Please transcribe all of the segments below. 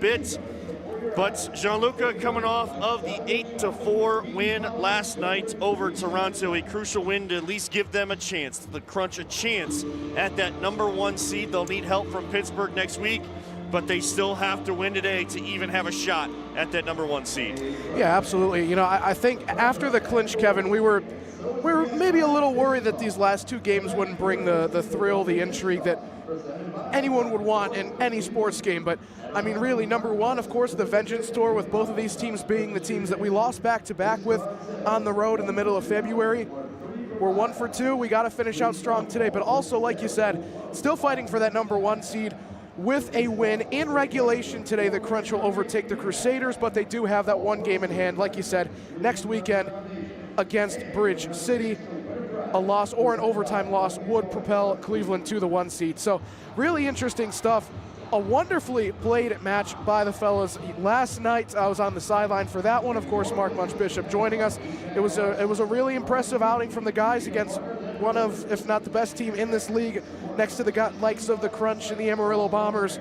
bit. But Gianluca coming off of the 8-4 win last night over Toronto, a crucial win to at least give them a chance, the Crunch a chance at that #1 seed. They'll need help from Pittsburgh next week, but they still have to win today to even have a shot at that #1 seed. Yeah, absolutely. You know, I think after the clinch, Kevin, we were maybe a little worried that these last two games wouldn't bring the thrill, the intrigue that anyone would want in any sports game. But I mean, really, #1, of course, the vengeance tour, with both of these teams being the teams that we lost back-to-back with on the road in the middle of February. We're 1 for 2. We got to finish out strong today. But also, like you said, still fighting for that #1 seed with a win in regulation today. The Crunch will overtake the Crusaders, but they do have that one game in hand. Like you said, next weekend against Bridge City, a loss or an overtime loss would propel Cleveland to the 1 seed. So really interesting stuff. A wonderfully played match by the fellas last night. I was on the sideline for that one. Of course, Mark Munch-Bishop joining us. It was a really impressive outing from the guys against one of, if not the best team in this league, next to the likes of the Crunch and the Amarillo Bombers.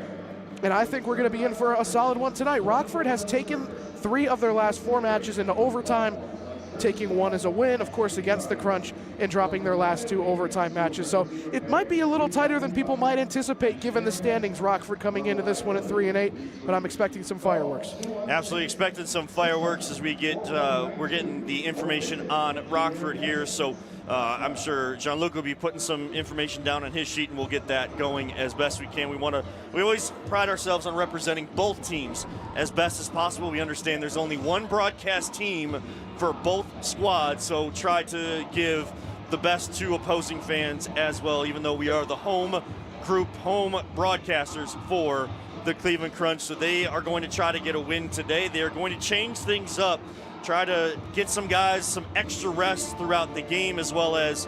And I think we're going to be in for a solid one tonight. Rockford has taken 3 of their last 4 matches into overtime, taking 1 as a win, of course, against the Crunch, and dropping their last 2 overtime matches. So it might be a little tighter than people might anticipate given the standings. Rockford coming into this one at 3-8, but I'm expecting some fireworks. Absolutely expected some fireworks as we're getting the information on Rockford here. So I'm sure Gianluca will be putting some information down on his sheet, and we'll get that going as best we can. We always pride ourselves on representing both teams as best as possible. We understand there's only one broadcast team for both squads, so try to give the best to opposing fans as well, even though we are the home group, home broadcasters for the Cleveland Crunch. So they are going to try to get a win today. They are going to change things up, try to get some guys some extra rest throughout the game, as well as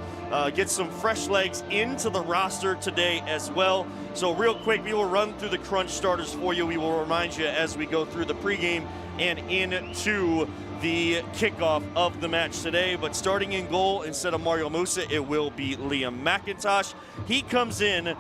get some fresh legs into the roster today as well. So real quick, we will run through the Crunch starters for you. We will remind you as we go through the pregame and into the kickoff of the match today. But starting in goal, instead of Mario Musa, it will be Liam McIntosh. He comes in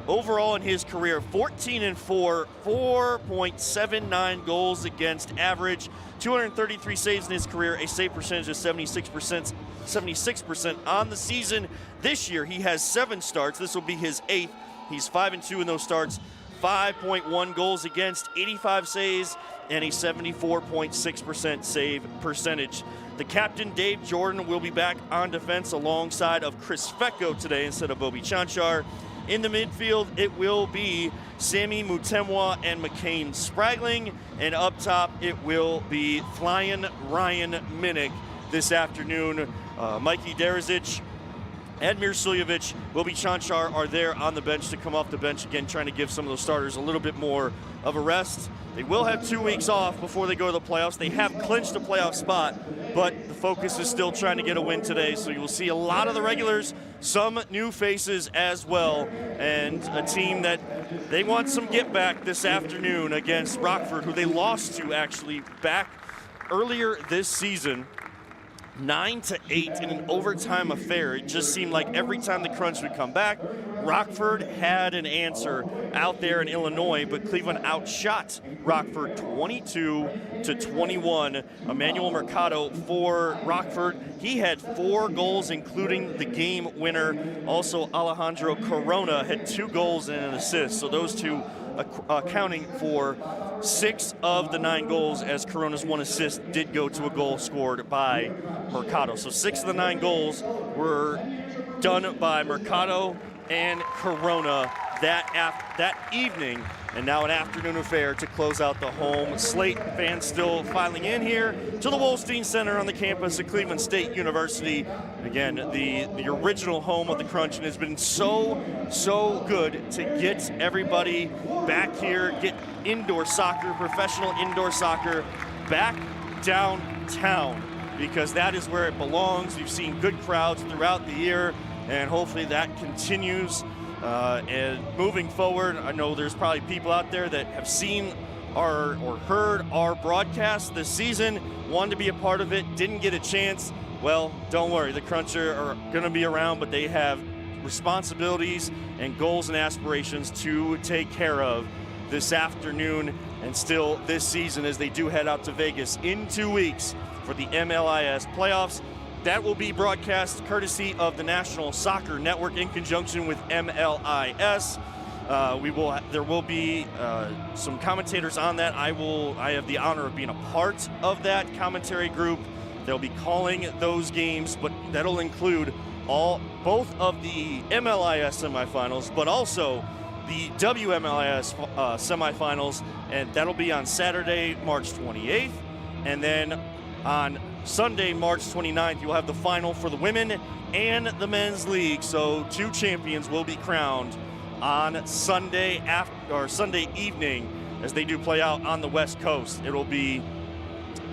overall in his career 14-4, 4.79 goals against average, 233 saves in his career, a save percentage of 76% on the season. This year he has 7 starts. This will be his 8th. He's 5-2 in those starts, 5.1 goals against, 85 saves, and a 74.6% save percentage. The captain, Dave Jordan, will be back on defense alongside of Chris Fecco today instead of Bobby Chanchar. In the midfield, it will be Sammy Mutemwa and McCain Spragling. And up top, it will be flying Ryan Minnick this afternoon. Mikey Derizic, Admir Suljevic, Bobby Chanchar are there on the bench to come off the bench again, trying to give some of those starters a little bit more of a rest. They will have 2 weeks off before they go to the playoffs. They have clinched a playoff spot, but the focus is still trying to get a win today. So you will see a lot of the regulars, some new faces as well, and a team that they want some get back this afternoon against Rockford, who they lost to actually back earlier this season. 9-8 in an overtime affair. It just seemed like every time the Crunch would come back, Rockford had an answer out there in Illinois, but Cleveland outshot Rockford 22-21. Emmanuel Mercado for Rockford, he had 4 goals, including the game winner. Also, Alejandro Corona had 2 goals and an assist, so those two accounting for 6 of the 9 goals, as Corona's 1 assist did go to a goal scored by Mercado. So 6 of the 9 goals were done by Mercado and Corona that evening. And now an afternoon affair to close out the home slate. Fans still filing in here to the Wolstein Center on the campus of Cleveland State University. Again, the original home of the Crunch, and has been so good to get everybody back here, get indoor soccer, professional indoor soccer, back downtown, because that is where it belongs. We've seen good crowds throughout the year, and hopefully that continues. And moving forward, I know there's probably people out there that have seen or heard our broadcast this season, wanted to be a part of it, didn't get a chance. Well, don't worry, the Cruncher are going to be around, but they have responsibilities and goals and aspirations to take care of. this afternoon and still this season as they do head out to Vegas in 2 weeks for the MLIS playoffs. That will be broadcast courtesy of the National Soccer Network in conjunction with MLIS. There will be some commentators on that. I have the honor of being a part of that commentary group. They'll be calling those games, but that'll include both of the MLIS semifinals, but also the WMLIS semifinals, and that'll be on Saturday, March 28th, and then on Sunday, March 29th, you'll have the final for the women and the men's league. So 2 champions will be crowned on Sunday evening as they do play out on the West Coast. It'll be,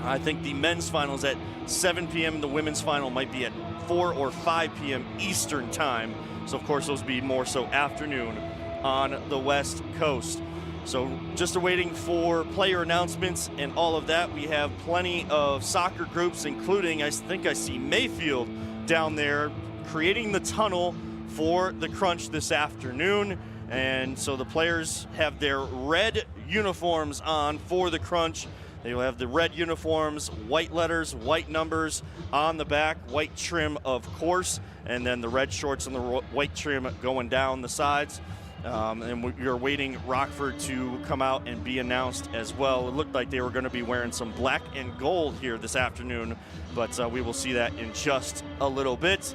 I think, the men's finals at 7 p.m. The women's final might be at 4 or 5 p.m. Eastern time. So, of course, those will be more so afternoon on the West Coast. So just awaiting for player announcements and all of that. We have plenty of soccer groups, including, I think I see Mayfield down there creating the tunnel for the Crunch this afternoon. And so the players have their red uniforms on for the Crunch. They will have the red uniforms, white letters, white numbers on the back, white trim, of course, and then the red shorts and the white trim going down the sides. And we're waiting Rockford to come out and be announced as well. It looked like they were going to be wearing some black and gold here this afternoon, but we will see that in just a little bit.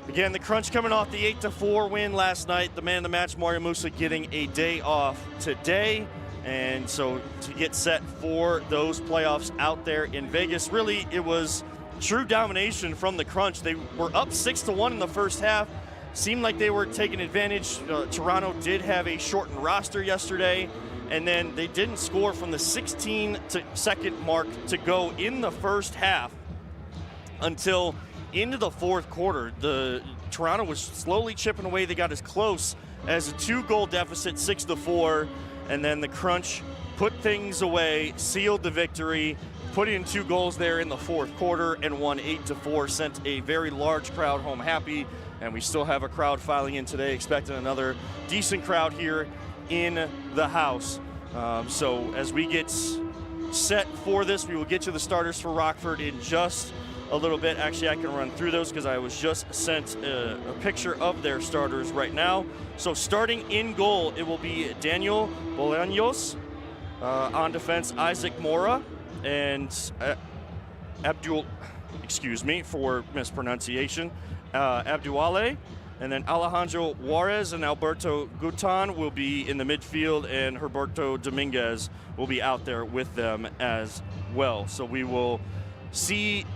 Again, the Crunch coming off the 8-4 win last night. The man of the match, Mario Musa, getting a day off today. And so to get set for those playoffs out there in Vegas, really it was true domination from the Crunch. They were up 6-1 in the first half. Seemed like they were taking advantage. Toronto did have a shortened roster yesterday, and then they didn't score from the 16-second mark to go in the first half until into the fourth quarter. Toronto was slowly chipping away. They got as close as a 2-goal deficit, 6-4, and then the Crunch put things away, sealed the victory, put in 2 goals there in the fourth quarter, and won 8-4, sent a very large crowd home happy. And we still have a crowd filing in today, expecting another decent crowd here in the house. So as we get set for this, we will get to the starters for Rockford in just a little bit. Actually, I can run through those because I was just sent a picture of their starters right now. So starting in goal, it will be Daniel Bolaños. On defense, Isaac Mora and excuse me for mispronunciation, Abduale, and then Alejandro Juarez and Alberto Gutan will be in the midfield, and Herberto Dominguez will be out there with them as well. So we will see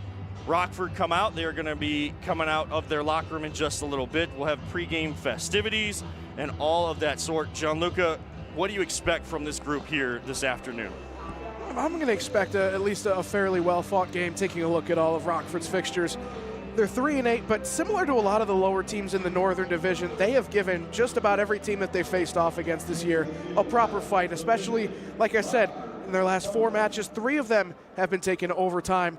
Rockford come out. They're going to be coming out of their locker room in just a little bit. We'll have pregame festivities and all of that sort. Gianluca, what do you expect from this group here this afternoon? I'm going to expect at least a fairly well-fought game, taking a look at all of Rockford's fixtures. They're 3-8, but similar to a lot of the lower teams in the Northern Division, they have given just about every team that they faced off against this year a proper fight, especially, like I said, in their last 4 matches, 3 of them have been taken overtime,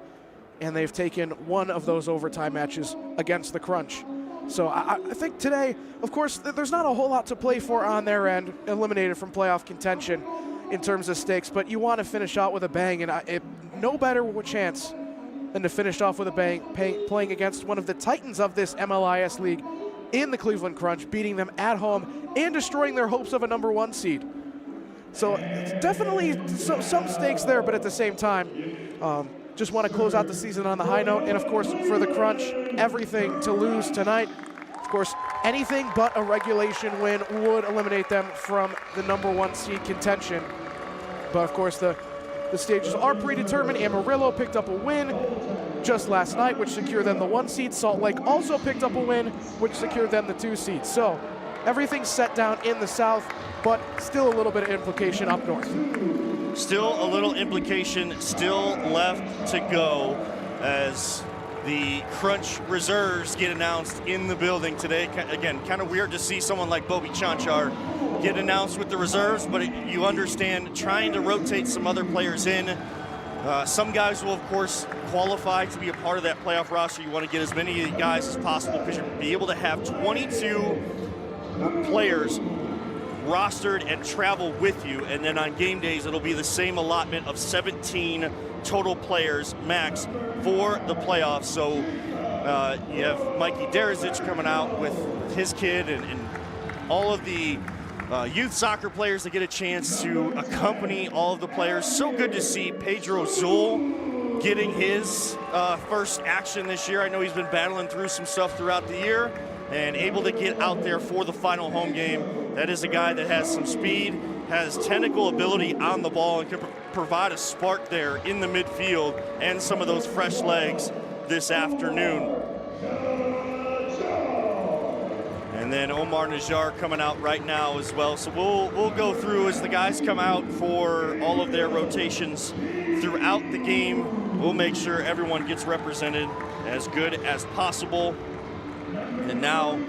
and they've taken 1 of those overtime matches against the Crunch. So I think today, of course, there's not a whole lot to play for on their end, eliminated from playoff contention in terms of stakes, but you want to finish out with a bang, and no better chance than to finish off with a bang, playing against one of the titans of this MLIS league in the Cleveland Crunch, beating them at home and destroying their hopes of a #1 seed. So it's definitely some stakes there, but at the same time, just want to close out the season on the high note. And of course, for the Crunch, everything to lose tonight. Of course, anything but a regulation win would eliminate them from the #1 seed contention. But of course, the stages are predetermined. Amarillo picked up a win just last night, which secured them the 1 seed. Salt Lake also picked up a win, which secured them the 2 seed. So everything's set down in the south, but still a little bit of implication up north. Still a little implication still left to go as the Crunch reserves get announced in the building today. Again, kind of weird to see someone like Bobby Chanchar get announced with the reserves, but you understand trying to rotate some other players in. Some guys will, of course, qualify to be a part of that playoff roster. You want to get as many guys as possible because you'll be able to have 22 players rostered and travel with you. And then on game days, it'll be the same allotment of 17 total players max for the playoffs. So you have Mikey Derizic coming out with his kid and all of the youth soccer players that get a chance to accompany all of the players. So good to see Pedro Zul getting his first action this year. I know he's been battling through some stuff throughout the year and able to get out there for the final home game. That is a guy that has some speed, has technical ability on the ball, and can provide a spark there in the midfield and some of those fresh legs this afternoon. And then Omar Najjar coming out right now as well. So we'll go through as the guys come out for all of their rotations throughout the game. We'll make sure everyone gets represented as good as possible. And now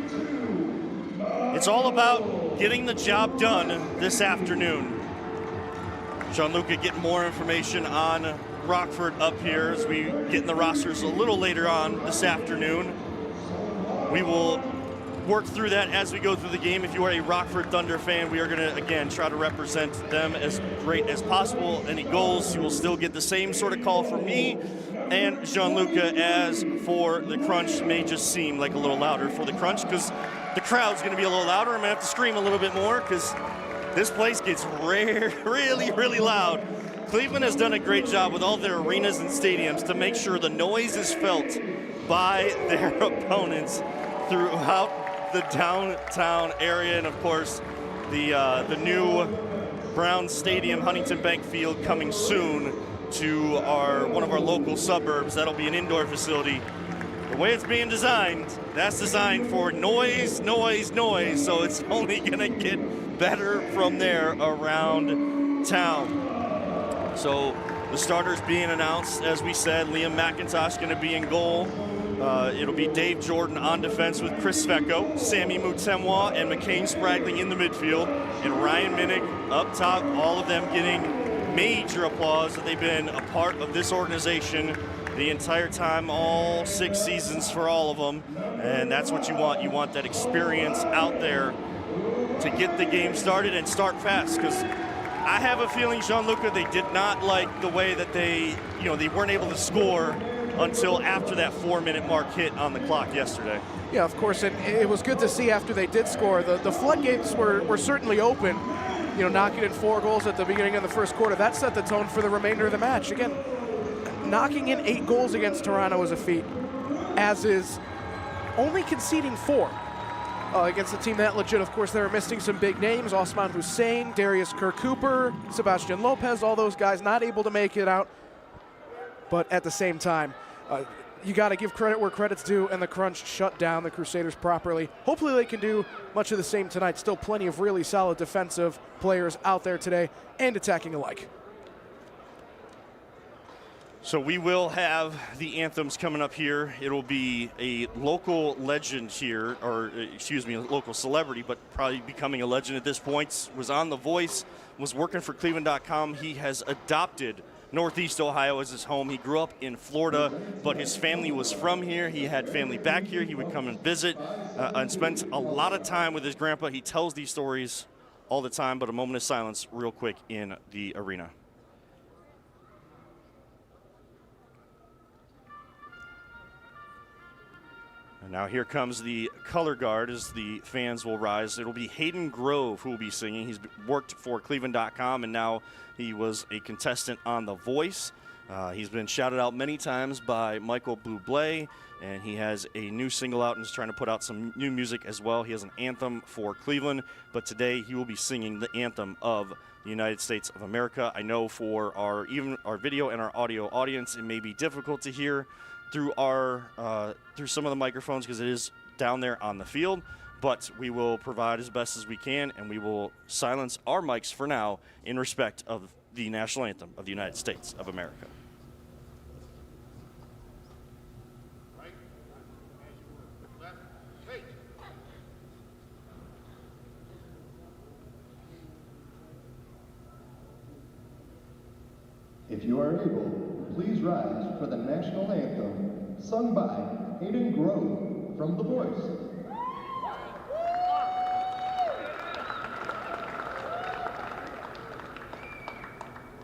it's all about getting the job done this afternoon. Gianluca getting more information on Rockford up here as we get in the rosters a little later on this afternoon. We will work through that as we go through the game. If you are a Rockford Thunder fan, we are going to, again, try to represent them as great as possible. Any goals, you will still get the same sort of call from me and Gianluca. As for the Crunch, may just seem like a little louder for the Crunch because the crowd's going to be a little louder. I'm going to have to scream a little bit more because this place gets really, really loud. Cleveland has done a great job with all their arenas and stadiums to make sure the noise is felt by their opponents throughout the downtown area. And of course, the new Brown Stadium, Huntington Bank Field, coming soon to one of our local suburbs. That'll be an indoor facility. The way it's being designed, that's designed for noise, noise, noise. So it's only gonna get better from there around town. So the starters being announced, as we said, Liam McIntosh gonna be in goal. It'll be Dave Jordan on defense with Chris Fecco, Sammy Mutemwa, and McCain Spragling in the midfield, and Ryan Minnick up top, all of them getting major applause that they've been a part of this organization the entire time, all 6 seasons for all of them. And that's what you want. You want that experience out there to get the game started and start fast, because I have a feeling, Gianluca, they did not like the way that they weren't able to score until after that 4-minute mark hit on the clock yesterday. Yeah, of course, and it was good to see after they did score. The floodgates were certainly open. Knocking in 4 goals at the beginning of the first quarter, that set the tone for the remainder of the match. Again, knocking in 8 goals against Toronto is a feat, as is only conceding 4 against a team that legit. Of course, they were missing some big names: Osman Hussein, Darius Kerr-Cooper, Sebastian Lopez, all those guys not able to make it out. But at the same time, you got to give credit where credit's due, and the Crunch shut down the Crusaders properly. Hopefully they can do much of the same tonight. Still plenty of really solid defensive players out there today, and attacking alike. So we will have the anthems coming up here. It'll be a local legend here, or excuse me, a local celebrity, but probably becoming a legend at this point. Was on The Voice, was working for Cleveland.com. He has adopted Northeast Ohio as his home. He grew up in Florida, but his family was from here. He had family back here. He would come and visit and spent a lot of time with his grandpa. He tells these stories all the time, but a moment of silence real quick in the arena. And now here comes the color guard as the fans will rise. It'll be Hayden Grove who will be singing. He's worked for Cleveland.com, and now he was a contestant on The Voice. He's been shouted out many times by Michael Bublé, and he has a new single out and is trying to put out some new music as well. He has an anthem for Cleveland, but today he will be singing the anthem of the United States of America. I know for our video and our audio audience, it may be difficult to hear through through some of the microphones because it is down there on the field, but we will provide as best as we can, and we will silence our mics for now in respect of the national anthem of the United States of America. If you are able, please rise for the national anthem, sung by Hayden Grove. from The Voice.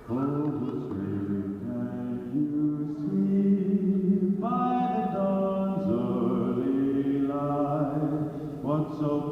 So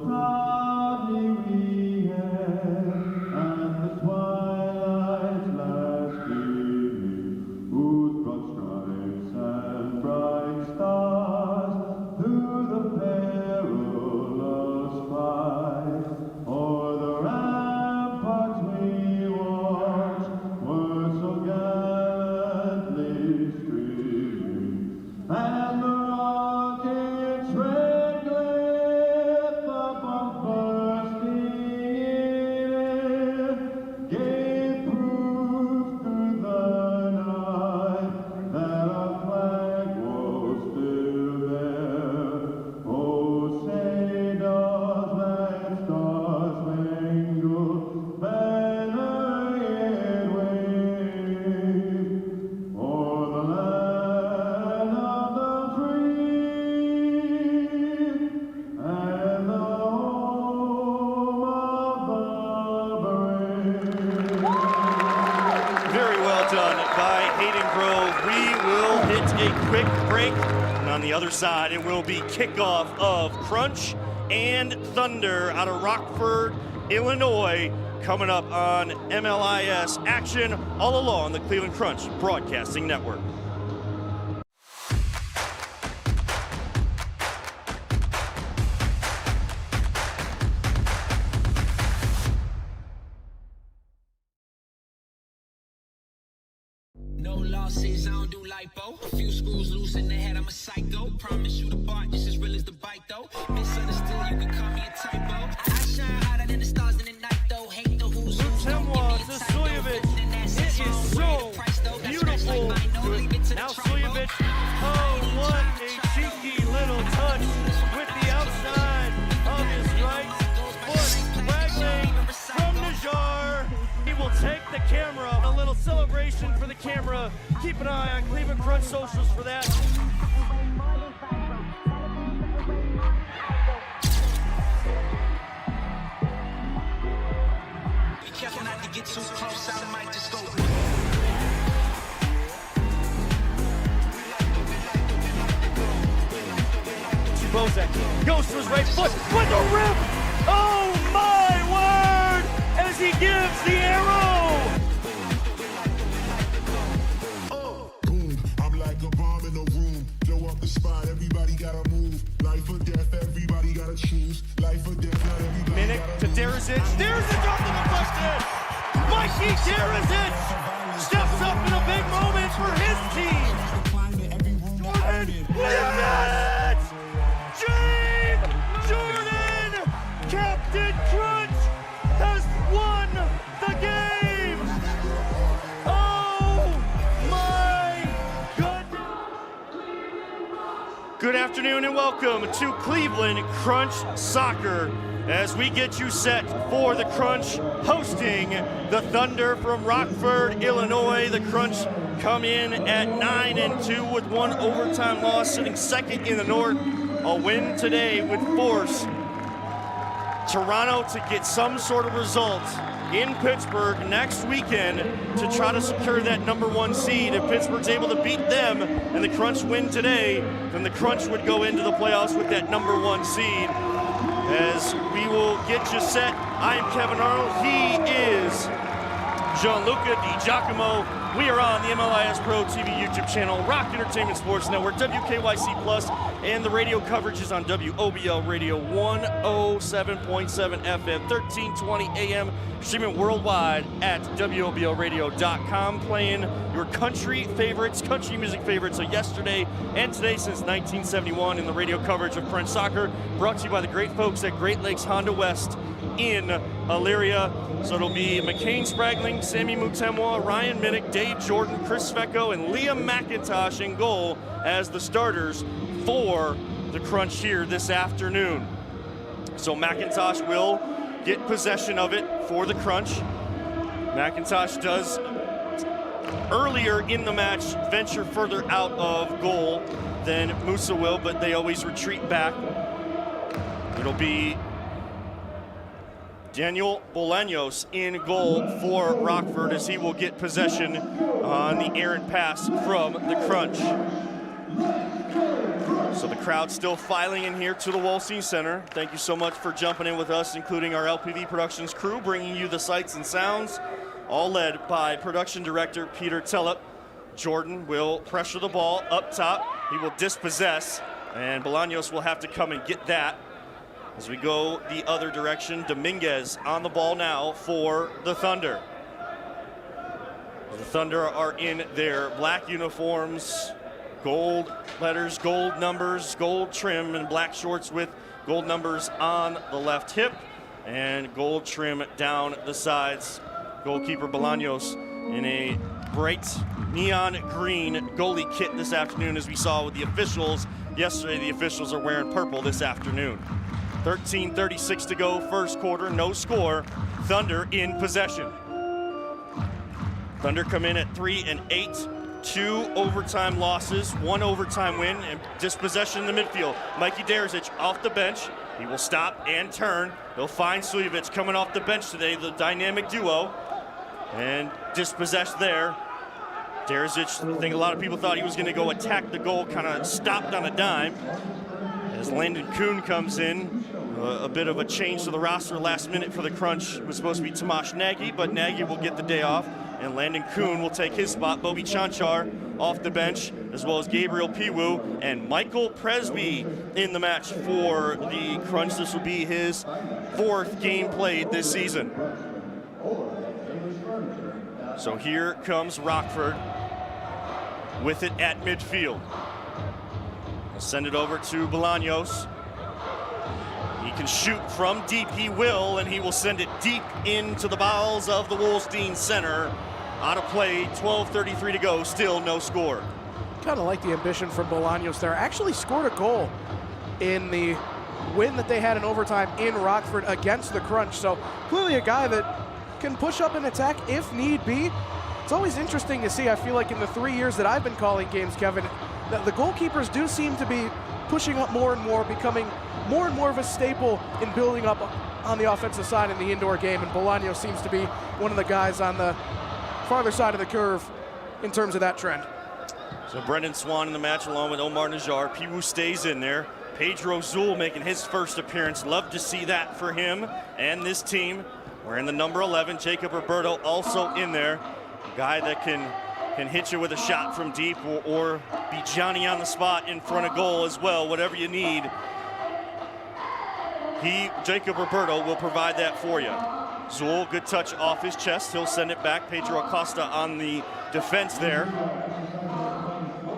proudly we had, and the twilight's last evening, whose broad stripes and bright stars through the perilous fight, o'er the ramparts we watched, were so gallantly streaming, and the rocket's red glare above bursting in air gave proof through the night that our flag was still there. Oh, say does that star-spangled banner yet wave o'er the land of the free and the home of the brave. Very well done by Hayden Grove. We will hit a quick break, and on the other side, it will be kickoff of Crunch and Thunder out of Rockford, Illinois, coming up on MLIS action all along the Cleveland Crunch Broadcasting Network. No losses, I don't do lipo. A few screws loose in the head, I'm a psycho. Promise you the bar just as real as the bite though. Misunderstood, you can call me a typo. I shine hotter than the stars in the night though. Hate the who's who. Temwa to Suljevic. It is so beautiful. Now Suljevic, oh, what a cheeky little touch with the outside of his right foot, waggling from Najar. He will take the camera. A little celebration for the camera. Keep an eye on Cleveland Crunch socials for that. Be careful not to get too close, I might just go. Bozak goes to his right foot with a rip. Oh my word! As he gives the arrow. Boom, I'm like a bomb in a room. Blow up the spot, everybody gotta move. Life or death, everybody gotta choose. Life or death, not everybody Minnick to Derzic. Derzic off to the busted. Mikey Derzic steps up in a big moment for his team. Jordan Williams! James Jordan! Captain Crunch has won the game! Oh my goodness! Good afternoon and welcome to Cleveland Crunch Soccer as we get you set for the Crunch hosting the Thunder from Rockford, Illinois. The Crunch come in at 9-2 with one overtime loss, sitting second in the North. A win today would force Toronto to get some sort of result in Pittsburgh next weekend to try to secure that #1 seed. If Pittsburgh's able to beat them and the Crunch win today, then the Crunch would go into the playoffs with that #1 seed. As we will get you set, I am Kevin Arnold. He is Gianluca Di Giacomo. We are on the MLIS Pro TV YouTube channel, Rock Entertainment Sports Network, WKYC Plus, and the radio coverage is on WOBL Radio 107.7 FM, 1320 AM, streaming worldwide at WOBLradio.com, playing your country favorites, country music favorites of yesterday and today since 1971 in the radio coverage of Crunch Soccer, brought to you by the great folks at Great Lakes Honda West in Elyria. So it'll be McCain Spragling, Sammy Mutemwa, Ryan Minnick, Dave Jordan, Chris Svecko, and Liam McIntosh in goal as the starters for the Crunch here this afternoon. So McIntosh will get possession of it for the Crunch. McIntosh does earlier in the match venture further out of goal than Musa will, but they always retreat back. It'll be Daniel Bolaños in goal for Rockford as he will get possession on the errant pass from the Crunch. So the crowd still filing in here to the Wolstein Center. Thank you so much for jumping in with us, including our LPV Productions crew, bringing you the sights and sounds, all led by production director Peter Tellep. Jordan will pressure the ball up top. He will dispossess, and Bolaños will have to come and get that. As we go the other direction, Dominguez on the ball now for the Thunder. The Thunder are in their black uniforms, gold letters, gold numbers, gold trim, and black shorts with gold numbers on the left hip and gold trim down the sides. Goalkeeper Bolaños in a bright neon green goalie kit this afternoon, as we saw with the officials. Yesterday, the officials are wearing purple this afternoon. 13:36 to go, first quarter, no score. Thunder in possession. Thunder come in at 3-8, 2 overtime losses, 1 overtime win, and dispossession in the midfield. Mikey Derzic off the bench. He will stop and turn. He'll find Sujovic coming off the bench today, the dynamic duo, and dispossessed there. Derzic, I think a lot of people thought he was going to go attack the goal, kind of stopped on a dime. As Landon Kuhn comes in, a bit of a change to the roster last minute for the Crunch. It was supposed to be Tomasz Nagy, but Nagy will get the day off, and Landon Kuhn will take his spot. Bobby Chanchar off the bench, as well as Gabriel Piwu and Michael Presby in the match for the Crunch. This will be his 4th game played this season. So here comes Rockford with it at midfield. We'll send it over to Bolaños. He can shoot from deep, he will, and he will send it deep into the bowels of the Wolstein Center. Out of play, 12:33 to go, still no score. Kind of like the ambition from Bolaños there. Actually scored a goal in the win that they had in overtime in Rockford against the Crunch. So clearly a guy that can push up and attack if need be. It's always interesting to see, I feel like in the 3 years that I've been calling games, Kevin, that the goalkeepers do seem to be pushing up more and more, becoming more and more of a staple in building up on the offensive side in the indoor game, and Bolaños seems to be one of the guys on the farther side of the curve in terms of that trend. So Brendan Swan in the match along with Omar Najjar. Piwu stays in there. Pedro Zul making his first appearance. Love to see that for him and this team. Wearing the number 11, Jacob Roberto also in there. A guy that can hit you with a shot from deep or be Johnny on the spot in front of goal as well, whatever you need. Jacob Roberto will provide that for you. Zul, good touch off his chest. He'll send it back. Pedro Acosta on the defense there.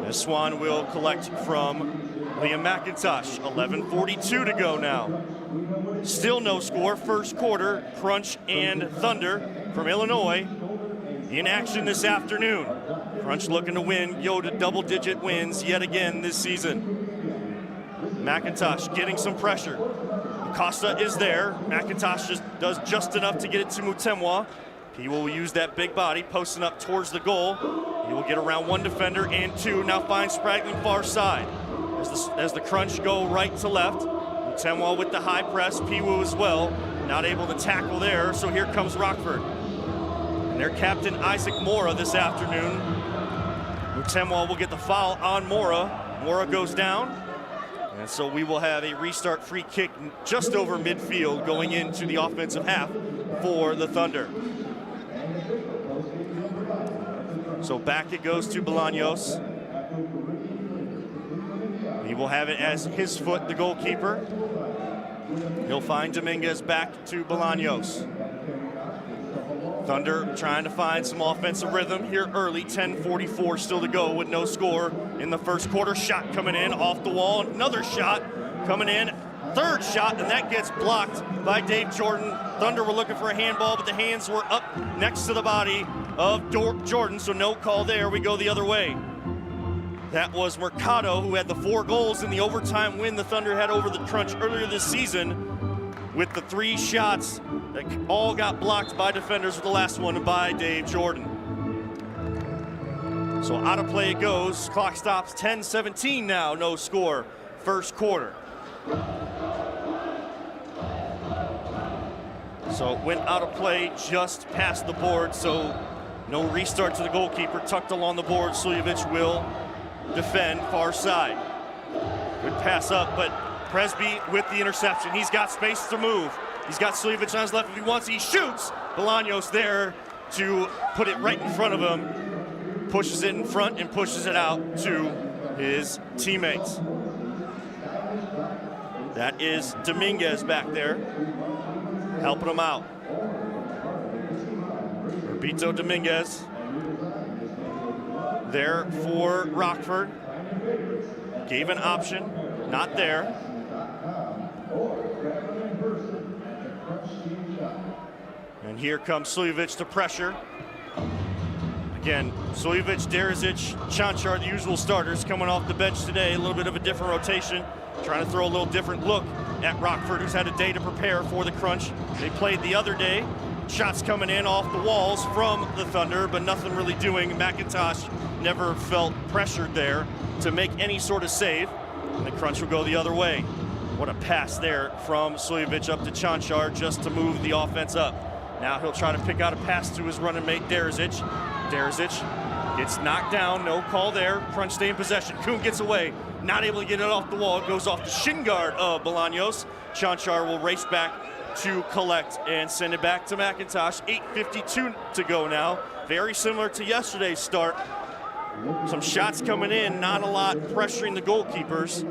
As Swan will collect from Liam McIntosh. 11:42 to go now. Still no score. First quarter, Crunch and Thunder from Illinois in action this afternoon. Crunch looking to win, go to double-digit wins yet again this season. McIntosh getting some pressure. Acosta is there. McIntosh does just enough to get it to Mutemwa. He will use that big body, posting up towards the goal. He will get around one defender and two. Now finds Spraggling far side. As the Crunch go right to left. Mutemwa with the high press. Piwu as well. Not able to tackle there, so here comes Rockford. And their captain, Isaac Mora, this afternoon. Mutemwa will get the foul on Mora. Mora goes down. And so we will have a restart free kick just over midfield going into the offensive half for the Thunder. So back it goes to Bolaños. He will have it as his foot, the goalkeeper. He'll find Dominguez back to Bolaños. Thunder trying to find some offensive rhythm here early. 10:44 still to go with no score in the first quarter. Shot coming in off the wall. Another shot coming in. Third shot, and that gets blocked by Dave Jordan. Thunder were looking for a handball, but the hands were up next to the body of Jordan, so no call there. We go the other way. That was Mercado, who had the 4 goals in the overtime win the Thunder had over the Crunch earlier this season, with the 3 shots that all got blocked by defenders, with the last one by Dave Jordan. So out of play it goes. Clock stops. 10:17 now. No score. First quarter. So it went out of play just past the board, so no restart to the goalkeeper. Tucked along the board, Suljevic will defend far side. Good pass up, but Presby with the interception. He's got space to move. He's got Suljevic on his left if he wants. He shoots. Bolaños there to put it right in front of him. Pushes it in front and pushes it out to his teammates. That is Dominguez back there, helping him out. Roberto Dominguez there for Rockford. Gave an option, not there. And here comes Suljevic to pressure. Again, Suljevic, Derizic, Chanchar, the usual starters coming off the bench today. A little bit of a different rotation, trying to throw a little different look at Rockford, who's had a day to prepare for the crunch. They played the other day. Shots coming in off the walls from the Thunder, but nothing really doing. McIntosh never felt pressured there to make any sort of save. And the crunch will go the other way. What a pass there from Suljevic up to Chanchar just to move the offense up. Now he'll try to pick out a pass to his running mate, Derizic. Derizic gets knocked down, no call there. Crunch stay in possession. Kuhn gets away, not able to get it off the wall. It goes off the shin guard of Bolaños. Chanchar will race back to collect and send it back to McIntosh. 8:52 to go now. Very similar to yesterday's start. Some shots coming in, not a lot pressuring the goalkeepers.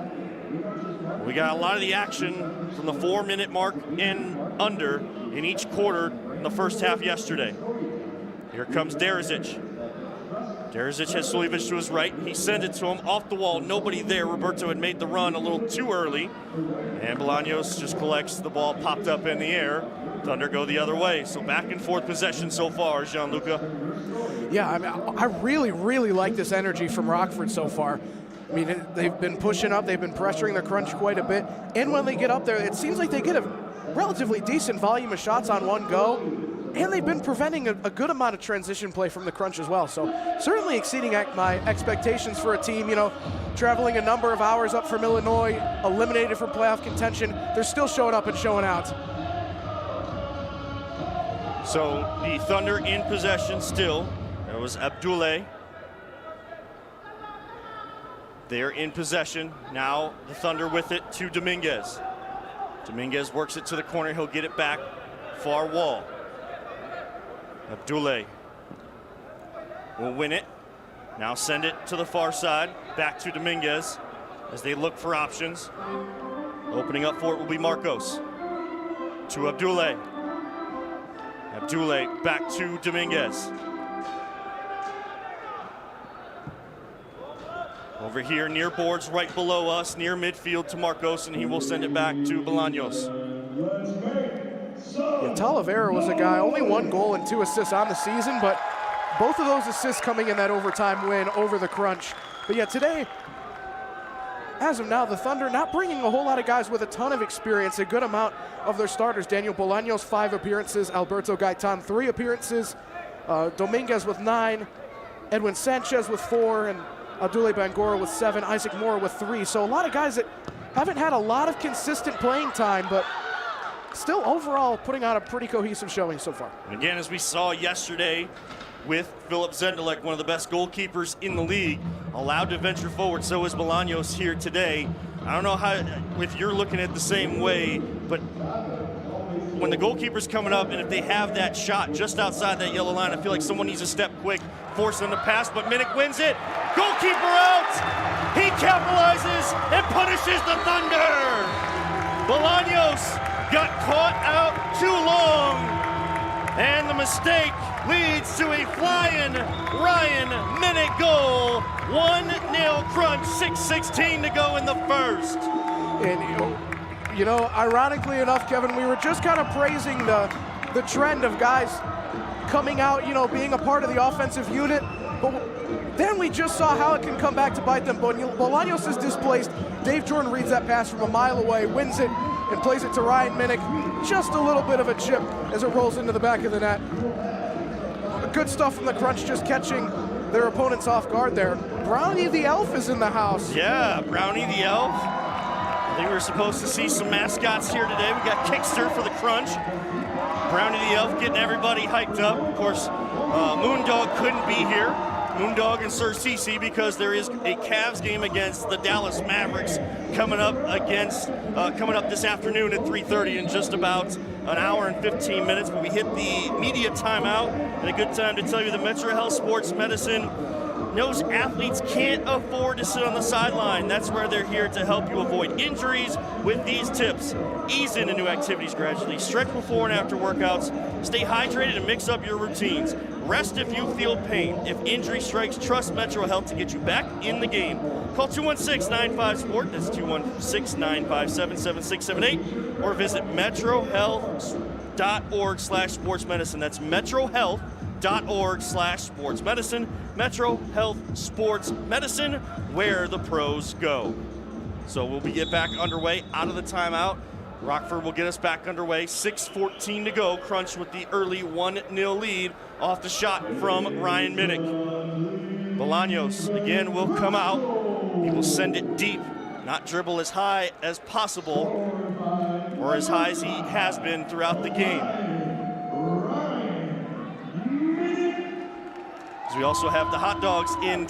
We got a lot of the action from the 4-minute mark and under in each quarter in the first half yesterday. Here comes Derizic. Derizic has Suljevic to his right. He sends it to him off the wall. Nobody there. Roberto had made the run a little too early. And Bolaños just collects the ball, popped up in the air. Thunder go the other way. So back and forth possession so far, Gianluca. Yeah, I mean, I really, really like this energy from Rockford so far. I mean, they've been pushing up. They've been pressuring the crunch quite a bit. And when they get up there, it seems like they get a relatively decent volume of shots on one go. And they've been preventing a good amount of transition play from the crunch as well. So certainly exceeding my expectations for a team, you know, traveling a number of hours up from Illinois, eliminated from playoff contention. They're still showing up and showing out. So the Thunder in possession still. That was Abdoulaye. They're in possession. Now the Thunder with it to Dominguez. Dominguez works it to the corner. He'll get it back. Far wall. Abdoulaye will win it. Now send it to the far side. Back to Dominguez as they look for options. Opening up for it will be Marcos. To Abdoulaye. Abdoulaye back to Dominguez. Over here near boards right below us, near midfield to Marcos, and he will send it back to Bolaños. Yeah, Talavera was a guy, only 1 goal and 2 assists on the season, but both of those assists coming in that overtime win over the crunch. But yeah, today, as of now, the Thunder not bringing a whole lot of guys with a ton of experience, a good amount of their starters. Daniel Bolaños, 5 appearances, Alberto Gaitan, 3 appearances, Dominguez with 9, Edwin Sanchez with 4, and Abdoulaye Bangura with 7, Isaac Moore with 3. So a lot of guys that haven't had a lot of consistent playing time, but still overall putting on a pretty cohesive showing so far. And again, as we saw yesterday with Philip Zendelek, one of the best goalkeepers in the league, allowed to venture forward. So is Bolaños here today. I don't know how, if you're looking at it the same way, but when the goalkeeper's coming up and if they have that shot just outside that yellow line, I feel like someone needs to step quick, force them to pass, but Minnick wins it. Goalkeeper out! He capitalizes and punishes the Thunder! Bolaños got caught out too long, and the mistake leads to a flying Ryan Minnick goal. 1-0 crunch, 6:16 to go in the first. And you know, ironically enough, Kevin, we were just kind of praising the trend of guys coming out, you know, being a part of the offensive unit, but then we just saw how it can come back to bite them. Bolaños is displaced. Dave Jordan reads that pass from a mile away, wins it, and plays it to Ryan Minnick. Just a little bit of a chip as it rolls into the back of the net. Good stuff from the crunch, just catching their opponents off guard there. Brownie the Elf is in the house. Yeah, Brownie the Elf. I think we were supposed to see some mascots here today. We got Kickster for the crunch. Brownie the Elf getting everybody hyped up. Of course, Moondog couldn't be here. Moondog and Sir Cece, because there is a Cavs game against the Dallas Mavericks coming up this afternoon at 3:30 in just about an hour and 15 minutes. But we hit the media timeout, and a good time to tell you that Metro Health Sports Medicine knows athletes can't afford to sit on the sideline. That's where they're here to help you avoid injuries with these tips. Ease into new activities gradually. Stretch before and after workouts. Stay hydrated and mix up your routines. Rest if you feel pain. If injury strikes, trust Metro Health to get you back in the game. Call 216-95-SPORT. That's 216-957-7678. Or visit metrohealth.org/sportsmedicine. That's metrohealth.org/sportsmedicine. Metro Health Sports Medicine, where the pros go. So we'll get back underway out of the timeout. Rockford will get us back underway. 6:14 to go. Crunch with the early 1-0 lead off the shot from Ryan Minnick. Bolaños again will come out. He will send it deep, not dribble as high as possible, or as high as he has been throughout the game. We also have the hot dogs in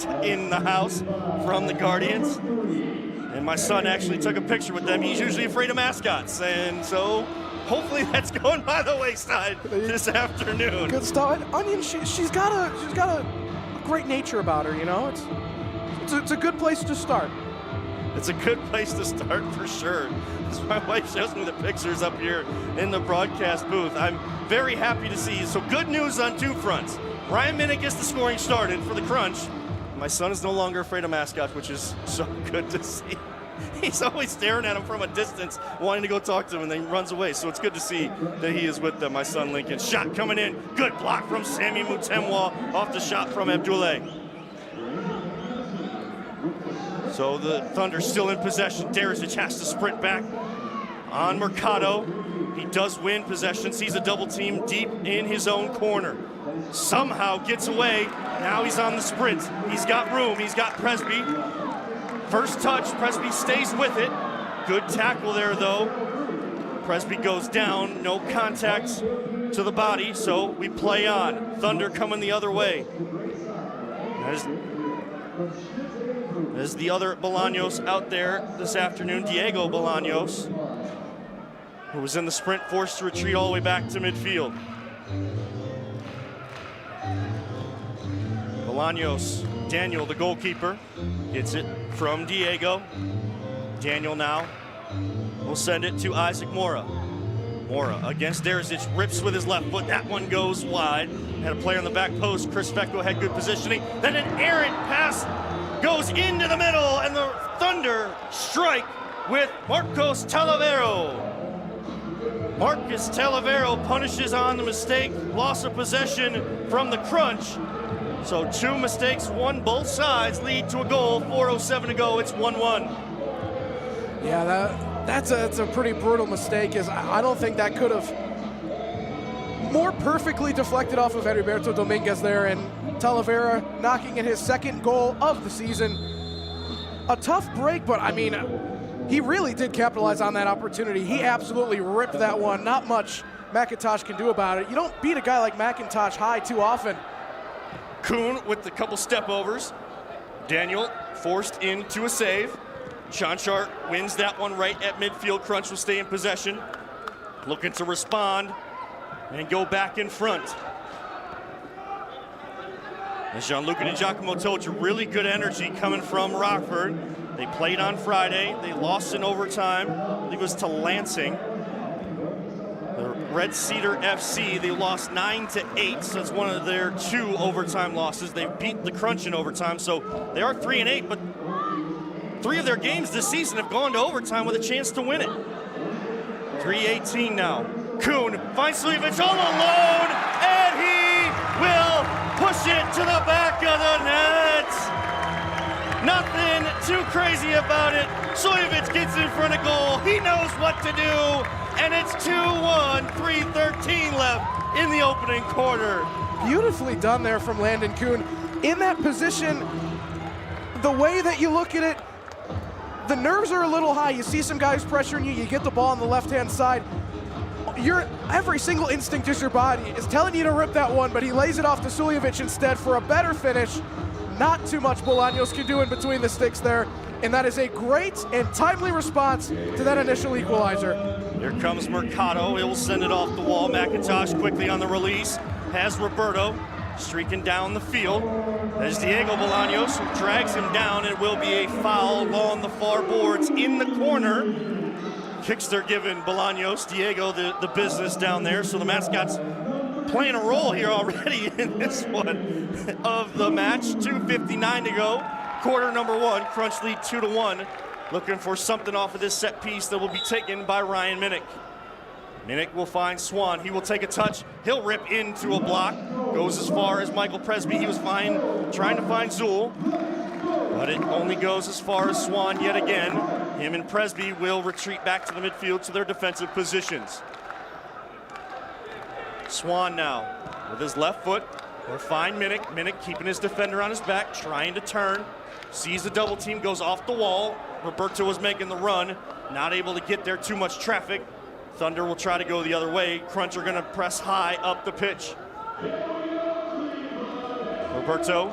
the house from the Guardians. And my son actually took a picture with them. He's usually afraid of mascots. And so hopefully that's going by the wayside this afternoon. Good stuff. Onion, she's got a great nature about her, you know? It's a good place to start. It's a good place to start for sure. As my wife shows me the pictures up here in the broadcast booth. I'm very happy to see. So good news on two fronts. Ryan Minnick gets the scoring started for the Crunch. My son is no longer afraid of mascots, which is so good to see. He's always staring at him from a distance, wanting to go talk to him, and then he runs away. So it's good to see that he is with them, my son Lincoln. Shot coming in. Good block from Sammy Mutemwa off the shot from Abdoulaye. So the Thunder still in possession. Derisic has to sprint back on Mercado. He does win possession, sees a double team deep in his own corner. Somehow gets away. Now he's on the sprint. He's got room. He's got Presby. First touch. Presby stays with it. Good tackle there, though. Presby goes down. No contact to the body, so we play on. Thunder coming the other way. There's the other Bolaños out there this afternoon, Diego Bolaños, who was in the sprint, forced to retreat all the way back to midfield. Bolaños, Daniel, the goalkeeper, gets it from Diego. Daniel now will send it to Isaac Mora. Mora against Derisic, rips with his left foot. That one goes wide. Had a player on the back post. Chris Fecco had good positioning. Then an errant pass goes into the middle, and the Thunder strike with Marcos Talavero. Marcus Talavero punishes on the mistake, loss of possession from the Crunch. So two mistakes, one both sides lead to a goal. 4:07 to go, it's 1-1. Yeah, that's a pretty brutal mistake. I don't think that could have more perfectly deflected off of Heriberto Dominguez there, and Talavera knocking in his second goal of the season. A tough break, but I mean, he really did capitalize on that opportunity. He absolutely ripped that one. Not much McIntosh can do about it. You don't beat a guy like McIntosh high too often. Kuhn with a couple step overs. Daniel forced into a save. Chanchar wins that one right at midfield. Crunch will stay in possession. Looking to respond and go back in front. As Gianluca Di Giacomo told you, really good energy coming from Rockford. They played on Friday. They lost in overtime. I believe it was to Lansing. The Red Cedar FC, they lost 9-8, so it's one of their 2 overtime losses. They beat the Crunch in overtime, so they are 3-8, but 3 of their games this season have gone to overtime with a chance to win it. 3:18 now. Kuhn finds Slivich all alone, and he will push it to the back of the net. Nothing too crazy about it. Sojovic gets in front of goal. He knows what to do, and it's 2-1, 3:13 left in the opening quarter. Beautifully done there from Landon Kuhn. In that position, the way that you look at it, the nerves are a little high. You see some guys pressuring you, you get the ball on the left-hand side. every single instinct is your body is telling you to rip that one, but he lays it off to Suljevic instead for a better finish. Not too much Bolaños can do in between the sticks there, and that is a great and timely response to that initial equalizer. Here comes Mercado. He'll send it off the wall. McIntosh quickly on the release. Has Roberto streaking down the field. There's Diego Bolaños, who drags him down. It will be a foul along the far boards in the corner. Kicks they're giving Bolaños. Diego the business down there. So the mascots playing a role here already in this one of the match. 2:59 to go. Quarter number one. Crunch lead 2-1. Looking for something off of this set piece that will be taken by Ryan Minnick. Minnick will find Swan. He will take a touch. He'll rip into a block. Goes as far as Michael Presby. He was fine trying to find Zool, but it only goes as far as Swan yet again. Him and Presby will retreat back to the midfield to their defensive positions. Swan now with his left foot. We'll find Minnick. Minnick keeping his defender on his back, trying to turn. Sees the double team, goes off the wall. Roberto was making the run, not able to get there, too much traffic. Thunder will try to go the other way. Crunch are gonna press high up the pitch. Roberto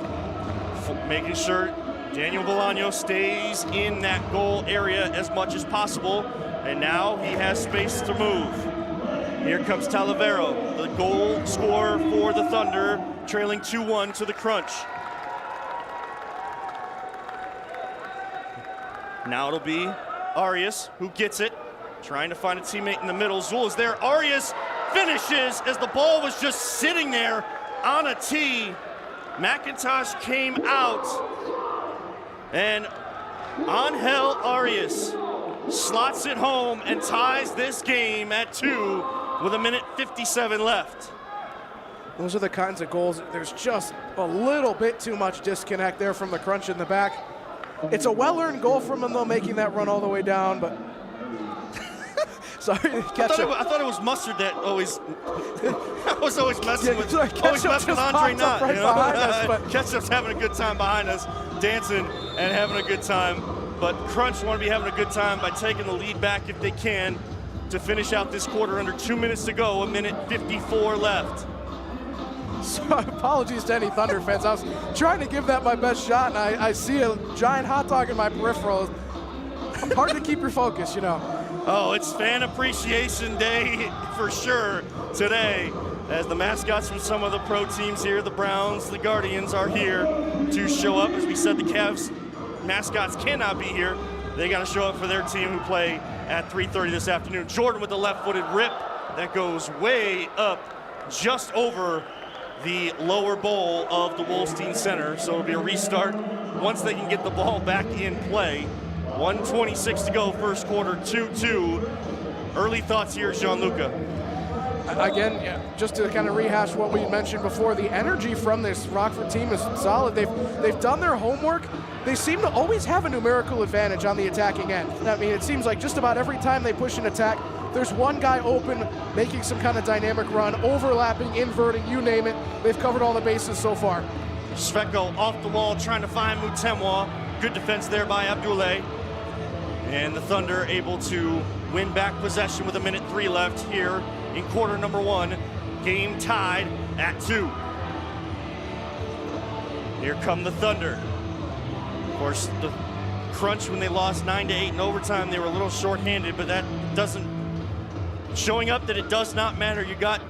making sure Daniel Bolaños stays in that goal area as much as possible. And now he has space to move. Here comes Talavero, the goal scorer for the Thunder, trailing 2-1 to the Crunch. Now it'll be Arias who gets it, trying to find a teammate in the middle. Zool is there. Arias finishes as the ball was just sitting there on a tee. McIntosh came out, and Angel Arias slots it home and ties this game at 2 with 1:57 left. Those are the kinds of goals. There's just a little bit too much disconnect there from the Crunch in the back. It's a well-earned goal from him, though, making that run all the way down, but sorry, Ketchup. I thought it was Mustard that always I was always messing with Andre Knott. Right behind us, but Ketchup's having a good time behind us, dancing and having a good time. But Crunch want to be having a good time by taking the lead back if they can to finish out this quarter under 2 minutes to go, 1:54 left. So apologies to any Thunder fans. I was trying to give that my best shot, and I see a giant hot dog in my peripheral. Hard to keep your focus, you know. Oh, it's Fan Appreciation Day for sure today, as the mascots from some of the pro teams here, the Browns, the Guardians, are here to show up. As we said, the Cavs mascots cannot be here. They got to show up for their team, who play at 3:30 this afternoon. Jordan with the left-footed rip that goes way up just over the lower bowl of the Wolstein Center. So it'll be a restart once they can get the ball back in play. 1:26 to go, first quarter, 2-2. Early thoughts here, Gianluca. Again, yeah, just to kind of rehash what we mentioned before, the energy from this Rockford team is solid. They've done their homework. They seem to always have a numerical advantage on the attacking end. I mean, it seems like just about every time they push an attack, there's one guy open, making some kind of dynamic run, overlapping, inverting, you name it. They've covered all the bases so far. Svetko off the wall, trying to find Mutemwa. Good defense there by Abdoulaye. And the Thunder able to win back possession with 1:03 left here in quarter number one. Game tied at 2. Here come the Thunder. Of course, the Crunch, when they lost 9-8 in overtime, they were a little short-handed, but that doesn't, showing up that it does not matter. You got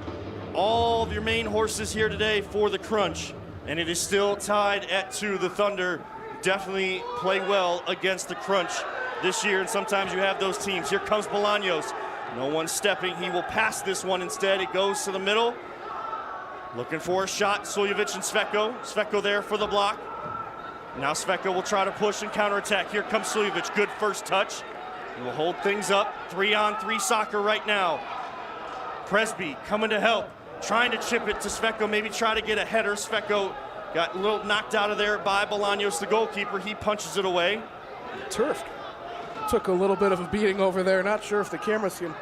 all of your main horses here today for the Crunch, and it is still tied at 2. The Thunder definitely play well against the Crunch this year, and sometimes you have those teams. Here comes Bolaños. No one stepping. He will pass this one instead. It goes to the middle. Looking for a shot. Suljevic and Svetko. Svetko there for the block. Now Svetko will try to push and counterattack. Here comes Suljevic. Good first touch. He will hold things up. 3-on-3 soccer right now. Presby coming to help. Trying to chip it to Svetko. Maybe try to get a header. Svetko got a little knocked out of there by Bolaños, the goalkeeper. He punches it away. Turfed. Took a little bit of a beating over there. Not sure if the cameras can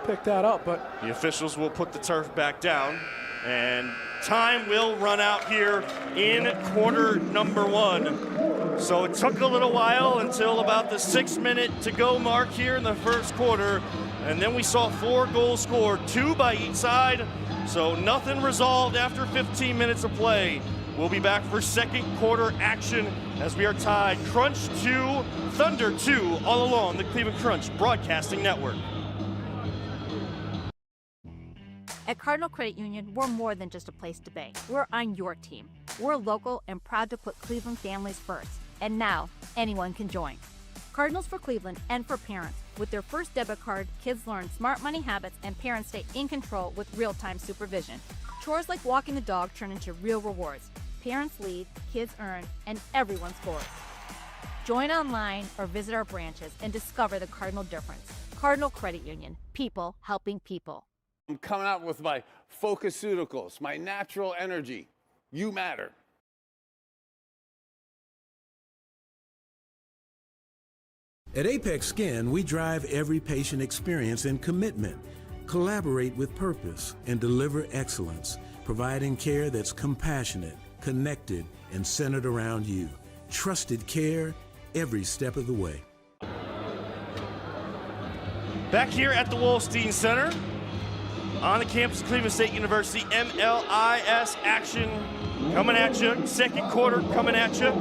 pick that up, but the officials will put the turf back down, and time will run out here in quarter number one. So it took a little while until about the 6-minute to go mark here in the first quarter. And then we saw 4 goals scored, 2 by each side. So nothing resolved after 15 minutes of play. We'll be back for second quarter action as we are tied. Crunch 2, Thunder 2, all along the Cleveland Crunch Broadcasting Network. At Cardinal Credit Union, we're more than just a place to bank. We're on your team. We're local and proud to put Cleveland families first. And now, anyone can join. Cardinals for Cleveland and for parents. With their first debit card, kids learn smart money habits and parents stay in control with real-time supervision. Chores like walking the dog turn into real rewards. Parents lead, kids earn, and everyone scores. Join online or visit our branches and discover the Cardinal difference. Cardinal Credit Union. People helping people. I'm coming out with my Focuseuticals, my natural energy. You matter. At Apex Skin, we drive every patient experience and commitment, collaborate with purpose, and deliver excellence, providing care that's compassionate, connected, and centered around you. Trusted care every step of the way. Back here at the Wolstein Center, on the campus of Cleveland State University, MLIS action coming at you. Second quarter coming at you.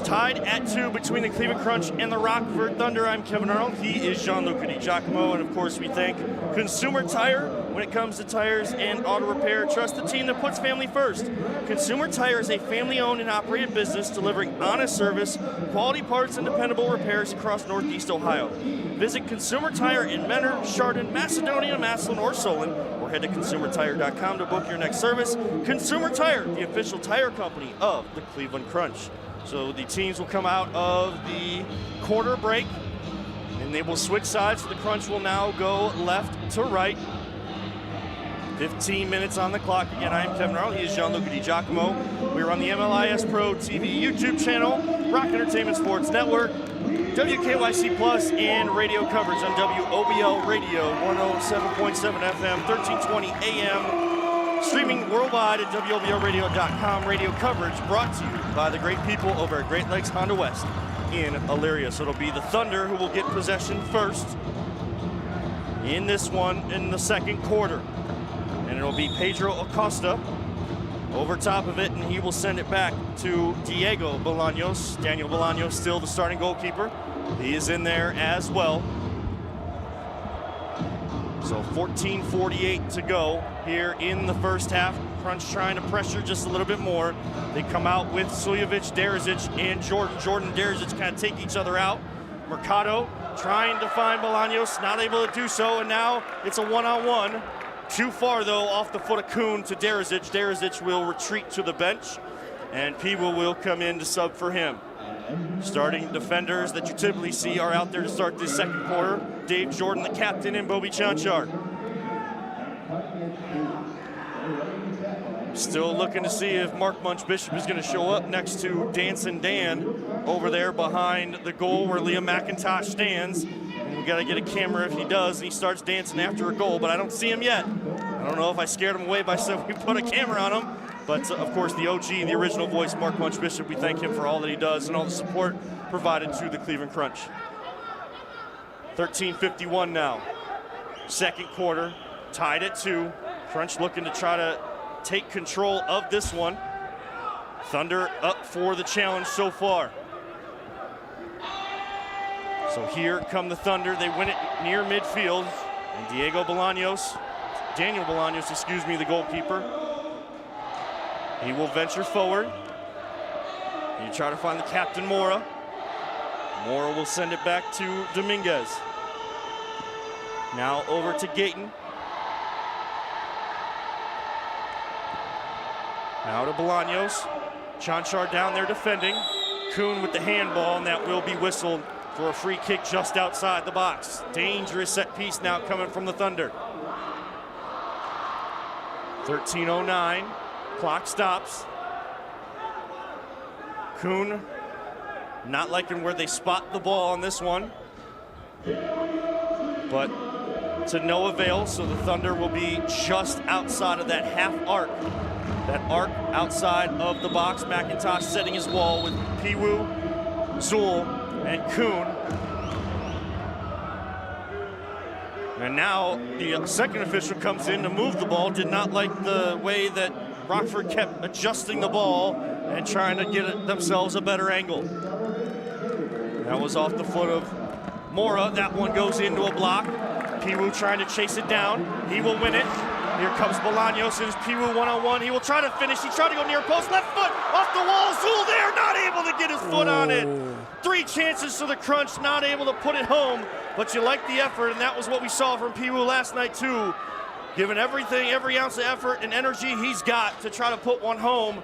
Tied at 2 between the Cleveland Crunch and the Rockford Thunder. I'm Kevin Arnold. He is Gianluca Di Giacomo. And of course, we thank Consumer Tire when it comes to tires and auto repair. Trust the team that puts family first. Consumer Tire is a family-owned and operated business delivering honest service, quality parts, and dependable repairs across Northeast Ohio. Visit Consumer Tire in Menor, Chardon, Macedonia, Massillon, or Solon, or head to consumertire.com to book your next service. Consumer Tire, the official tire company of the Cleveland Crunch. So the teams will come out of the quarter break, and they will switch sides. So the Crunch will now go left to right. 15 minutes on the clock. Again, I am Kevin Arnold. He is Gianluca Di Giacomo. We are on the MLIS Pro TV YouTube channel, Rock Entertainment Sports Network, WKYC Plus, and radio coverage on WOBL Radio, 107.7 FM, 1320 AM. Streaming worldwide at WOBLradio.com. Radio coverage brought to you by the great people over at Great Lakes Honda West in Elyria. So it'll be the Thunder who will get possession first in this one in the second quarter. And it'll be Pedro Acosta over top of it, and he will send it back to Diego Bolaños. Daniel Bolaños still the starting goalkeeper. He is in there as well. So 14:48 to go here in the first half. Crunch trying to pressure just a little bit more. They come out with Suljevic, Derizic, and Jordan. Jordan, Derizic kind of take each other out. Mercado trying to find Bolaños, not able to do so, and now it's a one-on-one. Too far, though, off the foot of Kuhn to Derizic. Derizic will retreat to the bench, and Piwa will come in to sub for him. Starting defenders that you typically see are out there to start this second quarter. Dave Jordan, the captain, and Bobby Chanchar. Still looking to see if Mark Munch Bishop is going to show up next to Dancing Dan over there behind the goal where Liam McIntosh stands. And we got to get a camera if he does, and he starts dancing after a goal, but I don't see him yet. I don't know if I scared him away by saying we put a camera on him. But of course, the OG, the original voice, Mark Munch Bishop, we thank him for all that he does and all the support provided to the Cleveland Crunch. 13:51 now. Second quarter, tied at 2. Crunch looking to try to take control of this one. Thunder up for the challenge so far. So here come the Thunder. They win it near midfield. And Daniel Bolaños, the goalkeeper, he will venture forward. You try to find the captain, Mora. Mora will send it back to Dominguez. Now over to Gayton. Now to Bolaños. Chanchar down there defending. Kuhn with the handball, and that will be whistled for a free kick just outside the box. Dangerous set piece now coming from the Thunder. 13:09. Clock stops. Kuhn not liking where they spot the ball on this one, but to no avail. So the Thunder will be just outside of that half arc. That arc outside of the box. McIntosh setting his wall with Piwu Zool, and Kuhn. And now the second official comes in to move the ball. Did not like the way that Rockford kept adjusting the ball and trying to get themselves a better angle. That was off the foot of Mora. That one goes into a block. Piwu trying to chase it down. He will win it. Here comes Bolaños. It is Piwu one-on-one. He will try to finish. He tried to go near post. Left foot off the wall. Zool there, not able to get his foot on it. 3 chances to the Crunch, not able to put it home. But you like the effort, and that was what we saw from Piwu last night too. Giving everything, every ounce of effort and energy he's got to try to put one home.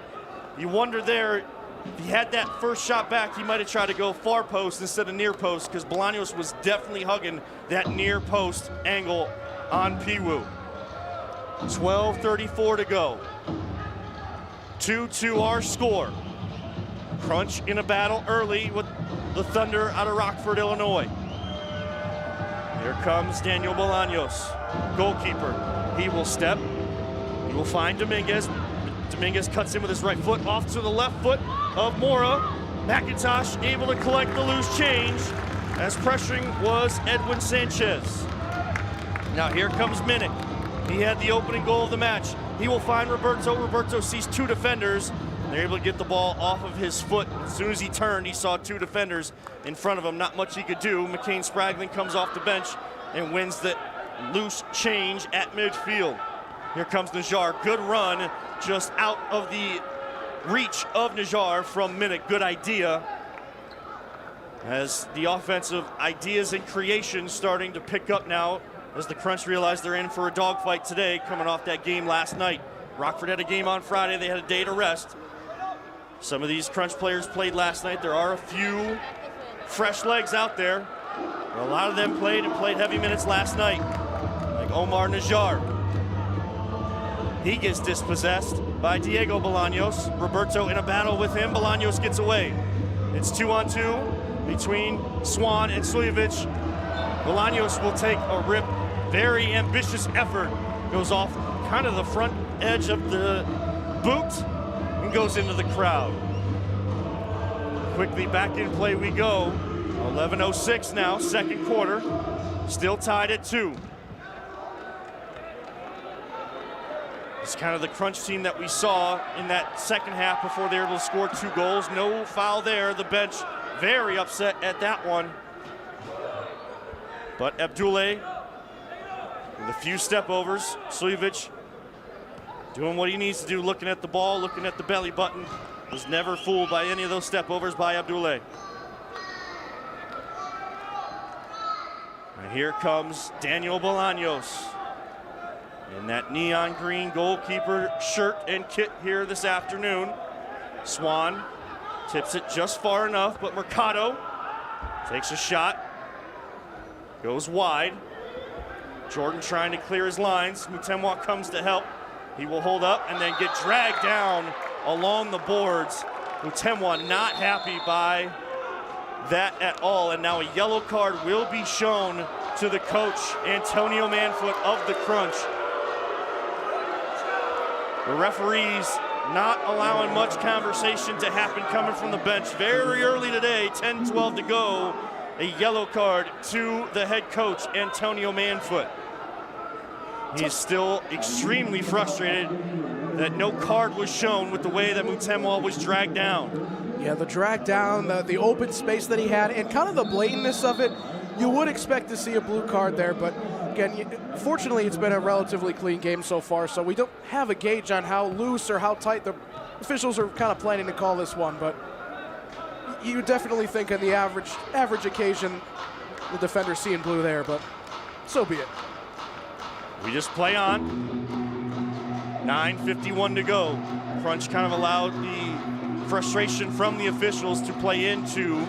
You wonder there, if he had that first shot back, he might have tried to go far post instead of near post, because Bolaños was definitely hugging that near post angle on Piwu. 12:34 to go. 2-2 our score. Crunch in a battle early with the Thunder out of Rockford, Illinois. Here comes Daniel Bolaños, goalkeeper. He will step. He will find Dominguez. Dominguez cuts in with his right foot off to the left foot of Mora. McIntosh able to collect the loose change, as pressuring was Edwin Sanchez. Now here comes Minnick. He had the opening goal of the match. He will find Roberto. Roberto sees 2 defenders. They're able to get the ball off of his foot. As soon as he turned, he saw 2 defenders in front of him. Not much he could do. McCain Spraglin comes off the bench and wins the loose change at midfield. Here comes Najjar. Good run, just out of the reach of Najjar from Minnick. Good idea. As the offensive ideas and creation starting to pick up now, as the Crunch realize they're in for a dogfight today, coming off that game last night. Rockford had a game on Friday. They had a day to rest. Some of these Crunch players played last night. There are a few fresh legs out there. A lot of them played heavy minutes last night, like Omar Najjar. He gets dispossessed by Diego Bolaños. Roberto in a battle with him. Bolaños gets away. It's 2-on-2 between Swan and Suljevic. Bolaños will take a rip. Very ambitious effort. Goes off kind of the front edge of the boot and goes into the crowd. Quickly back in play we go. 11:06 now, second quarter. Still tied at 2. It's kind of the Crunch team that we saw in that second half before they were able to score 2 goals. No foul there. The bench very upset at that one. But Abdoulaye with a few step overs. Suljevic doing what he needs to do, looking at the ball, looking at the belly button. Was never fooled by any of those step overs by Abdoulaye. And here comes Daniel Bolaños in that neon green goalkeeper shirt and kit here this afternoon. Swan tips it just far enough, but Mercado takes a shot, goes wide. Jordan trying to clear his lines. Mutemwa comes to help. He will hold up and then get dragged down along the boards. Mutemwa not happy by that at all, and now a yellow card will be shown to the coach, Antonio Manfoot of the Crunch. The referees not allowing much conversation to happen coming from the bench. Very early today, 10-12 to go. A yellow card to the head coach, Antonio Manfoot. He's still extremely frustrated that no card was shown with the way that Mutemwa was dragged down. Yeah, the drag down, the open space that he had, and kind of the blatantness of it. You would expect to see a blue card there, but again, fortunately it's been a relatively clean game so far, so we don't have a gauge on how loose or how tight the officials are kind of planning to call this one, but you definitely think on the average occasion the defender's seeing blue there, but so be it. We just play on. 9:51 to go. Crunch kind of allowed the frustration from the officials to play into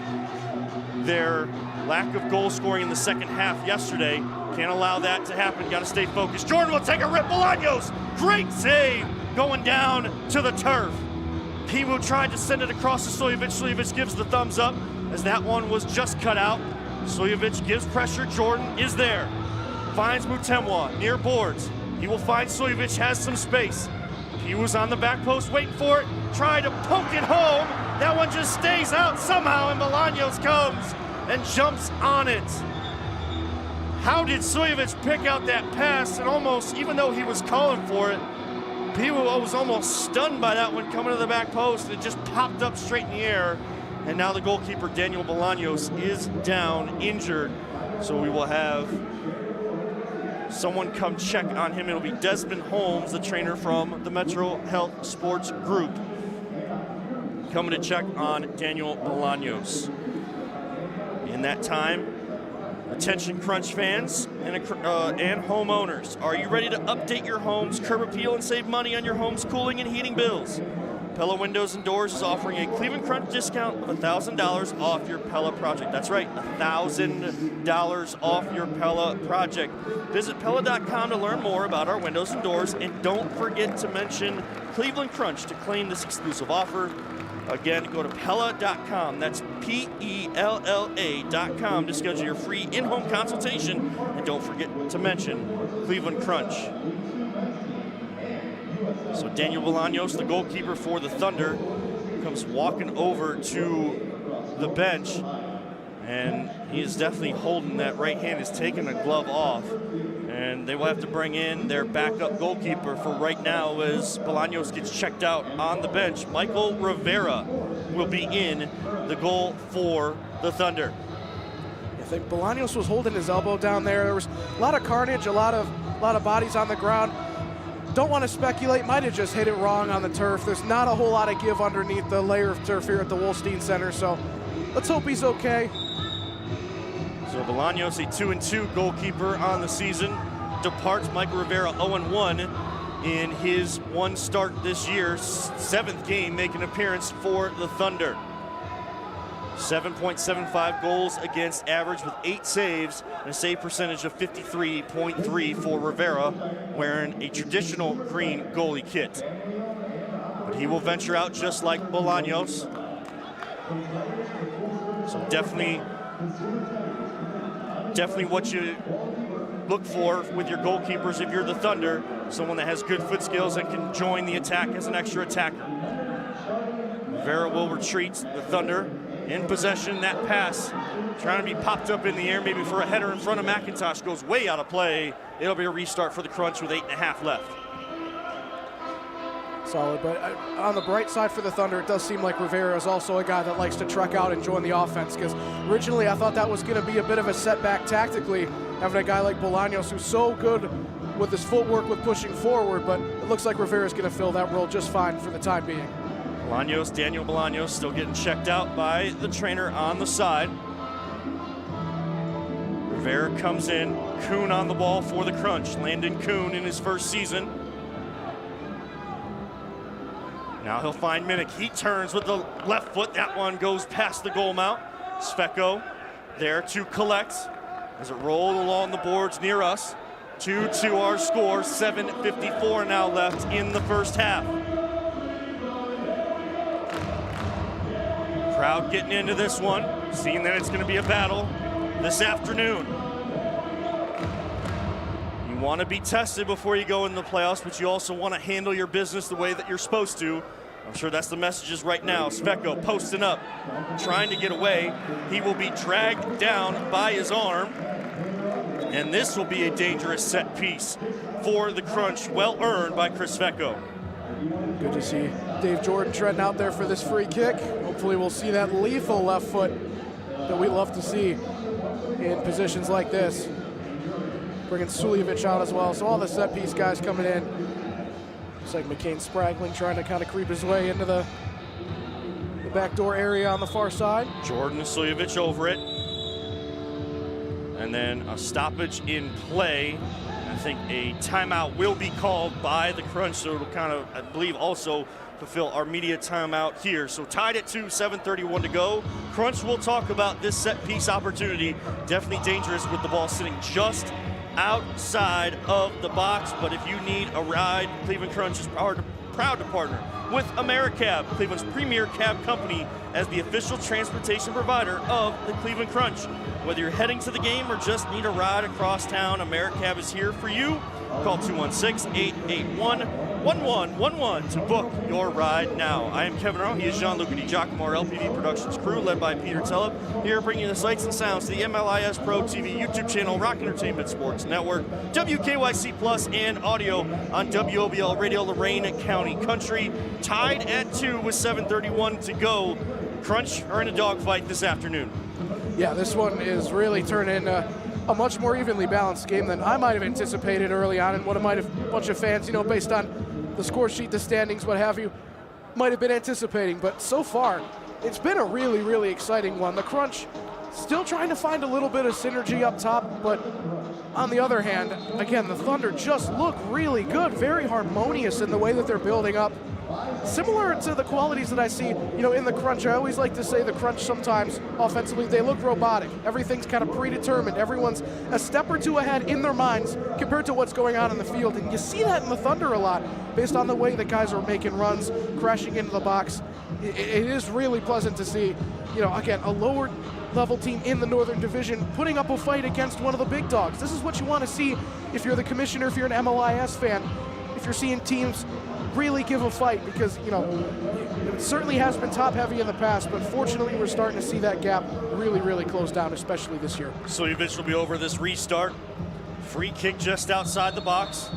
their lack of goal scoring in the second half yesterday. Can't allow that to happen. Got to stay focused. Jordan will take a rip. Bolaños, great save, going down to the turf. Piwu tried to send it across to Suljevic. Suljevic gives the thumbs up as that one was just cut out. Suljevic gives pressure. Jordan is there. Finds Mutemwa near boards. He will find Suljevic, has some space. Piwu's on the back post waiting for it. Tried to poke it home. That one just stays out somehow, and Bolaños comes and jumps on it. How did Suljevic pick out that pass? And almost, even though he was calling for it, he was almost stunned by that one coming to the back post. It just popped up straight in the air. And now the goalkeeper, Daniel Bolaños, is down, injured. So we will have someone come check on him. It'll be Desmond Holmes, the trainer from the Metro Health Sports Group, coming to check on Daniel Bolaños. In that time, attention Crunch fans and homeowners. Are you ready to update your home's curb appeal and save money on your home's cooling and heating bills? Pella Windows and Doors is offering a Cleveland Crunch discount of $1,000 off your Pella project. That's right, $1,000 off your Pella project. Visit Pella.com to learn more about our windows and doors, and don't forget to mention Cleveland Crunch to claim this exclusive offer. Again, go to Pella.com. That's Pella.com to schedule your free in-home consultation, and don't forget to mention Cleveland Crunch. So Daniel Bolaños, the goalkeeper for the Thunder, comes walking over to the bench, and he is definitely holding that right hand, is taking the glove off, and they will have to bring in their backup goalkeeper for right now as Bolaños gets checked out on the bench. Michael Rivera will be in the goal for the Thunder. I think Bolaños was holding his elbow down there. There was a lot of carnage, a lot of bodies on the ground. Don't want to speculate, might have just hit it wrong on the turf. There's not a whole lot of give underneath the layer of turf here at the Wolstein Center, so let's hope he's okay. So Bolaños, a 2-2 goalkeeper on the season, departs. Michael Rivera 0-1 in his one start this year, seventh game making an appearance for the Thunder. 7.75 goals against average with 8 saves and a save percentage of 53.3 for Rivera, wearing a traditional green goalie kit. But he will venture out just like Bolaños. So definitely what you look for with your goalkeepers if you're the Thunder, someone that has good foot skills and can join the attack as an extra attacker. Rivera will retreat. The Thunder in possession. That pass trying to be popped up in the air, maybe for a header in front of McIntosh, goes way out of play. It'll be a restart for the Crunch with 8.5 left. Solid, but on the bright side for the Thunder, it does seem like Rivera is also a guy that likes to trek out and join the offense, because originally I thought that was going to be a bit of a setback tactically, having a guy like Bolaños who's so good with his footwork with pushing forward, but it looks like Rivera's going to fill that role just fine for the time being. Daniel Bolaños still getting checked out by the trainer on the side. Rivera comes in, Kuhn on the ball for the Crunch. Landon Kuhn in his first season. Now he'll find Minnick. He turns with the left foot. That one goes past the goal mount. Sveko there to collect as it rolled along the boards near us. 2-2 our score. 7:54 now left in the first half. Crowd getting into this one, seeing that it's going to be a battle this afternoon. You want to be tested before you go in the playoffs, but you also want to handle your business the way that you're supposed to. I'm sure that's the messages right now. Sveko posting up, trying to get away. He will be dragged down by his arm, and this will be a dangerous set piece for the Crunch, well earned by Chris Sveko. Good to see Dave Jordan treading out there for this free kick. Hopefully we'll see that lethal left foot that we love to see in positions like this. Bringing Suljevic out as well. So all the set piece guys coming in. Looks like McCain Spragling trying to kind of creep his way into the backdoor area on the far side. Jordan and Suljevic over it. And then a stoppage in play. I think a timeout will be called by the Crunch, so it'll kind of, I believe, also fulfill our media timeout here. So tied at 2, 7:31 to go. Crunch will talk about this set piece opportunity. Definitely dangerous with the ball sitting just outside of the box, but if you need a ride, Cleveland Crunch is proud to partner with AmeriCab, Cleveland's premier cab company, as the official transportation provider of the Cleveland Crunch. Whether you're heading to the game or just need a ride across town, AmeriCab is here for you. Call 216-881-1010 1-1 to book your ride now. I am Kevin Arnold. He is Jean-Luc DiGiacomo, our LPV Productions crew, led by Peter Tellep. Here bringing you the sights and sounds to the MLIS Pro TV YouTube channel, Rock Entertainment Sports Network, WKYC Plus, and audio on WOBL Radio Lorain County Country. Tied at 2 with 7:31 to go. Crunch are in a dogfight this afternoon. Yeah, this one is really turning a much more evenly balanced game than I might have anticipated early on, and what a bunch of fans, based on the score sheet, the standings, what have you, might have been anticipating. But so far, it's been a really, really exciting one. The Crunch still trying to find a little bit of synergy up top, but on the other hand, again, the Thunder just look really good, very harmonious in the way that they're building up. Similar to the qualities that I see, in the Crunch. I always like to say the Crunch sometimes offensively, they look robotic. Everything's kind of predetermined. Everyone's a step or two ahead in their minds compared to what's going on in the field. And you see that in the Thunder a lot based on the way the guys are making runs, crashing into the box. It is really pleasant to see, again, a lower level team in the Northern Division putting up a fight against one of the big dogs. This is what you want to see if you're the commissioner, if you're an MLIS fan, if you're seeing teams really give a fight, because it certainly has been top heavy in the past, but fortunately we're starting to see that gap really, really close down, especially this year. Suljevic will be over this restart. Free kick just outside the box.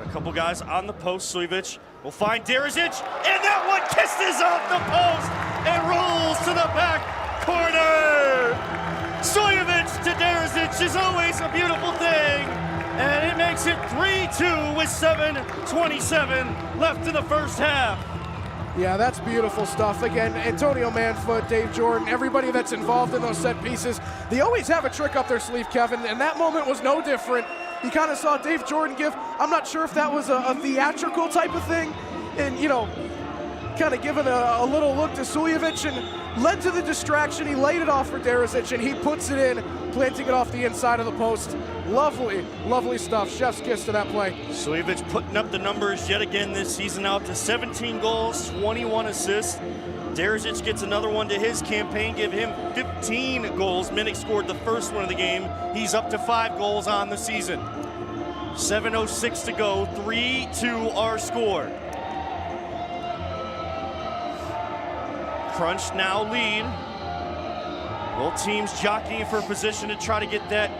A couple guys on the post. Suljevic will find Derizic, and that one kisses off the post and rolls to the back corner. Suljevic to Derizic is always a beautiful thing. And it makes it 3-2 with 7:27 left in the first half. Yeah, that's beautiful stuff. Again, Antonio Manfoot, Dave Jordan, everybody that's involved in those set pieces, they always have a trick up their sleeve, Kevin, and that moment was no different. You kind of saw Dave Jordan give, I'm not sure if that was a theatrical type of thing, and, kind of giving a little look to Suljevic, and led to the distraction. He laid it off for Derizic, and he puts it in, planting it off the inside of the post. Lovely, lovely stuff. Chef's kiss to that play. Suljevic putting up the numbers yet again this season, out to 17 goals, 21 assists. Derizic gets another one to his campaign, give him 15 goals. Minnick scored the first one of the game. He's up to 5 goals on the season. 7:06 to go, 3-2 our score. Crunch now lead. Both teams jockeying for position to try to get that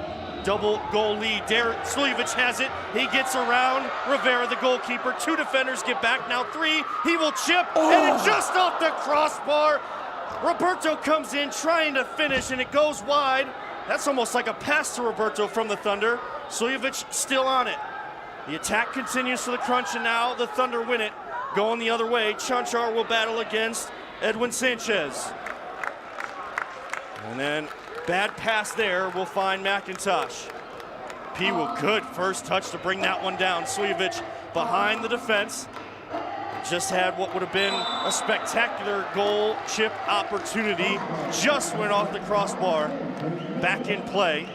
double goal lead. Suljevic has it. He gets around Rivera, the goalkeeper. 2 defenders get back. Now 3. He will chip, and it's just off the crossbar. Roberto comes in trying to finish, and it goes wide. That's almost like a pass to Roberto from the Thunder. Suljevic still on it. The attack continues for the Crunch, and now the Thunder win it. Going the other way, Chanchar will battle against Edwin Sanchez. And then bad pass there will find McIntosh. Piwu, good first touch to bring that one down. Suljevic behind the defense. Just had what would have been a spectacular goal chip opportunity. Just went off the crossbar. Back in play.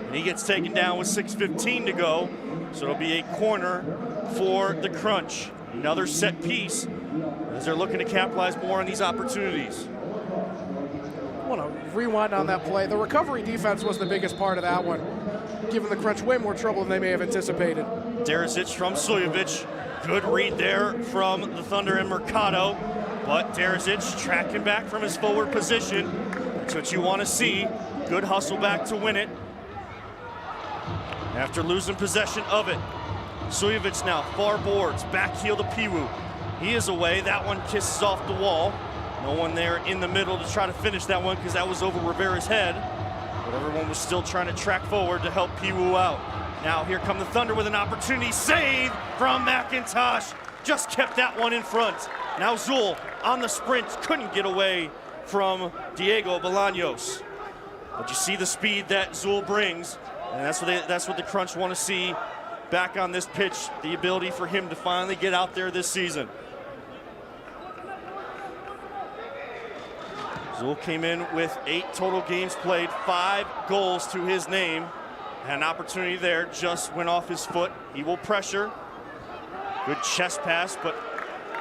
And he gets taken down with 6:15 to go. So it'll be a corner for the Crunch. Another set piece as they're looking to capitalize more on these opportunities. I want to rewind on that play. The recovery defense was the biggest part of that one, giving the Crunch way more trouble than they may have anticipated. Derizic from Suljevic. Good read there from the Thunder and Mercado. But Derizic tracking back from his forward position. That's what you want to see. Good hustle back to win it. After losing possession of it. Suljevic now, far boards, back heel to Piwu. He is away. That one kisses off the wall. No one there in the middle to try to finish that one because that was over Rivera's head. But everyone was still trying to track forward to help Piwu out. Now here come the Thunder with an opportunity. Save from McIntosh. Just kept that one in front. Now Zul on the sprint. Couldn't get away from Diego Bolaños. But you see the speed that Zul brings. And that's what the Crunch want to see back on this pitch. The ability for him to finally get out there this season. Zul came in with 8 total games played, 5 goals to his name. Had an opportunity there, just went off his foot. He will pressure. Good chest pass, but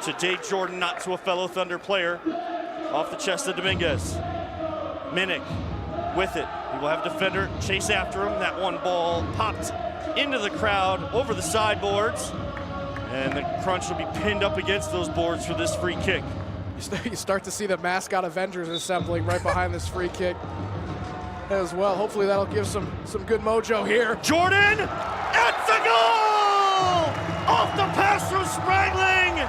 to Dave Jordan, not to a fellow Thunder player. Off the chest of Dominguez. Minnick with it. He will have a defender chase after him. That one ball popped into the crowd over the sideboards. And the Crunch will be pinned up against those boards for this free kick. You start to see the mascot Avengers assembling right behind this free kick as well. Hopefully that'll give some good mojo here. Jordan, it's a goal! Off the pass from Spragling.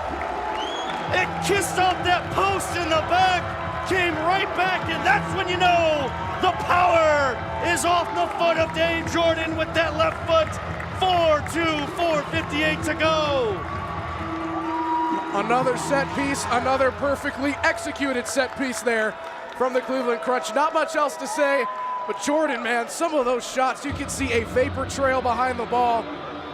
It kissed off that post in the back, came right back, and that's when you know the power is off the foot of Dave Jordan with that left foot. 4-2, 4:58 to go. Another set piece, another perfectly executed set piece there from the Cleveland Crunch. Not much else to say, but Jordan, man, some of those shots, you can see a vapor trail behind the ball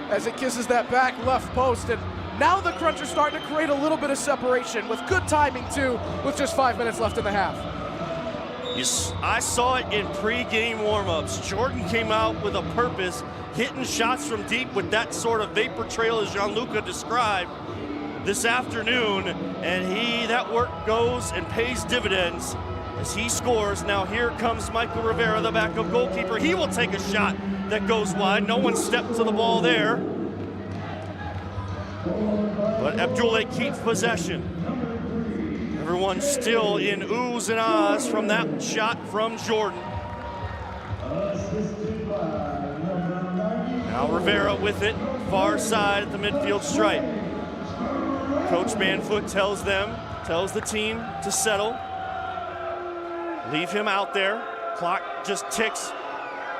as it kisses that back left post. And now the Crunch are starting to create a little bit of separation with good timing too, with just 5 minutes left in the half. I saw it in pre-game warmups. Jordan came out with a purpose, hitting shots from deep with that sort of vapor trail as Gianluca described this afternoon, and that work goes and pays dividends as he scores. Now here comes Michael Rivera, the backup goalkeeper. He will take a shot that goes wide. No one stepped to the ball there. But Abdoulaye keeps possession. Everyone's still in oohs and ahs from that shot from Jordan. Now Rivera with it, far side at the midfield stripe. Coach Manfoot tells the team to settle. Leave him out there. Clock just ticks.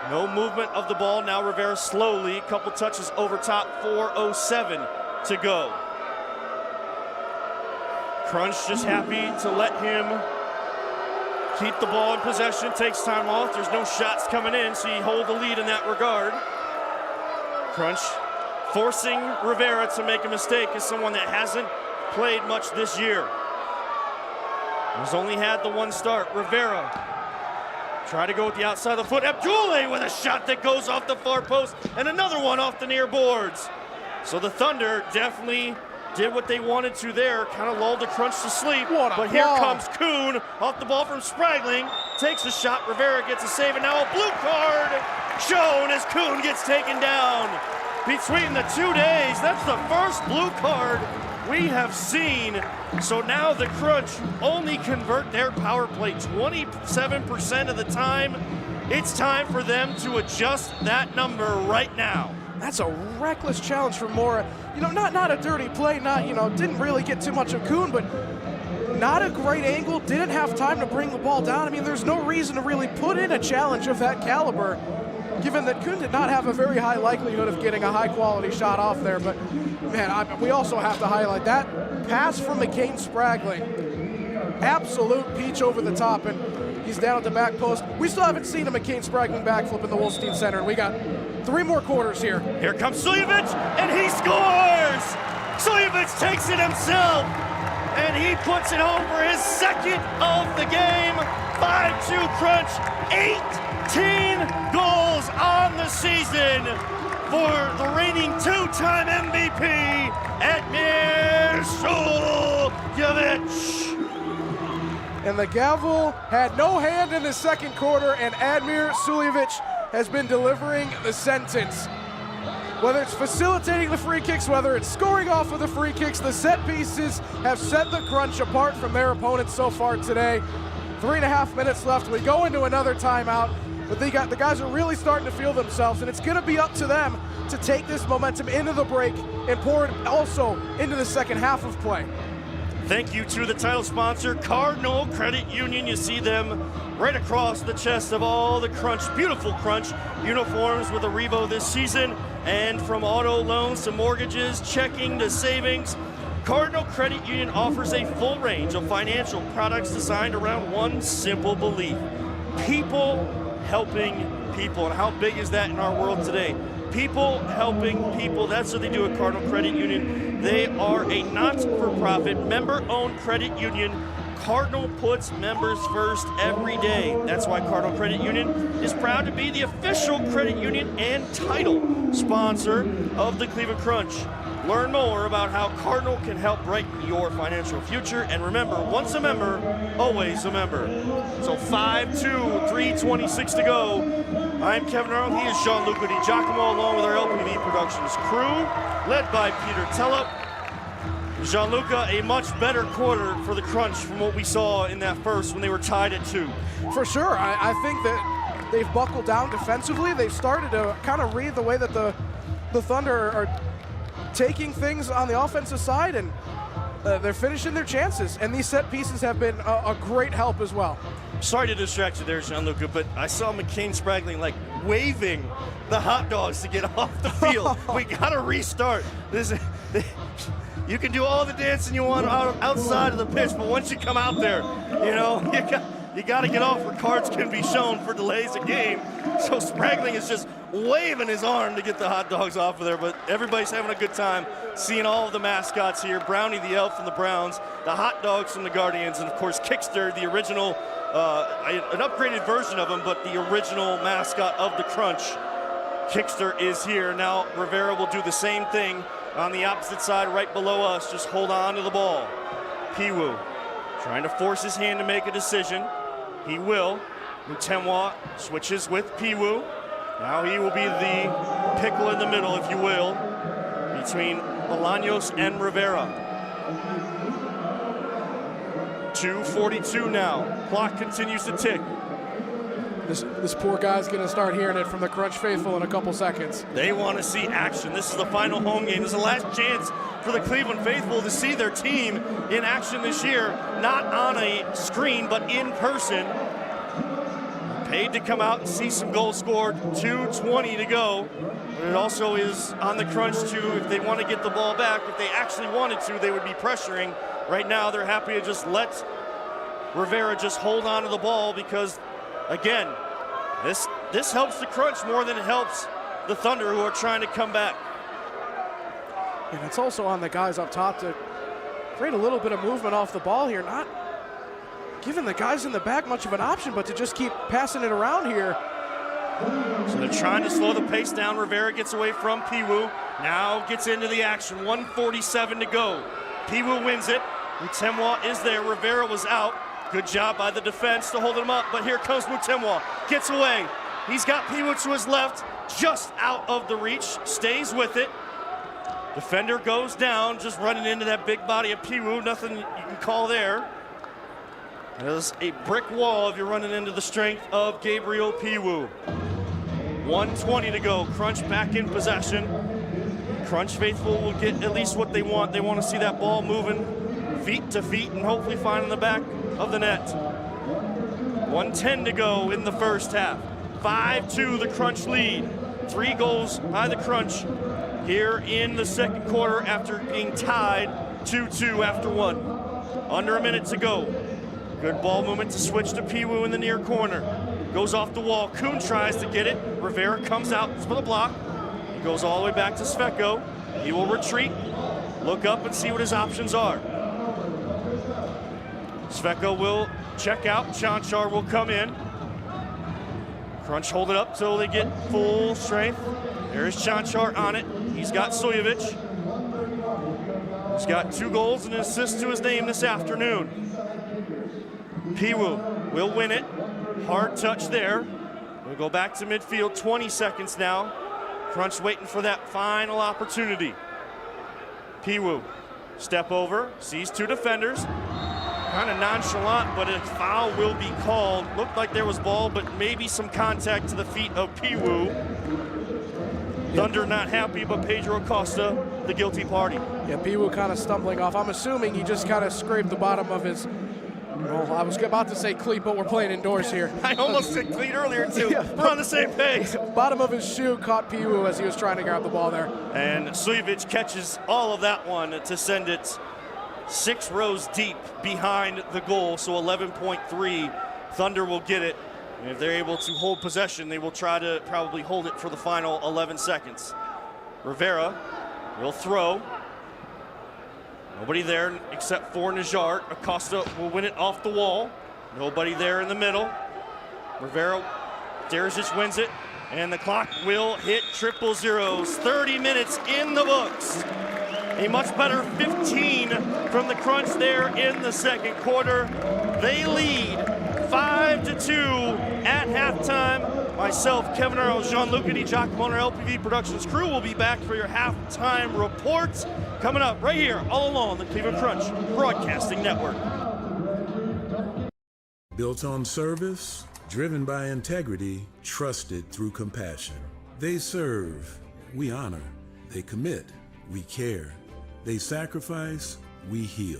No movement of the ball. Now Rivera slowly, a couple touches over top, 4:07 to go. Crunch just happy to let him keep the ball in possession, takes time off. There's no shots coming in, so you hold the lead in that regard. Crunch forcing Rivera to make a mistake as someone that hasn't played much this year. He's only had the one start. Rivera try to go with the outside of the foot. Abdoulaye with a shot that goes off the far post and another one off the near boards. So the Thunder definitely did what they wanted to there, kind of lulled the Crunch to sleep. But here comes Kuhn off the ball from Spragling, takes a shot, Rivera gets a save, and now a blue card shown as Kuhn gets taken down. Between the 2 days, that's the first blue card we have seen. So now the Crunch only convert their power play 27% of the time. It's time for them to adjust that number right now. That's a reckless challenge for Mora. You know, not a dirty play, didn't really get too much of Kuhn, but not a great angle, didn't have time to bring the ball down. I mean, there's no reason to really put in a challenge of that caliber, given that Kuhn did not have a very high likelihood of getting a high-quality shot off there. But, man, we also have to highlight that pass from McCain Spragling. Absolute peach over the top, and he's down at the back post. We still haven't seen a McCain Spragling backflip in the Wolstein Center, and we got 3 more quarters here. Here comes Suljevic, and he scores! Suljevic takes it himself, and he puts it home for his second of the game. 5-2 Crunch, 18 goals on the season for the reigning 2-time MVP, Admir Suljevic. And the gavel had no hand in the second quarter, and Admir Suljevic has been delivering the sentence. Whether it's facilitating the free kicks, whether it's scoring off of the free kicks, the set pieces have set the Crunch apart from their opponents so far today. 3.5 minutes left. We go into another timeout, but the guys are really starting to feel themselves, and it's going to be up to them to take this momentum into the break and pour it also into the second half of play. Thank you to the title sponsor, Cardinal Credit Union. You see them right across the chest of all the Crunch, beautiful Crunch uniforms with a Revo this season. And from auto loans to mortgages, checking to savings, Cardinal Credit Union offers a full range of financial products designed around one simple belief: people helping people. And how big is that in our world today? People helping people. That's what they do at Cardinal Credit Union. They are a not-for-profit, member-owned credit union. Cardinal puts members first every day. That's why Cardinal Credit Union is proud to be the official credit union and title sponsor of the Cleveland Crunch. Learn more about how Cardinal can help brighten your financial future. And remember, once a member, always a member. So 5-2, 3:26 to go. I'm Kevin Arnold. He is Gianluca Di Giacomo, along with our LPV Productions crew, led by Peter Tellup. Gianluca, a much better quarter for the Crunch from what we saw in that first when they were tied at 2. For sure. I think that they've buckled down defensively. They've started to kind of read the way that the Thunder are taking things on the offensive side, and they're finishing their chances. And these set pieces have been a great help as well. Sorry to distract you there, Gianluca, but I saw McCain Spraggling like waving the hot dogs to get off the field. We got to restart. You can do all the dancing you want outside of the pitch, but once you come out there, you know, you got to get off where cards can be shown for delays of game. So Spraggling is just waving his arm to get the hot dogs off of there, but everybody's having a good time seeing all of the mascots here. Brownie the Elf from the Browns, the hot dogs from the Guardians, and of course Kickster, the original, an upgraded version of him, but the original mascot of the Crunch. Kickster is here. Now Rivera will do the same thing on the opposite side right below us. Just hold on to the ball. Piwu trying to force his hand to make a decision. He will. Mutemwa switches with Piwu. Now he will be the pickle in the middle, if you will, between Bolaños and Rivera. 2:42 now. Clock continues to tick. This poor guy's going to start hearing it from the Crunch faithful in a couple seconds. They want to see action. This is the final home game. This is the last chance for the Cleveland faithful to see their team in action this year, not on a screen, but in person. Paid to come out and see some goals scored. 2:20 to go. But it also is on the Crunch too. If they want to get the ball back, if they actually wanted to, they would be pressuring. Right now, they're happy to just let Rivera just hold on to the ball because, again, this helps the Crunch more than it helps the Thunder, who are trying to come back. And it's also on the guys up top to create a little bit of movement off the ball here, not giving the guys in the back much of an option, but to just keep passing it around here. So they're trying to slow the pace down. Rivera gets away from Piwu. Now gets into the action. 1:47 to go. Piwu wins it. Mutemwa is there. Rivera was out. Good job by the defense to hold him up, but here comes Mutemwa. Gets away. He's got Piwu to his left, just out of the reach. Stays with it. Defender goes down, just running into that big body of Piwu. Nothing you can call there. There's a brick wall if you're running into the strength of Gabriel Piwu. 1:20 to go. Crunch back in possession. Crunch faithful will get at least what they want. They want to see that ball moving feet to feet and hopefully finding the back of the net. 1:10 to go in the first half. 5-2 the Crunch lead. 3 goals by the Crunch here in the second quarter after being tied 2-2 after 1. Under a minute to go. Good ball movement to switch to Piwu in the near corner. Goes off the wall. Kuhn tries to get it. Rivera comes out for the block. He goes all the way back to Sveko. He will retreat, look up and see what his options are. Sveko will check out. Chanchar will come in. Crunch hold it up till they get full strength. There's Chanchar on it. He's got Sojovic. He's got 2 goals and an assist to his name this afternoon. Piwu will win it. Hard touch there. We'll go back to midfield. 20 seconds now. Crunch waiting for that final opportunity. Piwu, step over, sees 2 defenders. Kind of nonchalant, but a foul will be called. Looked like there was ball, but maybe some contact to the feet of Piwu. Thunder not happy, but Pedro Acosta, the guilty party. Yeah, Piwu kind of stumbling off. I'm assuming he just kind of scraped the bottom of his, well, I was about to say cleat, but we're playing indoors here. I almost said cleat earlier, too. Yeah. We're on the same page. Bottom of his shoe caught Piwu as he was trying to grab the ball there. And Sojovic catches all of that one to send it 6 rows deep behind the goal, so 11.3. Thunder will get it. And if they're able to hold possession, they will try to probably hold it for the final 11 seconds. Rivera will throw. Nobody there except for Najjar. Acosta will win it off the wall. Nobody there in the middle. Rivera, Derzic wins it, and the clock will hit 000. 30 minutes in the books. A much better 15 from the Crunch there in the second quarter. They lead 5-2 at halftime. Myself, Kevin Earl, Jean-Luc Giacomo, and our LPV Productions crew will be back for your halftime reports coming up right here, all along the Cleveland Crunch Broadcasting Network. Built on service, driven by integrity, trusted through compassion. They serve, we honor. They commit, we care. They sacrifice, we heal.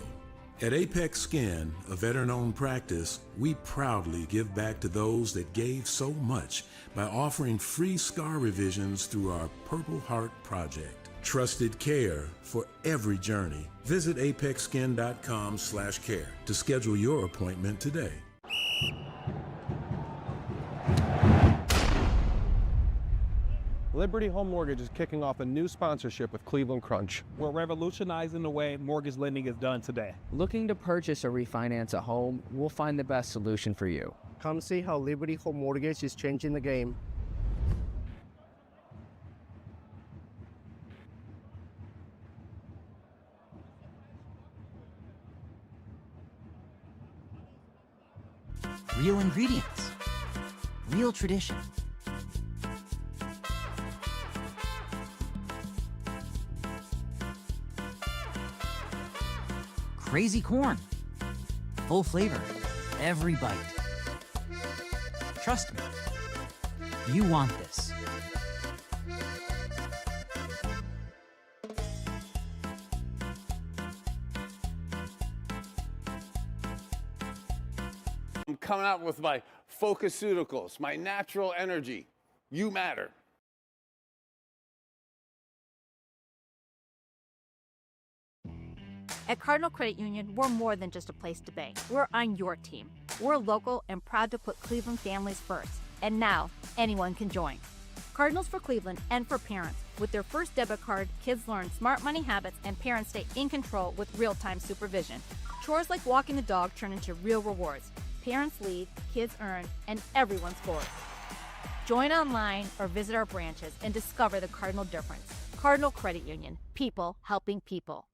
At Apex Skin, a veteran-owned practice, we proudly give back to those that gave so much by offering free scar revisions through our Purple Heart Project. Trusted care for every journey. Visit apexskin.com/care to schedule your appointment today. Liberty Home Mortgage is kicking off a new sponsorship with Cleveland Crunch. We're revolutionizing the way mortgage lending is done today. Looking to purchase or refinance a home, we'll find the best solution for you. Come see how Liberty Home Mortgage is changing the game. Real ingredients, real tradition. Crazy corn, full flavor, every bite. Trust me, you want this. I'm coming out with my Focuseuticals, my natural energy. You matter. At Cardinal Credit Union, we're more than just a place to bank. We're on your team. We're local and proud to put Cleveland families first. And now, anyone can join. Cardinals for Cleveland and for parents. With their first debit card, kids learn smart money habits and parents stay in control with real-time supervision. Chores like walking the dog turn into real rewards. Parents lead, kids earn, and everyone scores. Join online or visit our branches and discover the Cardinal difference. Cardinal Credit Union. People helping people.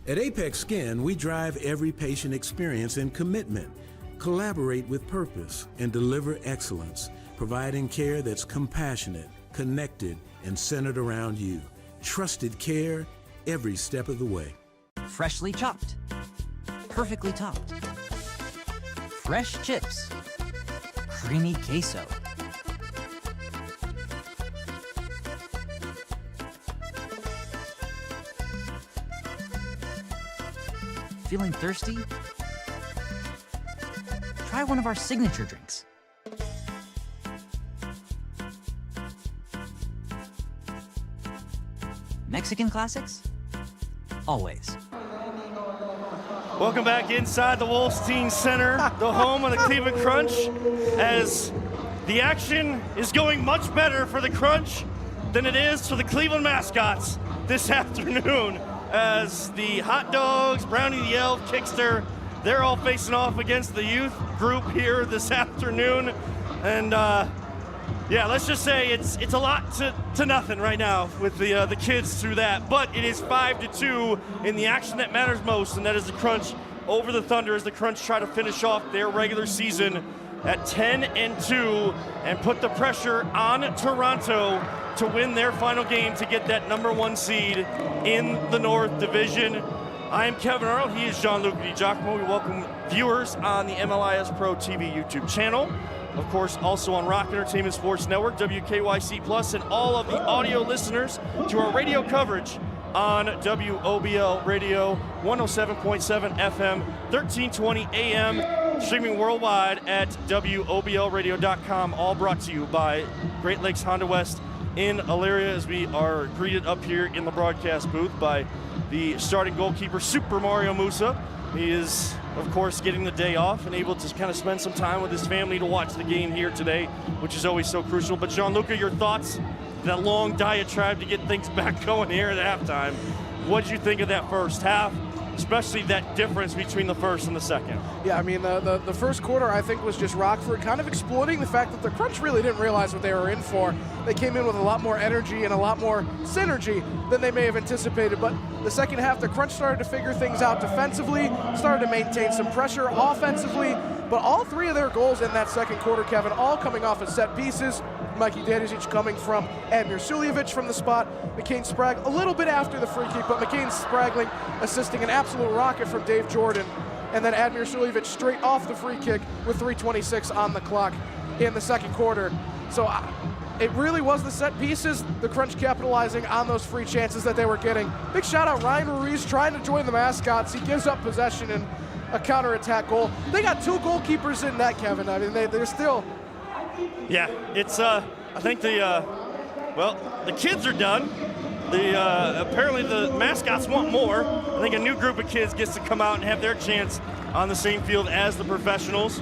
At Apex Skin, we drive every patient experience in commitment, collaborate with purpose, and deliver excellence, providing care that's compassionate, connected, and centered around you. Trusted care every step of the way. Freshly chopped, perfectly topped. Fresh chips, creamy queso. Feeling thirsty? Try one of our signature drinks. Mexican classics? Always. Welcome back inside the Wolstein Center, the home of the Cleveland Crunch, as the action is going much better for the Crunch than it is for the Cleveland mascots this afternoon, as the Hot Dogs, Brownie the Elf, Kickster, they're all facing off against the youth group here this afternoon. And yeah, let's just say it's a lot to nothing right now with the kids through that. But it is 5-2 in the action that matters most, and that is the Crunch over the Thunder as the Crunch try to finish off their regular season at 10-2 and put the pressure on Toronto to win their final game to get that #1 seed in the North Division. I am Kevin Earl. He is Jean-Luc Giacomo. We welcome viewers on the MLIS Pro TV YouTube channel. of course, also on Rock Entertainment Sports Network, WKYC Plus, and all of the audio listeners to our radio coverage on WOBL Radio, 107.7 FM, 1320 AM, streaming worldwide at WOBLradio.com, all brought to you by Great Lakes Honda West in Elyria, as we are greeted up here in the broadcast booth by the starting goalkeeper, Super Mario Musa. He is, of course, getting the day off and able to kind of spend some time with his family to watch the game here today, which is always so crucial. But Gianluca, your thoughts? That long diatribe to get things back going here at halftime. What did you think of that first half, especially that difference between the first and the second? Yeah, I mean, the first quarter, I think, was just Rockford kind of exploiting the fact that the Crunch really didn't realize what they were in for. They came in with a lot more energy and a lot more synergy than they may have anticipated. But the second half, the Crunch started to figure things out defensively, started to maintain some pressure offensively. But all three of their goals in that second quarter, Kevin, all coming off of set pieces. Mikey Danisic coming from Admir Suljevic from the spot. McCain Sprag a little bit after the free kick, but McCain Spragling assisting an absolute rocket from Dave Jordan. And then Admir Suljevic straight off the free kick with 3:26 on the clock in the second quarter. So it really was the set pieces, the Crunch capitalizing on those free chances that they were getting. Big shout out Ryan Ruiz trying to join the mascots. He gives up possession and a counterattack goal. They got two goalkeepers in net, Kevin. I mean, they're still... Yeah, it's, I think the kids are done. Apparently the mascots want more. I think a new group of kids gets to come out and have their chance on the same field as the professionals.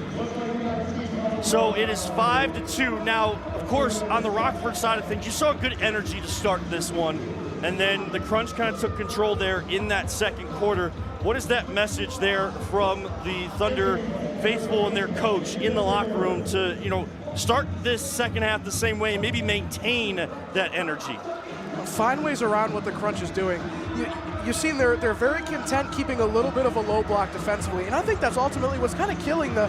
So it is 5-2. Now, of course, on the Rockford side of things, you saw good energy to start this one. And then the Crunch kind of took control there in that second quarter. What is that message there from the Thunder faithful and their coach in the locker room to, start this second half the same way and maybe maintain that energy? Find ways around what the Crunch is doing. You've seen they're very content keeping a little bit of a low block defensively, and I think that's ultimately what's kind of killing the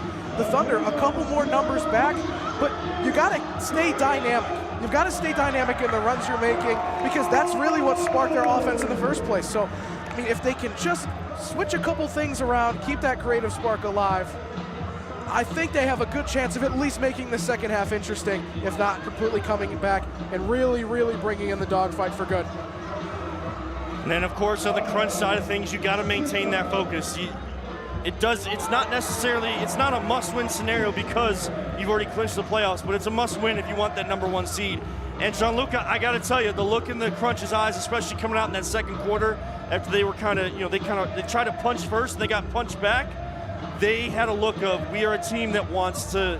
Thunder. A couple more numbers back, but you got to stay dynamic. You've got to stay dynamic in the runs you're making, because that's really what sparked their offense in the first place. So, I mean, if they can just switch a couple things around, keep that creative spark alive, I think they have a good chance of at least making the second half interesting, if not completely coming back and really, really bringing in the dogfight for good. And then, of course, on the Crunch side of things, you got to maintain that focus. It's not a must-win scenario because you've already clinched the playoffs, but it's a must-win if you want that number one seed. And Gianluca, I got to tell you, the look in the Crunch's eyes, especially coming out in that second quarter, after they were they tried to punch first and they got punched back. They had a look of, we are a team that wants to,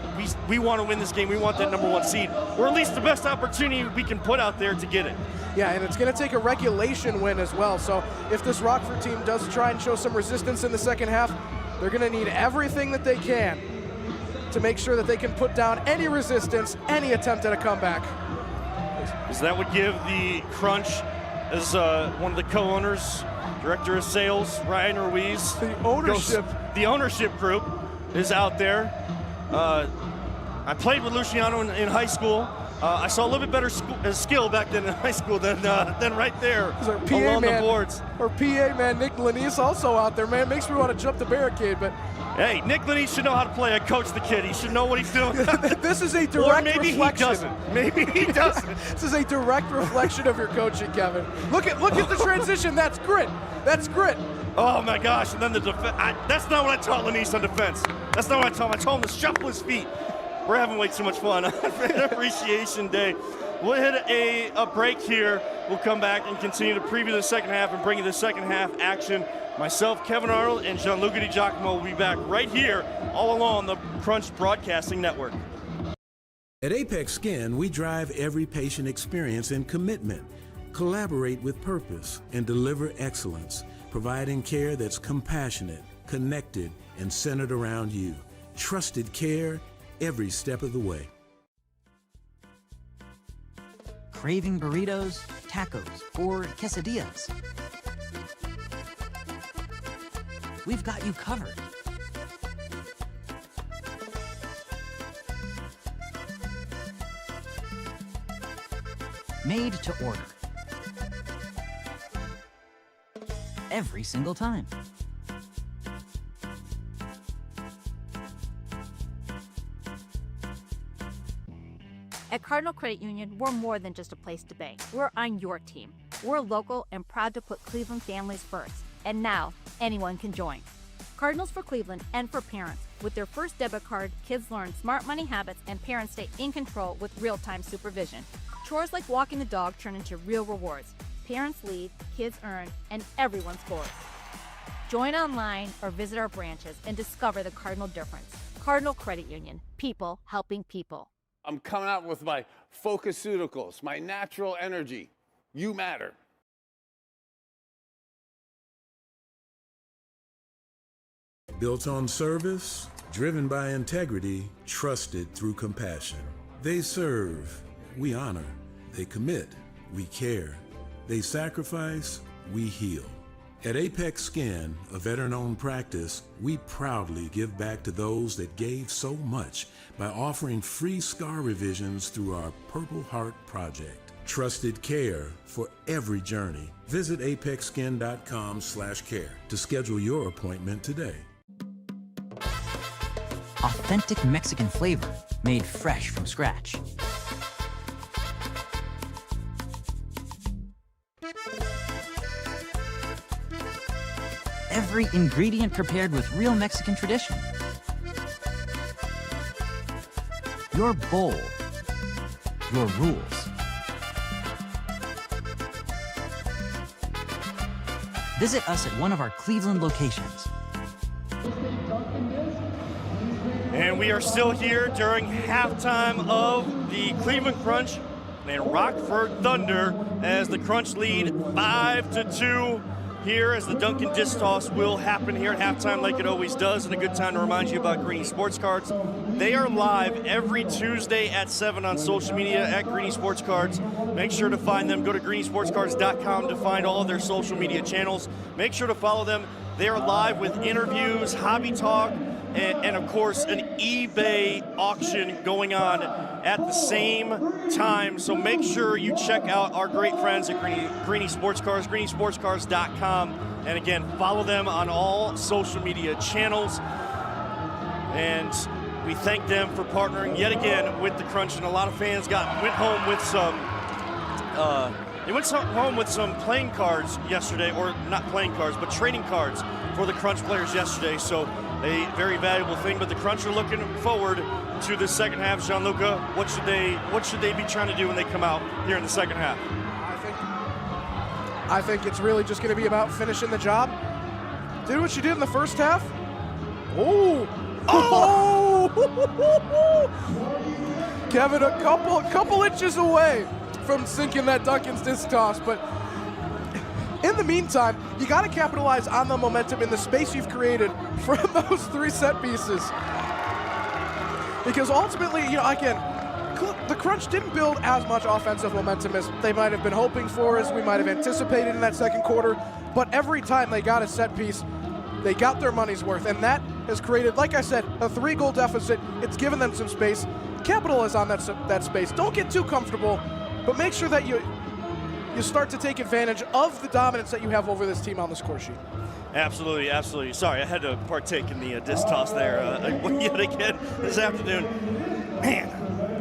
we want to win this game. We want that number one seed, or at least the best opportunity we can put out there to get it. Yeah, and it's going to take a regulation win as well. So if this Rockford team does try and show some resistance in the second half, they're going to need everything that they can to make sure that they can put down any resistance, any attempt at a comeback. So that would give the Crunch, as one of the co-owners, Director of Sales, Ryan Ruiz. The ownership group is out there. I played with Luciano in high school. I saw a little bit better skill back then in high school than right there along the boards. Our PA man, Nick Lanise, also out there, man. Makes me want to jump the barricade, but... Hey, Nick Lanise should know how to play. I coach the kid. He should know what he's doing. This is a direct reflection. Maybe he doesn't. This is a direct reflection of your coaching, Kevin. Look at the transition. That's grit. That's grit. Oh my gosh! And then the defense. That's not what I taught Lanise on defense. That's not what I taught him. I told him to shuffle his feet. We're having way too much fun on Fan Appreciation Day. We'll hit a break here. We'll come back and continue to preview the second half and bring you the second half action. Myself, Kevin Arnold, and Gianluca Di Giacomo will be back right here, all along the Crunch Broadcasting Network. At Apex Skin, we drive every patient experience in commitment, collaborate with purpose, and deliver excellence, providing care that's compassionate, connected, and centered around you. Trusted care every step of the way. Craving burritos, tacos, or quesadillas? We've got you covered. Made to order. Every single time. At Cardinal Credit Union, we're more than just a place to bank. We're on your team. We're local and proud to put Cleveland families first. And now, anyone can join. Cardinals for Cleveland and for parents. With their first debit card, kids learn smart money habits and parents stay in control with real-time supervision. Chores like walking the dog turn into real rewards. Parents lead, kids earn, and everyone scores. Join online or visit our branches and discover the Cardinal difference. Cardinal Credit Union. People helping people. I'm coming out with my Focuseuticals, my natural energy. You matter. Built on service, driven by integrity, trusted through compassion. They serve, we honor. They commit, we care. They sacrifice, we heal. At Apex Skin, a veteran-owned practice, we proudly give back to those that gave so much by offering free scar revisions through our Purple Heart Project. Trusted care for every journey. Visit apexskin.com/care to schedule your appointment today. Authentic Mexican flavor, made fresh from scratch. Every ingredient prepared with real Mexican tradition. Your bowl, your rules. Visit us at one of our Cleveland locations. And we are still here during halftime of the Cleveland Crunch and Rockford Thunder as the Crunch lead 5-2 here as the Duncan disc toss will happen here at halftime like it always does, and a good time to remind you about Greeny Sports Cards. They are live every Tuesday at 7 on social media at Greeny Sports Cards. Make sure to find them. Go to greenysportscards.com to find all of their social media channels. Make sure to follow them. They are live with interviews, hobby talk, and of course, an eBay auction going on at the same time. So make sure you check out our great friends at Greeny Sports Cars, greenysportscars.com. And again, follow them on all social media channels. And we thank them for partnering yet again with the Crunch. And a lot of fans went home with some playing cards yesterday, or not playing cards, but trading cards for the Crunch players yesterday. So a very valuable thing, but the Crunch are looking forward to the second half. Gianluca, what should they be trying to do when they come out here in the second half? I think it's really just going to be about finishing the job. Did what you did in the first half. Oh! Kevin, a couple inches away from sinking that Duncan's disc toss, but in the meantime, you got to capitalize on the momentum in the space you've created from those 3 set pieces. Because ultimately, again, the Crunch didn't build as much offensive momentum as they might have been hoping for, as we might have anticipated in that second quarter. But every time they got a set piece, they got their money's worth. And that has created, like I said, a 3-goal deficit. It's given them some space. Capitalize on that space. Don't get too comfortable, but make sure that you start to take advantage of the dominance that you have over this team on the score sheet. Absolutely, absolutely. Sorry, I had to partake in the disc toss there yet again this afternoon. Man,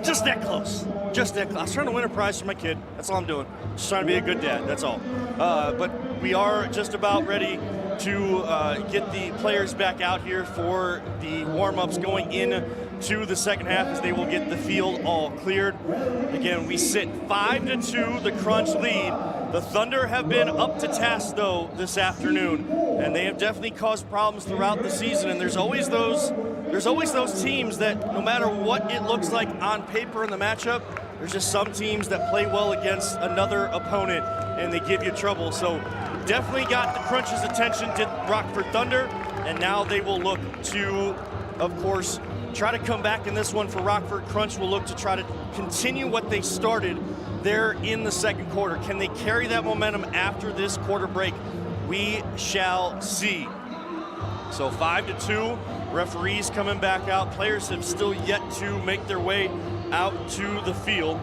just that close. Just that close. I was trying to win a prize for my kid. That's all I'm doing. Just trying to be a good dad. That's all. But we are just about ready to get the players back out here for the warm-ups going in to the second half, as they will get the field all cleared. Again, we sit 5-2, the Crunch lead. The Thunder have been up to task, though, this afternoon, and they have definitely caused problems throughout the season. And there's always those teams that, no matter what it looks like on paper in the matchup, there's just some teams that play well against another opponent and they give you trouble. So definitely got the Crunch's attention, did Rockford Thunder, and now they will look to, of course, try to come back in this one for Rockford. Crunch will look to try to continue what they started there in the second quarter. Can they carry that momentum after this quarter break? We shall see. So 5-2, referees coming back out. Players have still yet to make their way out to the field.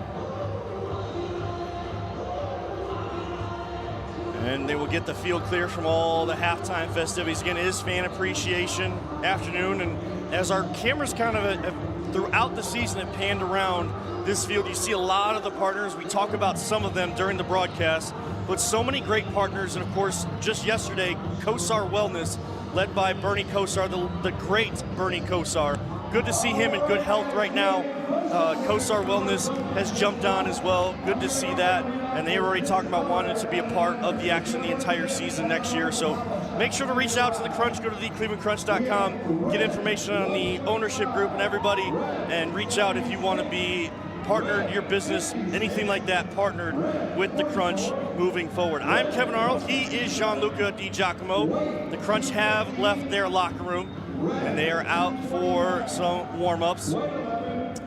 And they will get the field clear from all the halftime festivities. Again, it is Fan Appreciation Afternoon, and as our cameras kind of throughout the season it panned around this field. You see a lot of the partners. We talk about some of them during the broadcast, but so many great partners. And of course, just yesterday, Kosar Wellness, led by Bernie Kosar, the great Bernie Kosar. Good to see him in good health right now. Kosar Wellness has jumped on as well. Good to see that. And they were already talking about wanting to be a part of the action the entire season next year. So make sure to reach out to the Crunch. Go to theclevelandcrunch.com. Get information on the ownership group and everybody. And reach out if you want to be partnered, your business, anything like that, partnered with the Crunch moving forward. I'm Kevin Arnold. He is Gianluca Di Giacomo. The Crunch have left their locker room, and they are out for some warm-ups.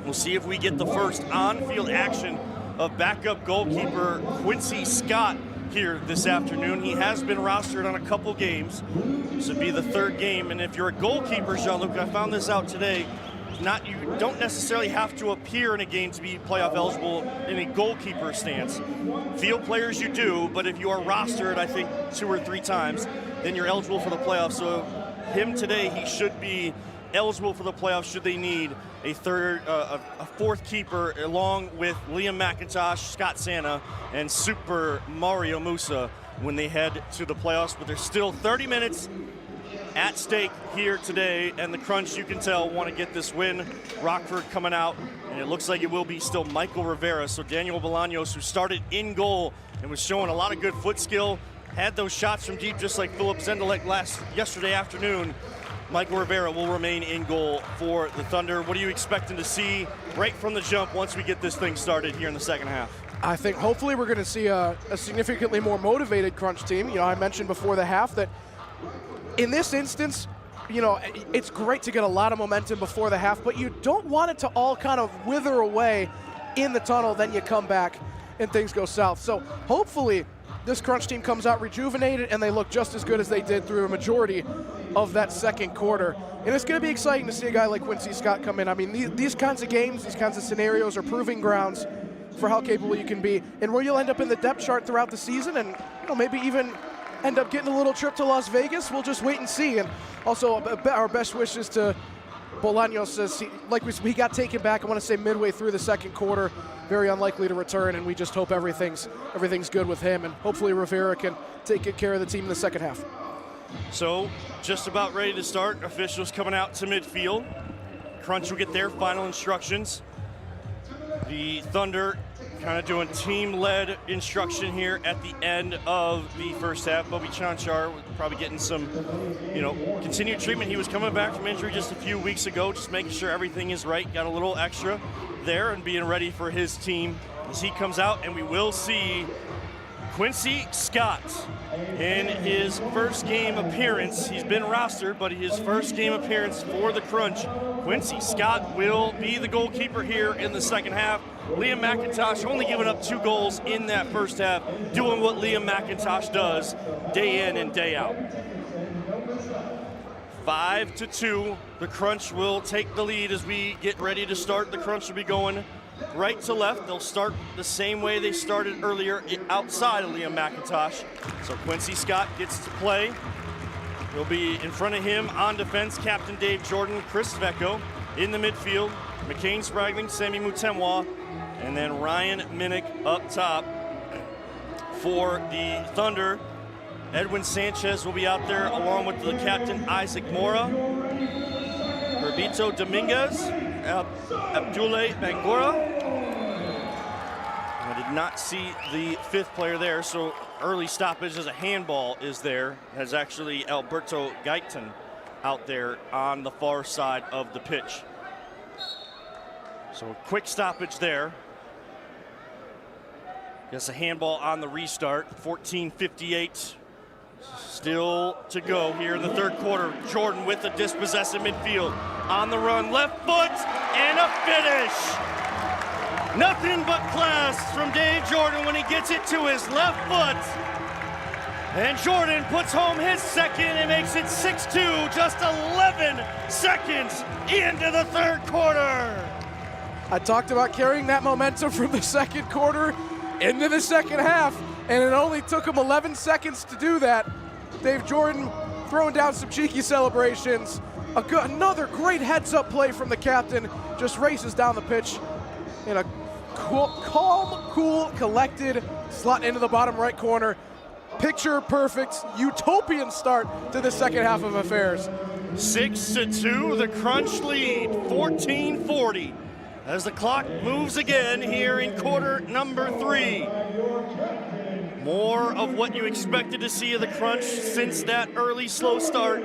We'll see if we get the first on-field action of backup goalkeeper Quincy Scott here this afternoon. He has been rostered on a couple games. This would be the third game, and if you're a goalkeeper, Gianluca, I found this out today, you don't necessarily have to appear in a game to be playoff eligible in a goalkeeper stance. Field players you do, but if you are rostered, I think 2 or 3 times, then you're eligible for the playoffs. So him today, he should be eligible for the playoffs should they need a fourth keeper along with Liam McIntosh, Scott Santa, and Super Mario Musa when they head to the playoffs. But there's still 30 minutes at stake here today, and the Crunch, you can tell, want to get this win. Rockford coming out, and it looks like it will be still Michael Rivera. So Daniel Bolaños, who started in goal and was showing a lot of good foot skill, had those shots from deep just like Philip Zendelek yesterday afternoon. Michael Rivera will remain in goal for the Thunder. What are you expecting to see right from the jump once we get this thing started here in the second half? I think hopefully we're going to see a significantly more motivated Crunch team. You know, I mentioned before the half that in this instance, you know, it's great to get a lot of momentum before the half, but you don't want it to all kind of wither away in the tunnel, then you come back and things go south. So hopefully this Crunch team comes out rejuvenated and they look just as good as they did through a majority of that second quarter. And it's going to be exciting to see a guy like Quincy Scott come in. I mean, these kinds of games, these kinds of scenarios are proving grounds for how capable you can be and where you'll end up in the depth chart throughout the season, and you know, maybe even end up getting a little trip to Las Vegas. We'll just wait and see. And also our best wishes to Bolaños, as he got taken back, I want to say midway through the second quarter, very unlikely to return, and we just hope everything's good with him, and hopefully Rivera can take good care of the team in the second half. So just about ready to start. Officials coming out to midfield. Crunch will get their final instructions. The Thunder kind of doing team-led instruction here at the end of the first half. Bobby Chanchar probably getting some, continued treatment. He was coming back from injury just a few weeks ago, just making sure everything is right. Got a little extra there and being ready for his team as he comes out, and we will see Quincy Scott in his first game appearance. He's been rostered, but his first game appearance for the Crunch. Quincy Scott will be the goalkeeper here in the second half. Liam McIntosh only giving up 2 goals in that first half, doing what Liam McIntosh does day in and day out. 5-2, the Crunch will take the lead as we get ready to start. The Crunch will be going right to left. They'll start the same way they started earlier outside of Liam McIntosh. So Quincy Scott gets to play. He'll be in front of him on defense, Captain Dave Jordan, Chris Vecco. In the midfield, McCain Spragling, Sammy Mutemwa, and then Ryan Minnick up top for the Thunder. Edwin Sanchez will be out there along with the captain Isaac Mora, Herbito Dominguez, Abdoulaye Bangura. I did not see the 5th player there, so early stoppage as a handball is there. Has actually Alberto Gaitan out there on the far side of the pitch. So a quick stoppage there. Gets a handball on the restart. 14:58 still to go here in the third quarter. Jordan with the dispossessive midfield. On the run, left foot, and a finish. Nothing but class from Dave Jordan when he gets it to his left foot. And Jordan puts home his second and makes it 6-2, just 11 seconds into the third quarter. I talked about carrying that momentum from the second quarter into the second half, and it only took him 11 seconds to do that. Dave Jordan throwing down some cheeky celebrations, Another great heads-up play from the captain. Just races down the pitch in a calm, cool, collected slot into the bottom right corner. Picture perfect, utopian start to the second half of affairs. 6-2, the Crunch lead, 14:40. As the clock moves again here in quarter number 3. More of what you expected to see of the Crunch since that early slow start.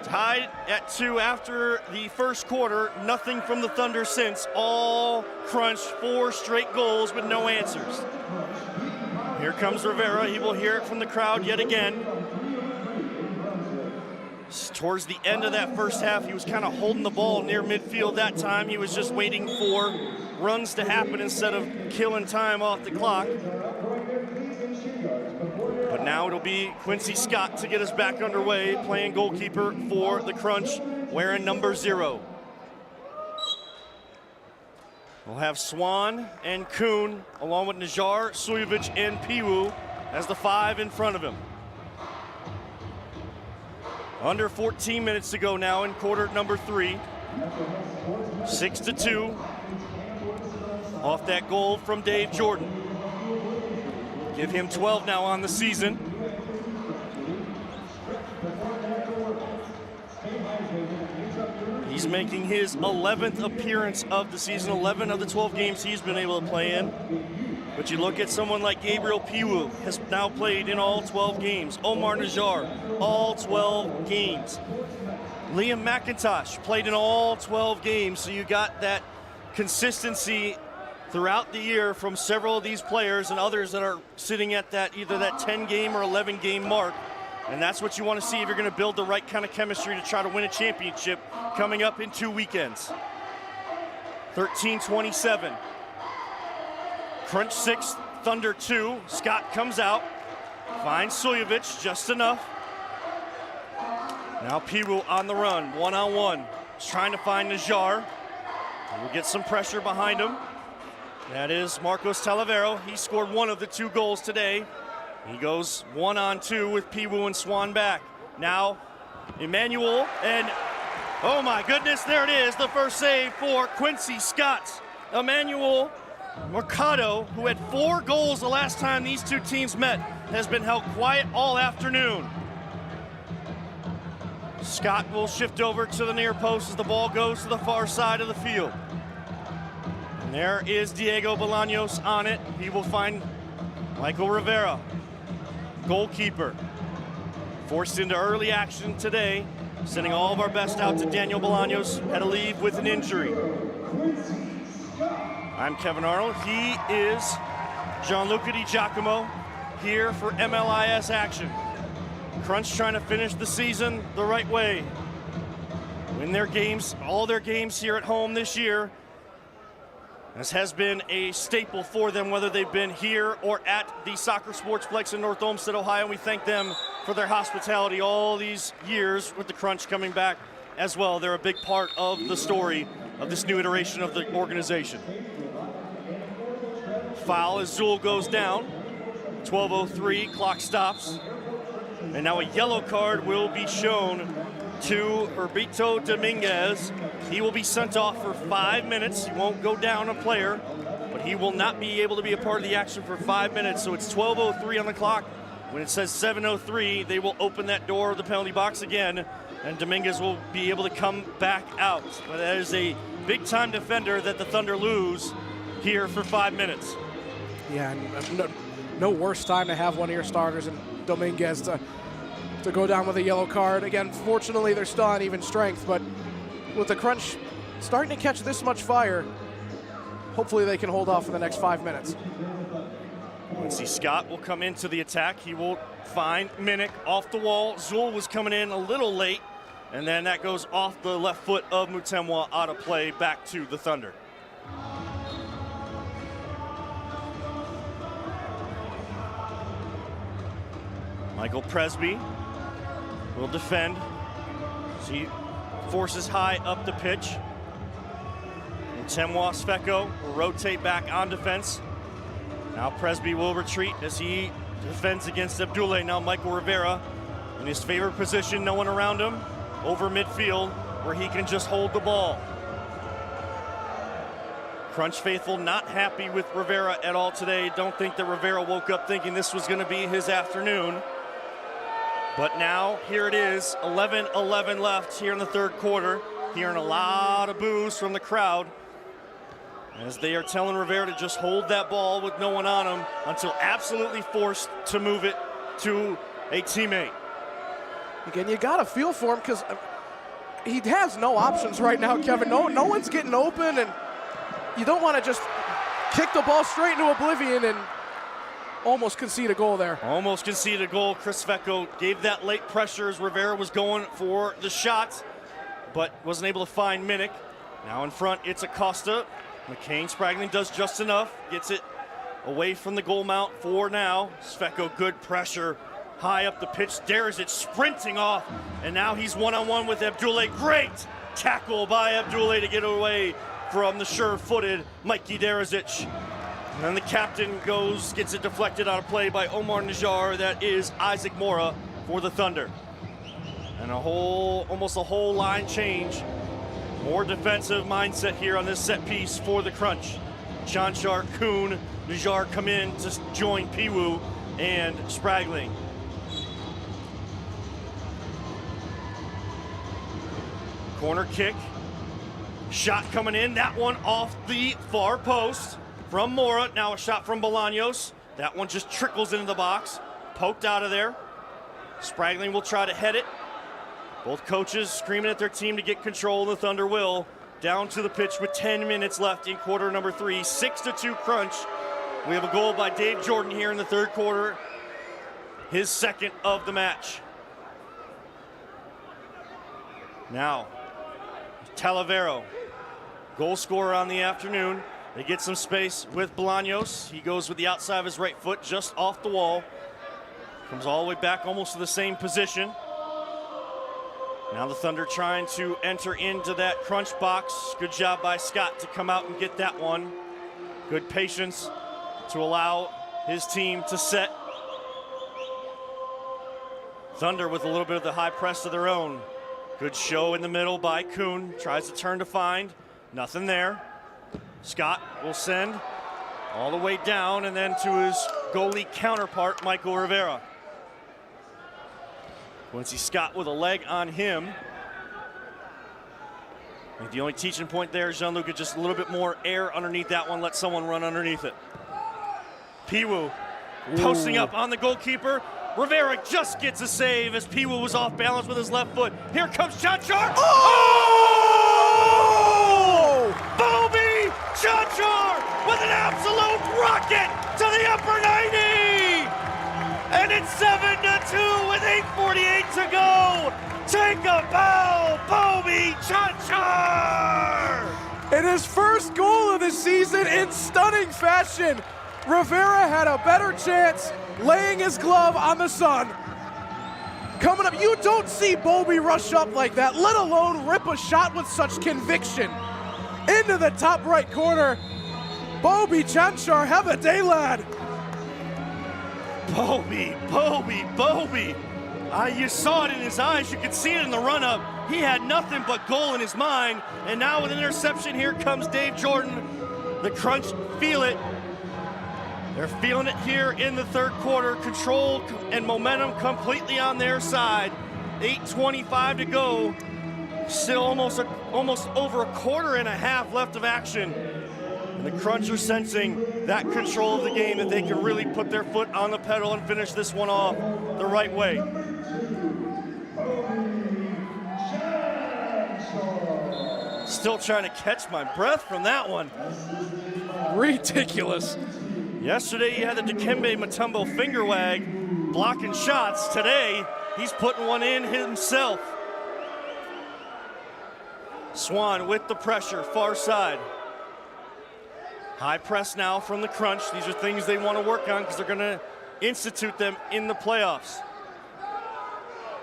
Tied at 2 after the first quarter. Nothing from the Thunder since. All Crunch, 4 straight goals with no answers. Here comes Rivera. He will hear it from the crowd yet again. Towards the end of that first half, he was kind of holding the ball near midfield that time. He was just waiting for runs to happen instead of killing time off the clock. But now it'll be Quincy Scott to get us back underway, playing goalkeeper for the Crunch, wearing number 0. We'll have Swan and Kuhn, along with Najar, Sujovic, and Piwu as the 5 in front of him. Under 14 minutes to go now in quarter number 3. 6-2. Off that goal from Dave Jordan. Give him 12 now on the season. He's making his 11th appearance of the season, 11 of the 12 games he's been able to play in. But you look at someone like Gabriel Piwu, has now played in all 12 games. Omar Najar, all 12 games. Liam McIntosh played in all 12 games, so you got that consistency throughout the year from several of these players and others that are sitting at that either that 10-game or 11-game mark. And that's what you want to see if you're going to build the right kind of chemistry to try to win a championship coming up in 2 weekends. 13:27. Crunch 6, Thunder 2. Scott comes out, finds Sujovic just enough. Now Piwu on the run, one-on-one. He's trying to find Najar. We'll get some pressure behind him. That is Marcos Talavero. He scored 1 of the 2 goals today. He goes 1-on-2 with Piwu and Swan back. Now Emmanuel, and oh my goodness, there it is, the first save for Quincy Scott. Emmanuel Mercado, who had 4 goals the last time these 2 teams met, has been held quiet all afternoon. Scott will shift over to the near post as the ball goes to the far side of the field. And there is Diego Bolaños on it. He will find Michael Rivera, goalkeeper. Forced into early action today, sending all of our best out to Daniel Bolaños, had to leave with an injury. I'm Kevin Arnold. He is Gianluca Di Giacomo here for MLIS action. Crunch trying to finish the season the right way. Win their games, all their games here at home this year. This has been a staple for them, whether they've been here or at the Soccer Sportsplex in North Olmsted, Ohio. We thank them for their hospitality all these years with the Crunch coming back as well. They're a big part of the story of this new iteration of the organization. Foul as Zool goes down. 12:03, clock stops. And now a yellow card will be shown to Herbito Dominguez. He will be sent off for 5 minutes. He won't go down a player, but he will not be able to be a part of the action for 5 minutes. So it's 12:03 on the clock. When it says 7:03, they will open that door of the penalty box again, and Dominguez will be able to come back out. But that is a big-time defender that the Thunder lose here for 5 minutes. Yeah, no worse time to have one of your starters and Dominguez to go down with a yellow card. Again, fortunately, they're still on even strength, but with the Crunch starting to catch this much fire, hopefully they can hold off for the next 5 minutes. Quincy Scott will come into the attack. He will find Minnick off the wall. Zool was coming in a little late, and then that goes off the left foot of Mutemwa out of play back to the Thunder. Michael Presby will defend. He forces high up the pitch. Mutemwa Sveko will rotate back on defense. Now Presby will retreat as he defends against Abdoulaye. Now Michael Rivera in his favorite position, no one around him. over midfield where he can just hold the ball. Crunch faithful not happy with Rivera at all today. Don't think that Rivera woke up thinking this was going to be his afternoon. But now, here it is, 11-11 left here in the third quarter. Hearing a lot of boos from the crowd as they are telling Rivera to just hold that ball with no one on him until absolutely forced to move it to a teammate. Again, you got to feel for him because he has no options right now, Kevin. No one's getting open, and you don't want to just kick the ball straight into oblivion and almost concede a goal there. Almost conceded a goal. Chris Vecco gave that late pressure as Rivera was going for the shot, but wasn't able to find Minnick. Now in front, it's Acosta. McCain Spragling does just enough. Gets it away from the goal mount for now. Svecko, good pressure. High up the pitch. Derzic sprinting off. And now he's one-on-one with Abdoulaye. Great tackle by Abdoulaye to get away from the sure-footed Mikey Derzic. And then the captain gets it deflected on a play by Omar Najjar. That is Isaac Mora for the Thunder. And almost a whole line change. More defensive mindset here on this set piece for the Crunch. Chanchar, Kuhn, Najjar come in to join Piwu and Spragling. Corner kick. Shot coming in. That one off the far post from Mora. Now a shot from Bolaños. That one just trickles into the box. Poked out of there. Spragling will try to head it. Both coaches screaming at their team to get control. The Thunder will. Down to the pitch with 10 minutes left in quarter number 3. 6-2 Crunch. We have a goal by Dave Jordan here in the third quarter. His second of the match. Now, Talavero, goal scorer on the afternoon. They get some space with Bolaños. He goes with the outside of his right foot just off the wall. Comes all the way back almost to the same position. Now the Thunder trying to enter into that Crunch box. Good job by Scott to come out and get that one. Good patience to allow his team to set. Thunder with a little bit of the high press of their own. Good show in the middle by Kuhn. Tries to turn to find. Nothing there. Scott will send all the way down and then to his goalie counterpart, Michael Rivera. Quincy Scott with a leg on him. I think the only teaching point there, Jean-Luc, just a little bit more air underneath that one. Let someone run underneath it. Piwu posting up on the goalkeeper. Rivera just gets a save as Piwu was off balance with his left foot. Here comes Chanchar. Oh! Bobby Chanchar with an absolute rocket to the upper 90! And it's 7-2 with 8:48 to go. Take a bow, Bobby Chanchar! In his first goal of the season in stunning fashion, Rivera had a better chance laying his glove on the sun. Coming up, you don't see Bobby rush up like that, let alone rip a shot with such conviction. Into the top right corner. Bobby Chanchar, have a day, lad. Bobby. You saw it in his eyes. You could see it in the run-up. He had nothing but goal in his mind. And now with an interception, here comes Dave Jordan. The Crunch feel it. They're feeling it here in the third quarter. Control and momentum completely on their side. 8:25 to go. Still almost over a quarter and a half left of action. And the Crunch are sensing that control of the game, that they can really put their foot on the pedal and finish this one off the right way. Still trying to catch my breath from that one. Ridiculous. Yesterday he had the Dikembe Mutombo finger wag blocking shots. Today he's putting one in himself. Swan with the pressure, far side. High press now from the Crunch. These are things they want to work on because they're going to institute them in the playoffs.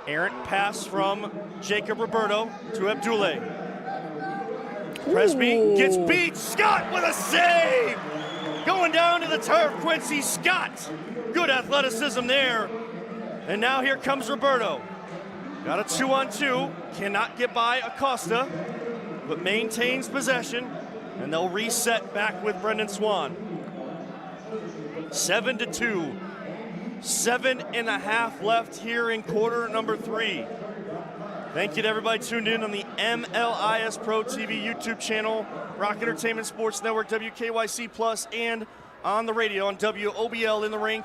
Errant pass from Jacob Roberto to Abdoulaye. Presby gets beat. Scott with a save! Going down to the turf, Quincy Scott. Good athleticism there. And now here comes Roberto. Got a 2-on-2. Cannot get by Acosta, but maintains possession, and they'll reset back with Brendan Swan. 7-2. 7.5 left here in quarter number 3. Thank you to everybody tuned in on the MLIS Pro TV YouTube channel, Rock Entertainment Sports Network, WKYC Plus, and on the radio on WOBL in Lorain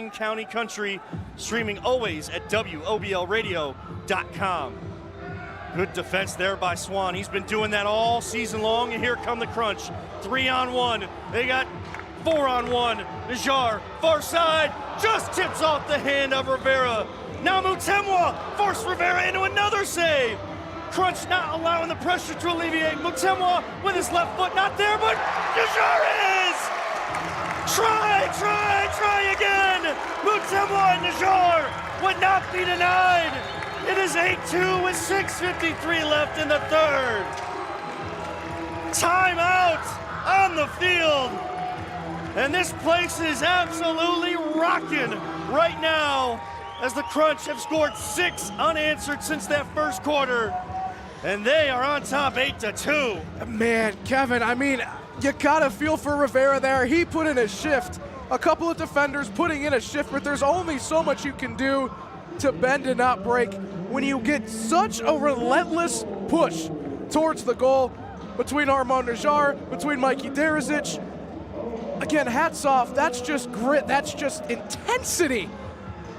County country, streaming always at WOBLradio.com. Good defense there by Swan. He's been doing that all season long, and here come the crunch. 3-on-1. They got 4-on-1. Najar, far side, just tips off the hand of Rivera. Now Mutemwa forced Rivera into another save. Crunch not allowing the pressure to alleviate. Mutemwa with his left foot, not there, but Najar is! Try again! Mutemwa and Najar would not be denied. It is 8-2 with 6:53 left in the third. Timeout on the field. And this place is absolutely rocking right now as the Crunch have scored 6 unanswered since that first quarter. And they are on top 8-2. Man, Kevin, I mean, you gotta feel for Rivera there. He put in a shift. A couple of defenders putting in a shift, but there's only so much you can do to bend and not break when you get such a relentless push towards the goal between Armand Najar, between Mikey Derizic. Again, hats off. That's just grit. That's just intensity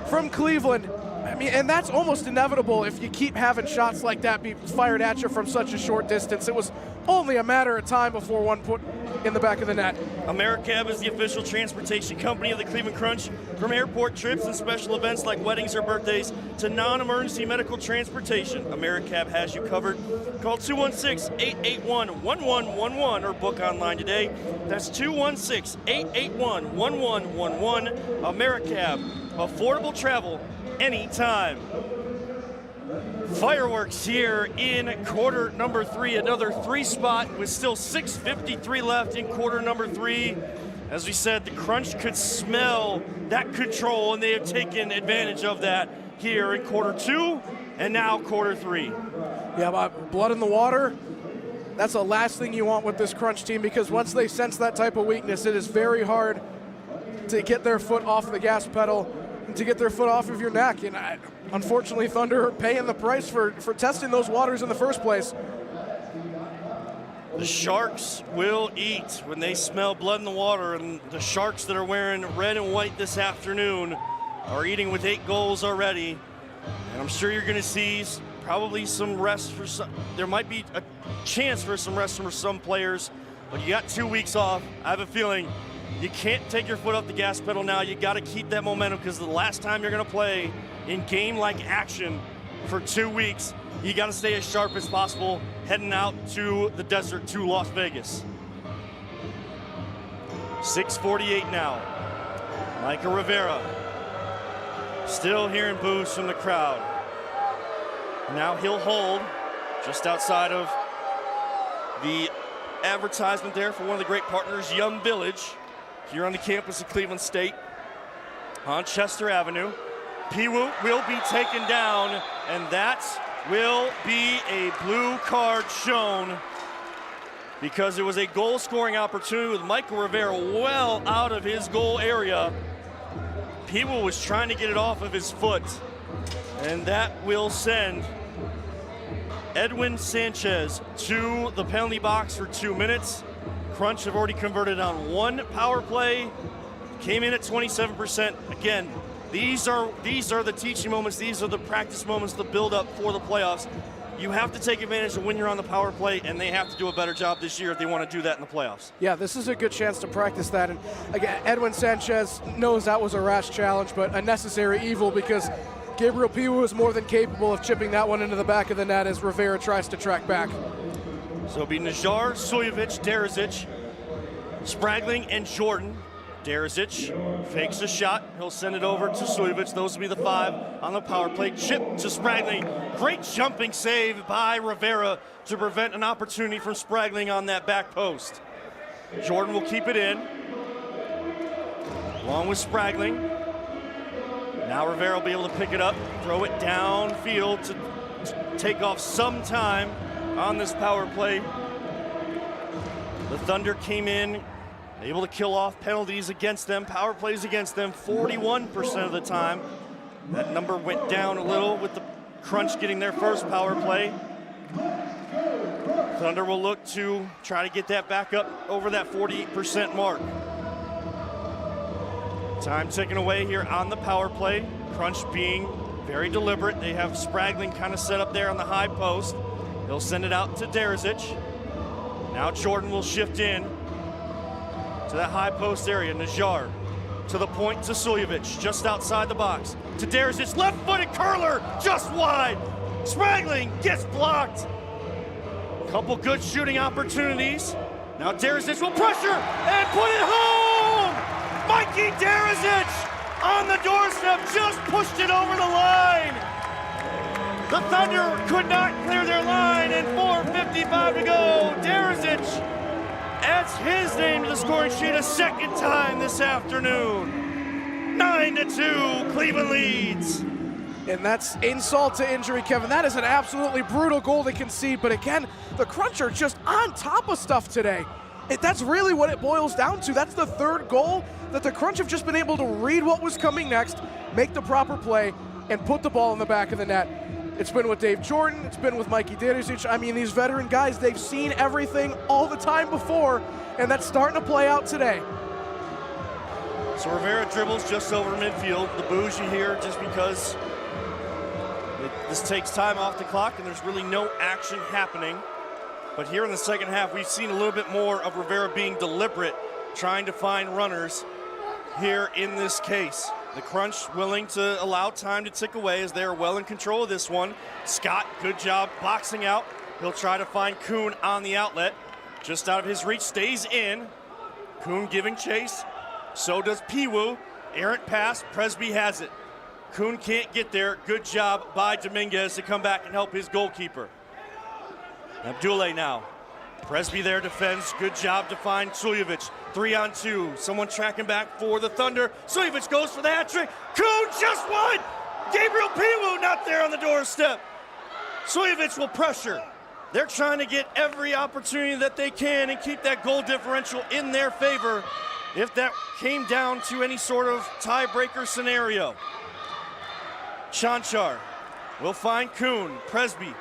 from Cleveland. I mean, and that's almost inevitable if you keep having shots like that be fired at you from such a short distance. It was only a matter of time before one put in the back of the net. AmeriCab is the official transportation company of the Cleveland Crunch. From airport trips and special events like weddings or birthdays to non-emergency medical transportation, AmeriCab has you covered. Call 216-881-1111 or book online today. That's 216-881-1111. AmeriCab, affordable travel anytime. Fireworks here in quarter number 3. Another 3 spot with still 6:53 left in quarter number 3. As we said, the Crunch could smell that control, and they have taken advantage of that here in quarter 2 and now quarter 3. Yeah, blood in the water. That's the last thing you want with this Crunch team, because once they sense that type of weakness, it is very hard to get their foot off the gas pedal and to get their foot off of your neck. And unfortunately, Thunder are paying the price for testing those waters in the first place. The Sharks will eat when they smell blood in the water, and the Sharks that are wearing red and white this afternoon are eating with 8 goals already. And I'm sure you're going to see probably some rest for some. There might be a chance for some rest for some players, but you got 2 weeks off. I have a feeling you can't take your foot off the gas pedal now. You got to keep that momentum, because the last time you're going to play in game-like action for 2 weeks, you got to stay as sharp as possible heading out to the desert to Las Vegas. 6:48 now. Michael Rivera still hearing boos from the crowd. Now he'll hold just outside of the advertisement there for one of the great partners, Yum Village, here on the campus of Cleveland State on Chester Avenue. Piwu will be taken down, and that will be a blue card shown, because it was a goal-scoring opportunity with Michael Rivera well out of his goal area. Piwu was trying to get it off of his foot, and that will send Edwin Sanchez to the penalty box for 2 minutes. Crunch have already converted on 1 power play, came in at 27%. Again, these are the teaching moments. These are the practice moments, the build-up for the playoffs. You have to take advantage of when you're on the power play, and they have to do a better job this year if they want to do that in the playoffs. Yeah, this is a good chance to practice that. And again, Edwin Sanchez knows that was a rash challenge, but a necessary evil, because Gabriel Piwu is more than capable of chipping that one into the back of the net as Rivera tries to track back. So it'll be Najar, Sujovic, Derizic, Spragling, and Jordan. Derizic fakes a shot. He'll send it over to Sujovic. Those will be the 5 on the power play. Chip to Spragling. Great jumping save by Rivera to prevent an opportunity from Spragling on that back post. Jordan will keep it in, along with Spragling. Now Rivera will be able to pick it up, throw it downfield to take off some time on this power play. The Thunder came in, able to kill off penalties against them, power plays against them 41% of the time. That number went down a little with the Crunch getting their first power play. Thunder will look to try to get that back up over that 48% mark. Time ticking away here on the power play. Crunch being very deliberate. They have Spragling kind of set up there on the high post. They'll send it out to Derzic. Now Jordan will shift in to that high post area. Najjar to the point to Suljevic, just outside the box. To Derzic, left-footed curler, just wide. Spragling gets blocked. Couple good shooting opportunities. Now Derzic will pressure and put it home! Mikey Derzic on the doorstep, just pushed it over the line. The Thunder could not clear their line, and 4:55 to go. Derzic adds his name to the scoring sheet a second time this afternoon. 9-2, Cleveland leads. And that's insult to injury, Kevin. That is an absolutely brutal goal to concede, but again, the Crunch are just on top of stuff today. That's really what it boils down to. That's the third goal that the Crunch have just been able to read what was coming next, make the proper play, and put the ball in the back of the net. It's been with Dave Jordan, it's been with Mikey Derzic. I mean, these veteran guys, they've seen everything all the time before, and that's starting to play out today. So Rivera dribbles just over midfield. The boos you hear just because this takes time off the clock and there's really no action happening. But here in the second half, we've seen a little bit more of Rivera being deliberate, trying to find runners here in this case. The Crunch willing to allow time to tick away as they are well in control of this one. Scott, good job boxing out. He'll try to find Kuhn on the outlet. Just out of his reach, stays in. Kuhn giving chase. So does Piwu. Errant pass, Presby has it. Kuhn can't get there. Good job by Dominguez to come back and help his goalkeeper. Abdoulaye now. Presby there defends. Good job to find Suljevic. 3-on-2. Someone tracking back for the Thunder. Suljevic goes for the hat trick. Kuhn just won. Gabriel Piwu not there on the doorstep. Suljevic will pressure. They're trying to get every opportunity that they can and keep that goal differential in their favor if that came down to any sort of tiebreaker scenario. Chanchar will find Kuhn. Presby,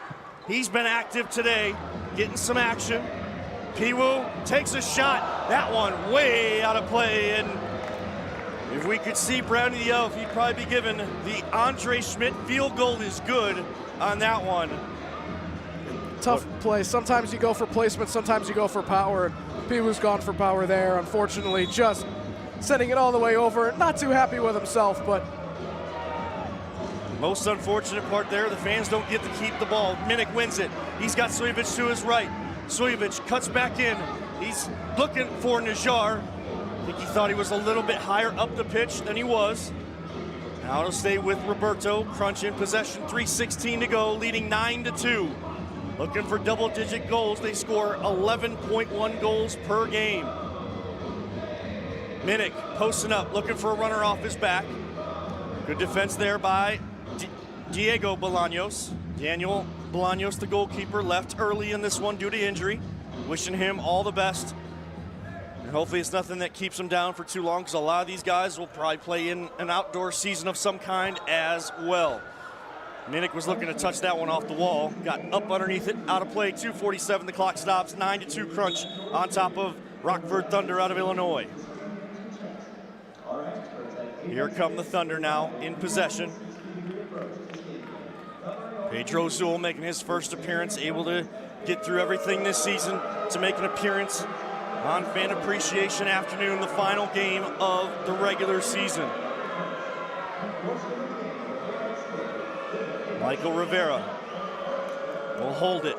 he's been active today, getting some action. Piwu takes a shot. That one way out of play. And if we could see Brownie the Elf, he'd probably be given the Andre Schmidt field goal is good on that one. Tough play. Sometimes you go for placement, sometimes you go for power. Piwu's gone for power there. Unfortunately, just sending it all the way over. Not too happy with himself, but most unfortunate part there, the fans don't get to keep the ball. Minnick wins it. He's got Suljevic to his right. Suljevic cuts back in. He's looking for Najjar. I think he thought he was a little bit higher up the pitch than he was. Now it'll stay with Roberto. Crunch in possession, 3:16 to go, leading 9-2. Looking for double-digit goals. They score 11.1 goals per game. Minnick posting up, looking for a runner off his back. Good defense there by Diego Bolaños. Daniel Bolaños, the goalkeeper, left early in this one due to injury. Wishing him all the best. And hopefully it's nothing that keeps him down for too long, because a lot of these guys will probably play in an outdoor season of some kind as well. Minnick was looking to touch that one off the wall. Got up underneath it, out of play, 2:47, the clock stops, 9-2 Crunch on top of Rockford Thunder out of Illinois. Here come the Thunder now in possession. Pedro Zul making his first appearance, able to get through everything this season to make an appearance on Fan Appreciation Afternoon, the final game of the regular season. Michael Rivera will hold it.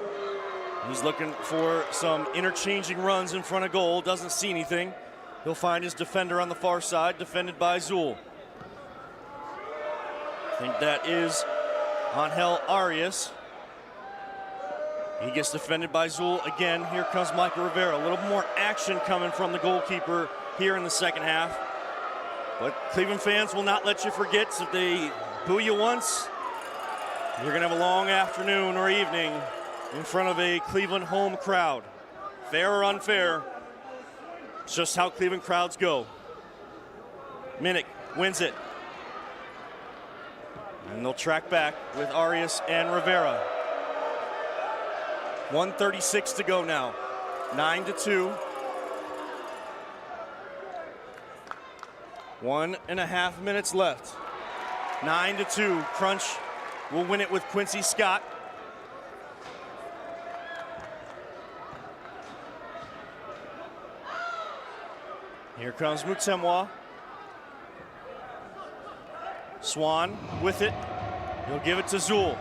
He's looking for some interchanging runs in front of goal, doesn't see anything. He'll find his defender on the far side, defended by Zul. I think that is Angel Arias. He gets defended by Zul again. Here comes Michael Rivera. A little more action coming from the goalkeeper here in the second half. But Cleveland fans will not let you forget. So if they boo you once, you're going to have a long afternoon or evening in front of a Cleveland home crowd. Fair or unfair, it's just how Cleveland crowds go. Minnick wins it. And they'll track back with Arias and Rivera. 1:36 to go now. 9-2. 1.5 minutes left. 9-2. Crunch will win it with Quincy Scott. Here comes Mutemwa. Swan with it. He'll give it to Zool.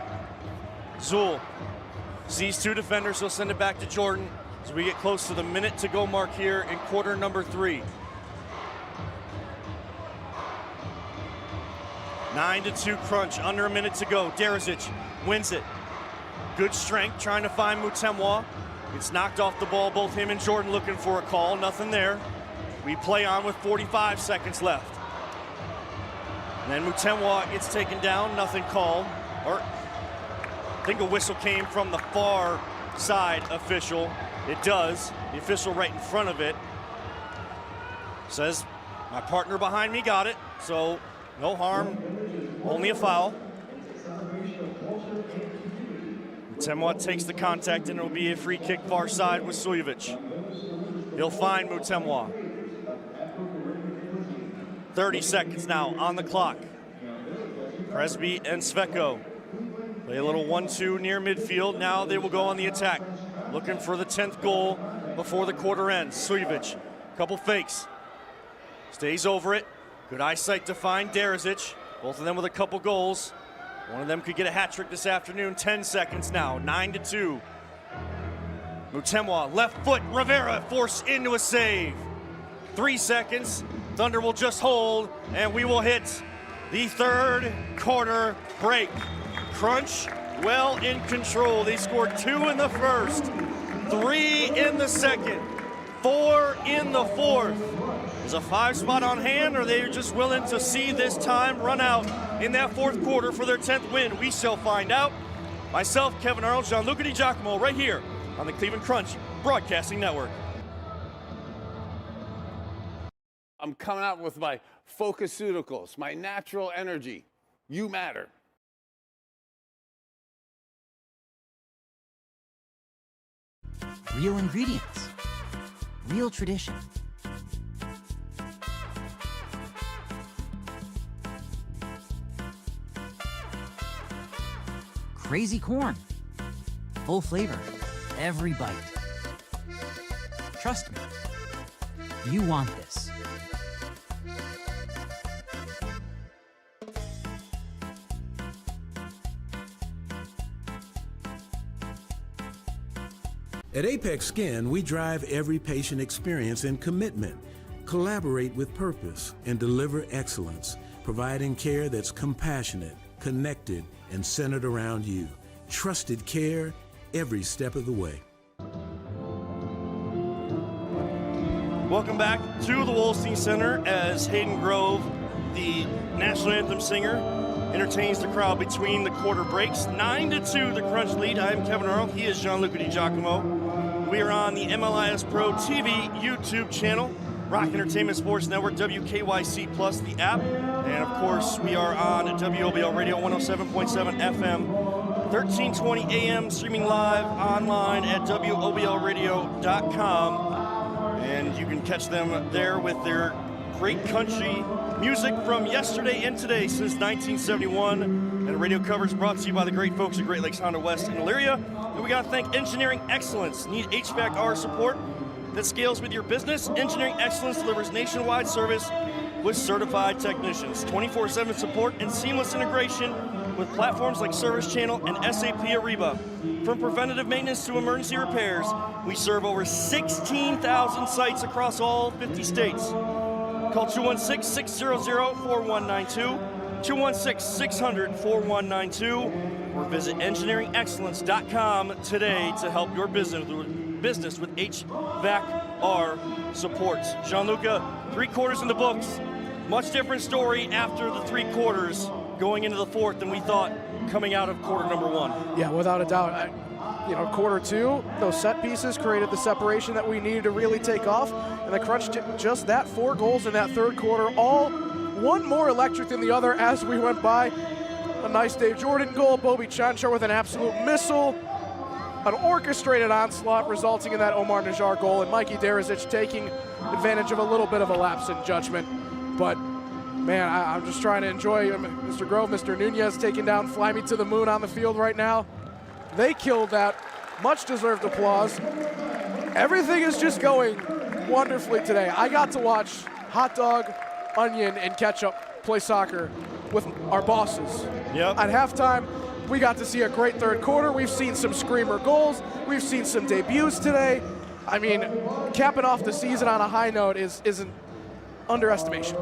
Zool sees two defenders. He'll send it back to Jordan as we get close to the minute to go mark here in quarter number 3. 9-2 Crunch, under a minute to go. Derazic wins it. Good strength, trying to find Mutemwa. It's knocked off the ball, both him and Jordan looking for a call, nothing there. We play on with 45 seconds left. And then Mutemwa gets taken down, nothing called. Or I think a whistle came from the far side official. It does. The official right in front of it says, my partner behind me got it, so no harm, only a foul. Mutemwa takes the contact, and it'll be a free kick far side with Sujovic. He'll find Mutemwa. 30 seconds now on the clock. Presby and Sveko play a little 1-2 near midfield. Now they will go on the attack, looking for the 10th goal before the quarter ends. Sujovic, couple fakes, stays over it. Good eyesight to find Derazic. Both of them with a couple goals. One of them could get a hat trick this afternoon. 10 seconds now, 9-2. Mutemwa, left foot, Rivera forced into a save. 3 seconds, Thunder will just hold, and we will hit the third quarter break. Crunch well in control. They scored 2 in the first, 3 in the second, 4 in the fourth. Is a 5 spot on hand, or are they just willing to see this time run out in that fourth quarter for their 10th win? We shall find out. Myself, Kevin Arnold, Gianluca Di Giacomo, right here on the Cleveland Crunch Broadcasting Network. I'm coming out with my Focuseuticals, my natural energy. You matter. Real ingredients. Real tradition. Crazy corn. Full flavor. Every bite. Trust me. You want this. At Apex Skin, we drive every patient experience and commitment, collaborate with purpose, and deliver excellence, providing care that's compassionate, connected, and centered around you. Trusted care every step of the way. Welcome back to the Wolstein Center as Hayden Grove, the national anthem singer, entertains the crowd between the quarter breaks. 9-2 the Crunch lead. I am Kevin Arnold. He is Gianluca Di Giacomo. We are on the MLIS Pro TV YouTube channel, Rock Entertainment Sports Network, WKYC Plus, the app. And of course, we are on WOBL Radio 107.7 FM, 1320 AM, streaming live online at WOBLradio.com. And you can catch them there with their great country music from yesterday and today since 1971. And radio coverage brought to you by the great folks at Great Lakes Honda West in Elyria. And we got to thank Engineering Excellence. Need HVAC-R support that scales with your business? Engineering Excellence delivers nationwide service with certified technicians, 24/7 support, and seamless integration with platforms like Service Channel and SAP Ariba. From preventative maintenance to emergency repairs, we serve over 16,000 sites across all 50 states. Call 216-600-4192, 216-600-4192, or visit engineeringexcellence.com today to help your business with HVAC-R support. Gianluca, 3 quarters in the books. Much different story after the 3 quarters going into the 4th than we thought coming out of quarter number 1. Yeah, without a doubt. Quarter 2, those set pieces created the separation that we needed to really take off, and the Crunch just that 4 goals in that 3rd quarter, all one more electric than the other as we went by. A nice Dave Jordan goal, Bobby Chanchar with an absolute missile, an orchestrated onslaught resulting in that Omar Najjar goal, and Mikey Derizic taking advantage of a little bit of a lapse in judgment. But man, I'm just trying to enjoy Mr. Grove, Mr. Nunez taking down Fly Me to the Moon on the field right now. They killed that. Much deserved applause. Everything is just going wonderfully today. I got to watch Hot Dog, Onion, and Ketchup play soccer with our bosses. Yep. At halftime, we got to see a great 3rd quarter. We've seen some screamer goals. We've seen some debuts today. I mean, capping off the season on a high note isn't underestimation.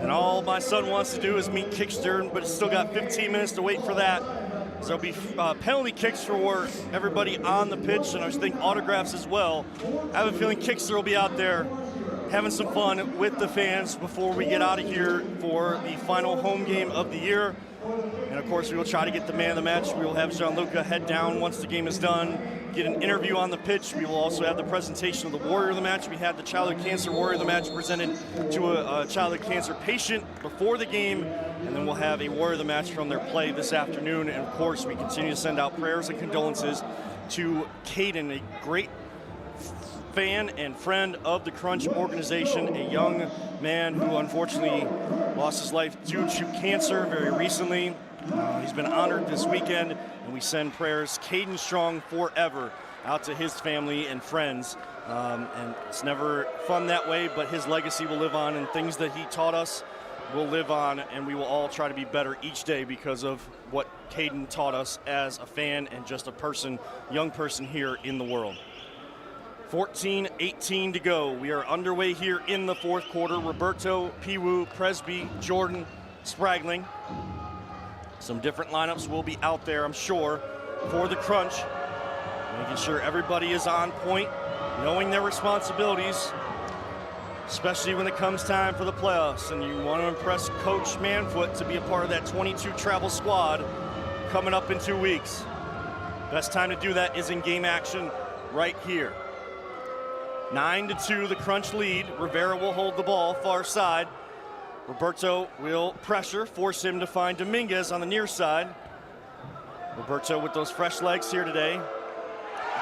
And all my son wants to do is meet Kickstern, but still got 15 minutes to wait for that. So there'll be penalty kicks for everybody on the pitch, and I think autographs as well. I have a feeling Kickster will be out there having some fun with the fans before we get out of here for the final home game of the year. And of course, we will try to get the man of the match. We will have Gianluca head down once the game is done, get an interview on the pitch. We will also have the presentation of the Warrior of the Match. We had the Childhood Cancer Warrior of the Match presented to a childhood cancer patient before the game, and then we'll have a Warrior of the Match from their play this afternoon. And of course, we continue to send out prayers and condolences to Caden, a great fan and friend of the Crunch organization, a young man who unfortunately lost his life due to cancer very recently. He's been honored this weekend, and we send prayers Caden Strong forever out to his family and friends. And it's never fun that way, but his legacy will live on, and things that he taught us will live on, and we will all try to be better each day because of what Caden taught us as a fan and just a person, young person here in the world. 14-18 to go. We are underway here in the 4th quarter. Roberto, Piwu, Presby, Jordan, Spragling. Some different lineups will be out there, I'm sure, for the Crunch. Making sure everybody is on point, knowing their responsibilities, especially when it comes time for the playoffs. And you want to impress Coach Manfoot to be a part of that 22 travel squad coming up in 2 weeks. Best time to do that is in game action right here. 9-2, the Crunch lead. Rivera will hold the ball far side. Roberto will pressure, force him to find Dominguez on the near side. Roberto with those fresh legs here today.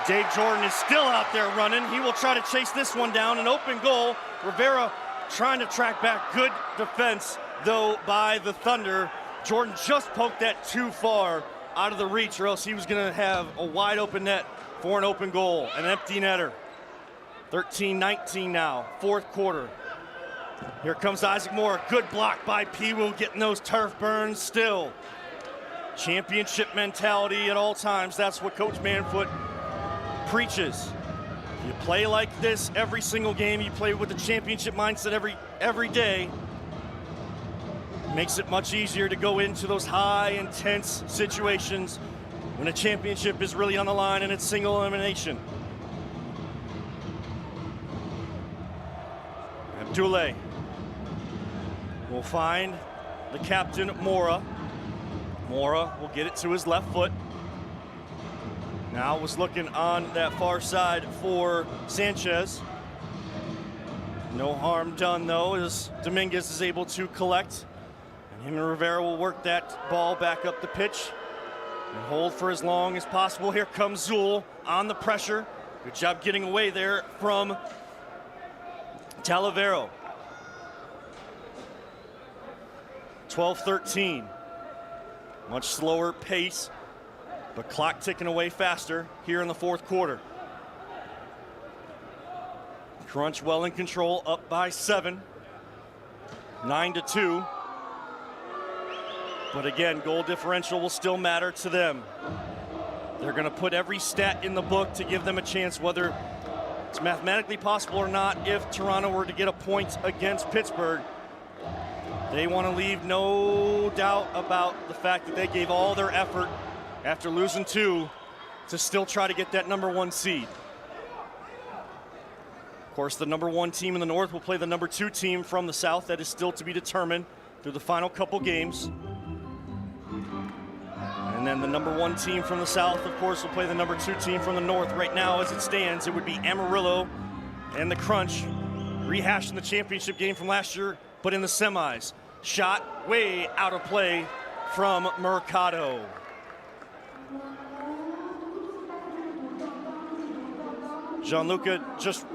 Dave Jordan is still out there running. He will try to chase this one down. An open goal. Rivera trying to track back. Good defense, though, by the Thunder. Jordan just poked that too far out of the reach, or else he was going to have a wide open net for an open goal. An empty netter. 13-19 now, 4th quarter. Here comes Isaac Moore. Good block by Piwu, getting those turf burns still. Championship mentality at all times. That's what Coach Manfoot preaches. You play like this every single game. You play with the championship mindset every day. Makes it much easier to go into those high, intense situations when a championship is really on the line and it's single elimination. Abdoulaye will find the captain, Mora. Mora will get it to his left foot. Now was looking on that far side for Sanchez. No harm done, though, as Dominguez is able to collect. And him and Rivera will work that ball back up the pitch and hold for as long as possible. Here comes Zool on the pressure. Good job getting away there from Talavero. 12-13. Much slower pace, but clock ticking away faster here in the 4th quarter. Crunch well in control, up by 7. 9-2. But again, goal differential will still matter to them. They're going to put every stat in the book to give them a chance, whether it's mathematically possible or not. If Toronto were to get a point against Pittsburgh, they want to leave no doubt about the fact that they gave all their effort after losing 2 to still try to get that #1 seed. Of Of course, the number 1 team in the North will play the number 2 team from the South. That is still to be determined through the final couple games. And then the number 1 team from the South, of course, will play the number 2 team from the North. Right now, as it stands, it would be Amarillo and the Crunch rehashing the championship game from last year, but in the semis. Shot way out of play from Mercado. Gianluca, just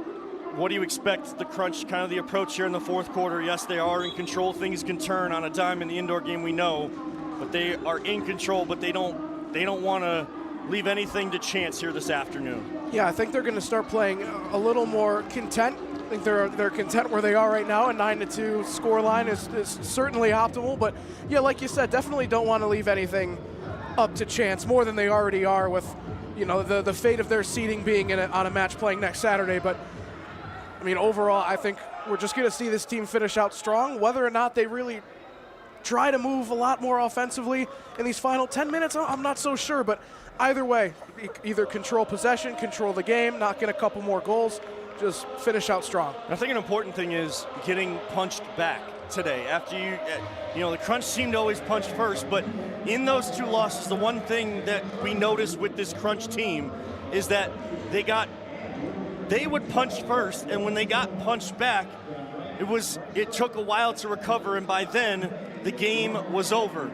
what do you expect the Crunch, kind of the approach here in the fourth quarter? Yes, they are in control. Things can turn on a dime in the indoor game, we know, but they are in control, but they don't want to leave anything to chance here this afternoon. Yeah, I think they're going to start playing a little more content. I think they're content where they are right now. A 9-2 score line is certainly optimal, but yeah, like you said, definitely don't want to leave anything up to chance more than they already are with, you know, the fate of their seeding being on a match playing next Saturday. But I mean, overall, I think we're just going to see this team finish out strong. Whether or not they really try to move a lot more offensively in these final 10 minutes, I'm not so sure. But either way, either control possession, control the game, knock in a couple more goals, just finish out strong. I think an important thing is getting punched back today. After you know, the Crunch seemed to always punch first, but in those 2 losses, the one thing that we noticed with this Crunch team is that they would punch first, and when they got punched back, it took a while to recover, and by then the game was over.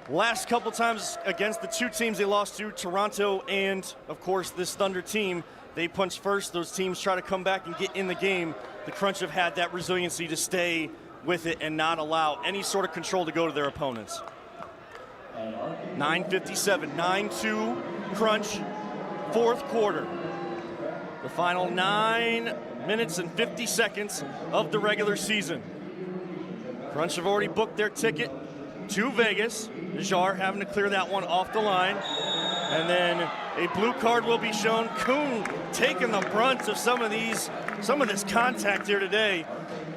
Last couple times against the 2 teams they lost to, Toronto and of course this Thunder team, they punch first. Those teams try to come back and get in the game. The Crunch have had that resiliency to stay with it and not allow any sort of control to go to their opponents. 9:57, 9-2 Crunch, fourth quarter. The final 9 minutes and 50 seconds of the regular season. Crunch have already booked their ticket to Vegas. Najar having to clear that one off the line. And then a blue card will be shown. Kuhn taking the brunt of some of this contact here today.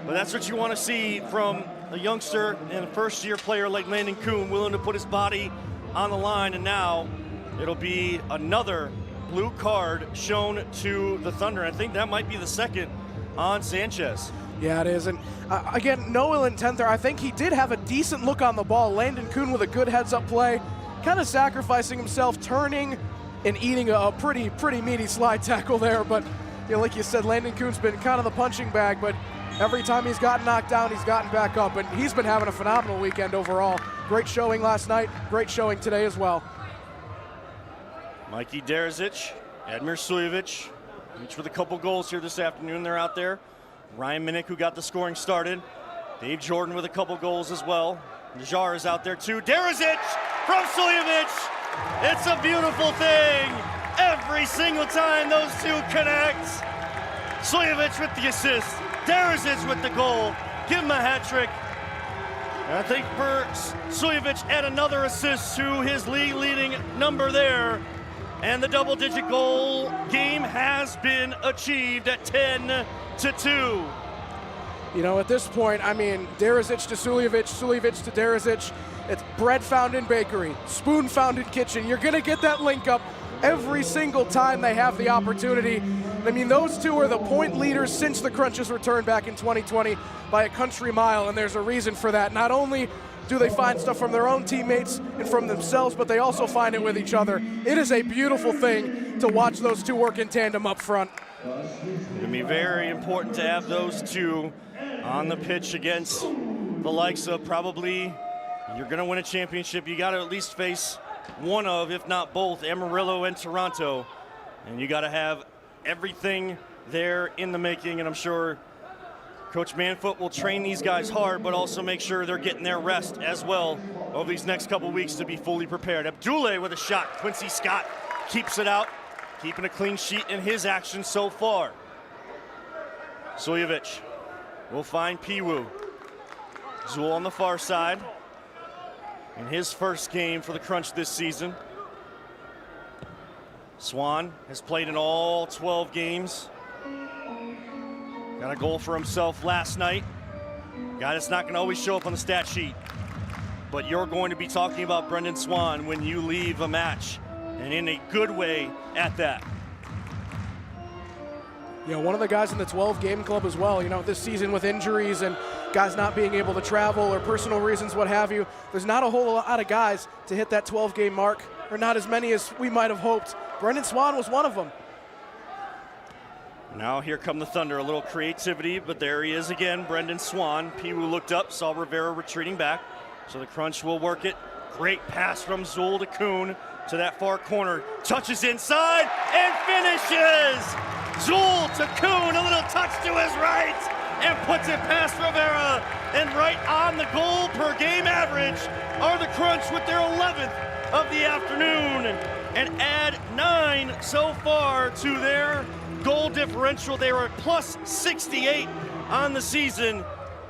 But that's what you want to see from a youngster and a first-year player like Landon Kuhn, willing to put his body on the line. And now it'll be another blue card shown to the Thunder. I think that might be the second on Sanchez. Yeah, it is. And again, no ill intent there. I think he did have a decent look on the ball. Landon Kuhn with a good heads-up play, kind of sacrificing himself, turning and eating a pretty meaty slide tackle there. But you know, like you said, Landon Kuhn's been kind of the punching bag, but every time he's gotten knocked down, he's gotten back up, and he's been having a phenomenal weekend overall. Great showing last night, great showing today as well. Mikey Derazic, Edmir Sujovic, each with a couple goals here this afternoon. They're out there. Ryan Minnick, who got the scoring started. Dave Jordan with a couple goals as well. Najar is out there too. Derazic from Sujovic. It's a beautiful thing. Every single time those two connect. Sujovic with the assist. Derazic with the goal. Give him a hat trick. And I think for Sujovic, add another assist to his league-leading number there. And the double-digit goal game has been achieved at 10-2. You know, at this point, I mean, Derazic to Sujovic, Sujovic to Derazic. It's bread found in bakery, spoon found in kitchen. You're going to get that link up every single time they have the opportunity. I mean, those two are the point leaders since the Crunch's return back in 2020 by a country mile, and there's a reason for that. Not only do they find stuff from their own teammates and from themselves, but they also find it with each other. It is a beautiful thing to watch those two work in tandem up front. It's going to be very important to have those two on the pitch against the likes of probably, you're going to win a championship, you got to at least face one of, if not both, Amarillo and Toronto. And you got to have everything there in the making, and I'm sure Coach Manfoot will train these guys hard, but also make sure they're getting their rest as well over these next couple weeks to be fully prepared. Abdoulaye with a shot. Quincy Scott keeps it out, keeping a clean sheet in his action so far. Sujovic will find Piwu. Zool on the far side in his first game for the Crunch this season. Swan has played in all 12 games. Got a goal for himself last night. Guy that's not going to always show up on the stat sheet. But you're going to be talking about Brendan Swan when you leave a match, and in a good way at that. You know, one of the guys in the 12-game club as well. You know, this season with injuries and guys not being able to travel or personal reasons, what have you, there's not a whole lot of guys to hit that 12-game mark, or not as many as we might have hoped. Brendan Swan was one of them. Now here come the Thunder, a little creativity, but there he is again, Brendan Swan. Piwu looked up, saw Rivera retreating back, so the Crunch will work it. Great pass from Zool to Kuhn to that far corner. Touches inside and finishes! Zool to Kuhn, a little touch to his right, and puts it past Rivera. And right on the goal per game average are the Crunch with their 11th of the afternoon, and add 9 so far to their goal differential. They were at plus 68 on the season.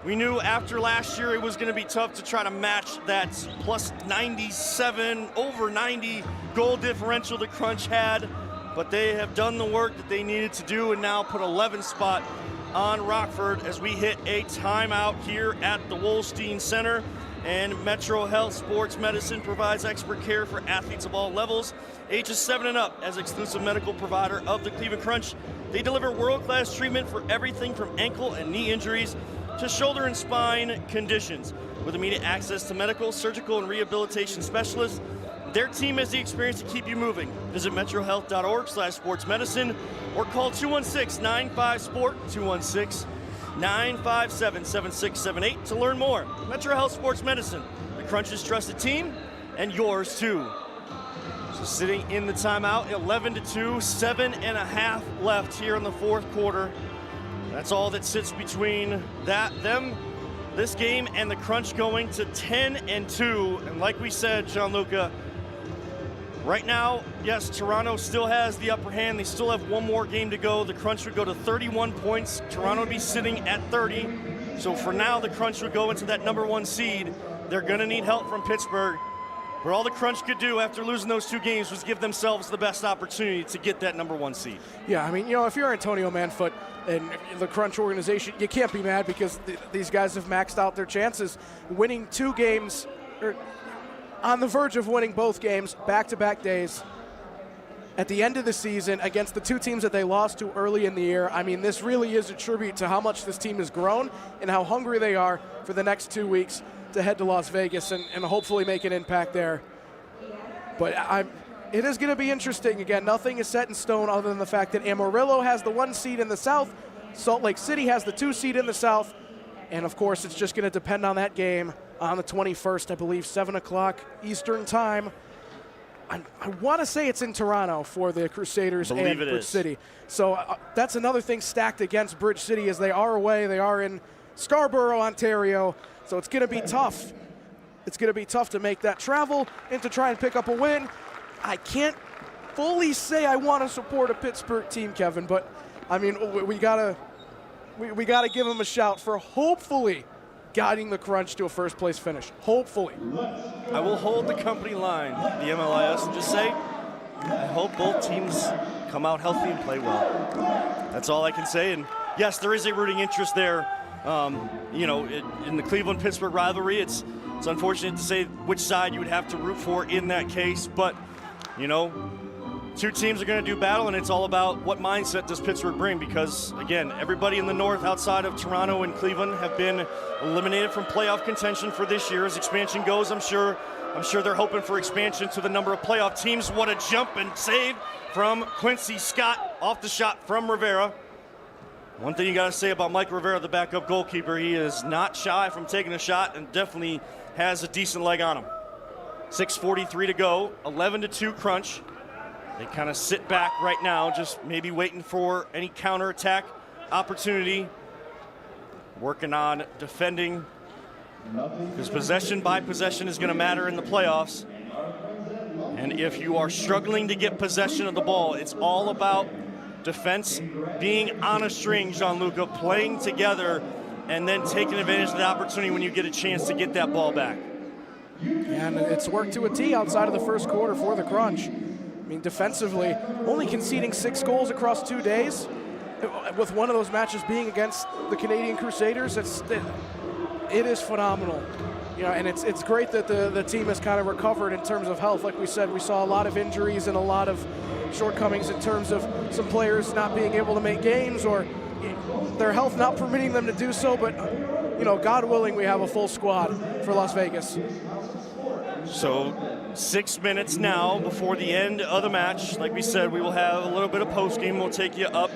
We knew after last year it was going to be tough to try to match that plus 97, over 90 goal differential the Crunch had, but they have done the work that they needed to do and now put 11th spot on Rockford as we hit a timeout here at the Wolstein Center. And Metro Health Sports Medicine provides expert care for athletes of all levels, ages 7 and up. As exclusive medical provider of the Cleveland Crunch, they deliver world-class treatment for everything from ankle and knee injuries to shoulder and spine conditions. With immediate access to medical, surgical, and rehabilitation specialists, their team has the experience to keep you moving. Visit metrohealth.org/sportsmedicine or call 216-95-SPORT, 216-957-7678 to learn more. Metro Health Sports Medicine, the Crunch's trusted team, and yours too. So sitting in the timeout, 11-2, 7.5 left here in the fourth quarter. That's all that sits between this game, and the Crunch going to 10-2. And like we said, Gianluca, right now, yes, Toronto still has the upper hand. They still have one more game to go. The Crunch would go to 31 points. Toronto would be sitting at 30. So for now, the Crunch would go into that number 1 seed. They're going to need help from Pittsburgh. But all the Crunch could do after losing those 2 games was give themselves the best opportunity to get that number 1 seed. Yeah, I mean, you know, if you're Antonio Manfoot and the Crunch organization, you can't be mad because these guys have maxed out their chances. Winning 2 games, or on the verge of winning both games, back-to-back days, at the end of the season against the 2 teams that they lost to early in the year. I mean, this really is a tribute to how much this team has grown and how hungry they are for the next 2 weeks to head to Las Vegas and hopefully make an impact there. But it is going to be interesting. Again, nothing is set in stone other than the fact that Amarillo has the 1 seed in the South, Salt Lake City has the 2 seed in the South, and of course it's just going to depend on that game on the 21st, I believe, 7 o'clock Eastern time. I want to say it's in Toronto for the Crusaders and Bridge City. So that's another thing stacked against Bridge City as they are away. They are in Scarborough, Ontario. So it's going to be tough. It's going to be tough to make that travel and to try and pick up a win. I can't fully say I want to support a Pittsburgh team, Kevin, but I mean, we gotta give them a shout for hopefully guiding the Crunch to a first-place finish. Hopefully. I will hold the company line, the MLIS, and just say, I hope both teams come out healthy and play well. That's all I can say. And yes, there is a rooting interest there. You know, in the Cleveland-Pittsburgh rivalry, it's unfortunate to say which side you would have to root for in that case, but, you know, 2 teams are going to do battle, and it's all about what mindset does Pittsburgh bring because, again, everybody in the North outside of Toronto and Cleveland have been eliminated from playoff contention for this year. As expansion goes, I'm sure they're hoping for expansion to the number of playoff teams. What a jump and save from Quincy Scott off the shot from Rivera. One thing you got to say about Mike Rivera, the backup goalkeeper, he is not shy from taking a shot and definitely has a decent leg on him. 6:43 to go, 11-2 Crunch. They kind of sit back right now, just maybe waiting for any counterattack opportunity. Working on defending, because possession by possession is going to matter in the playoffs. And if you are struggling to get possession of the ball, it's all about defense being on a string, Gianluca, playing together, and then taking advantage of the opportunity when you get a chance to get that ball back. And it's worked to a T outside of the first quarter for the Crunch. I mean, defensively, only conceding 6 goals across 2 days, with one of those matches being against the Canadian Crusaders. It is phenomenal. You know, and it's great that the team has kind of recovered in terms of health. Like we said, we saw a lot of injuries and a lot of shortcomings in terms of some players not being able to make games or their health not permitting them to do so. But, God willing, we have a full squad for Las Vegas. So 6 minutes now before the end of the match. Like we said, we will have a little bit of postgame. We'll take you up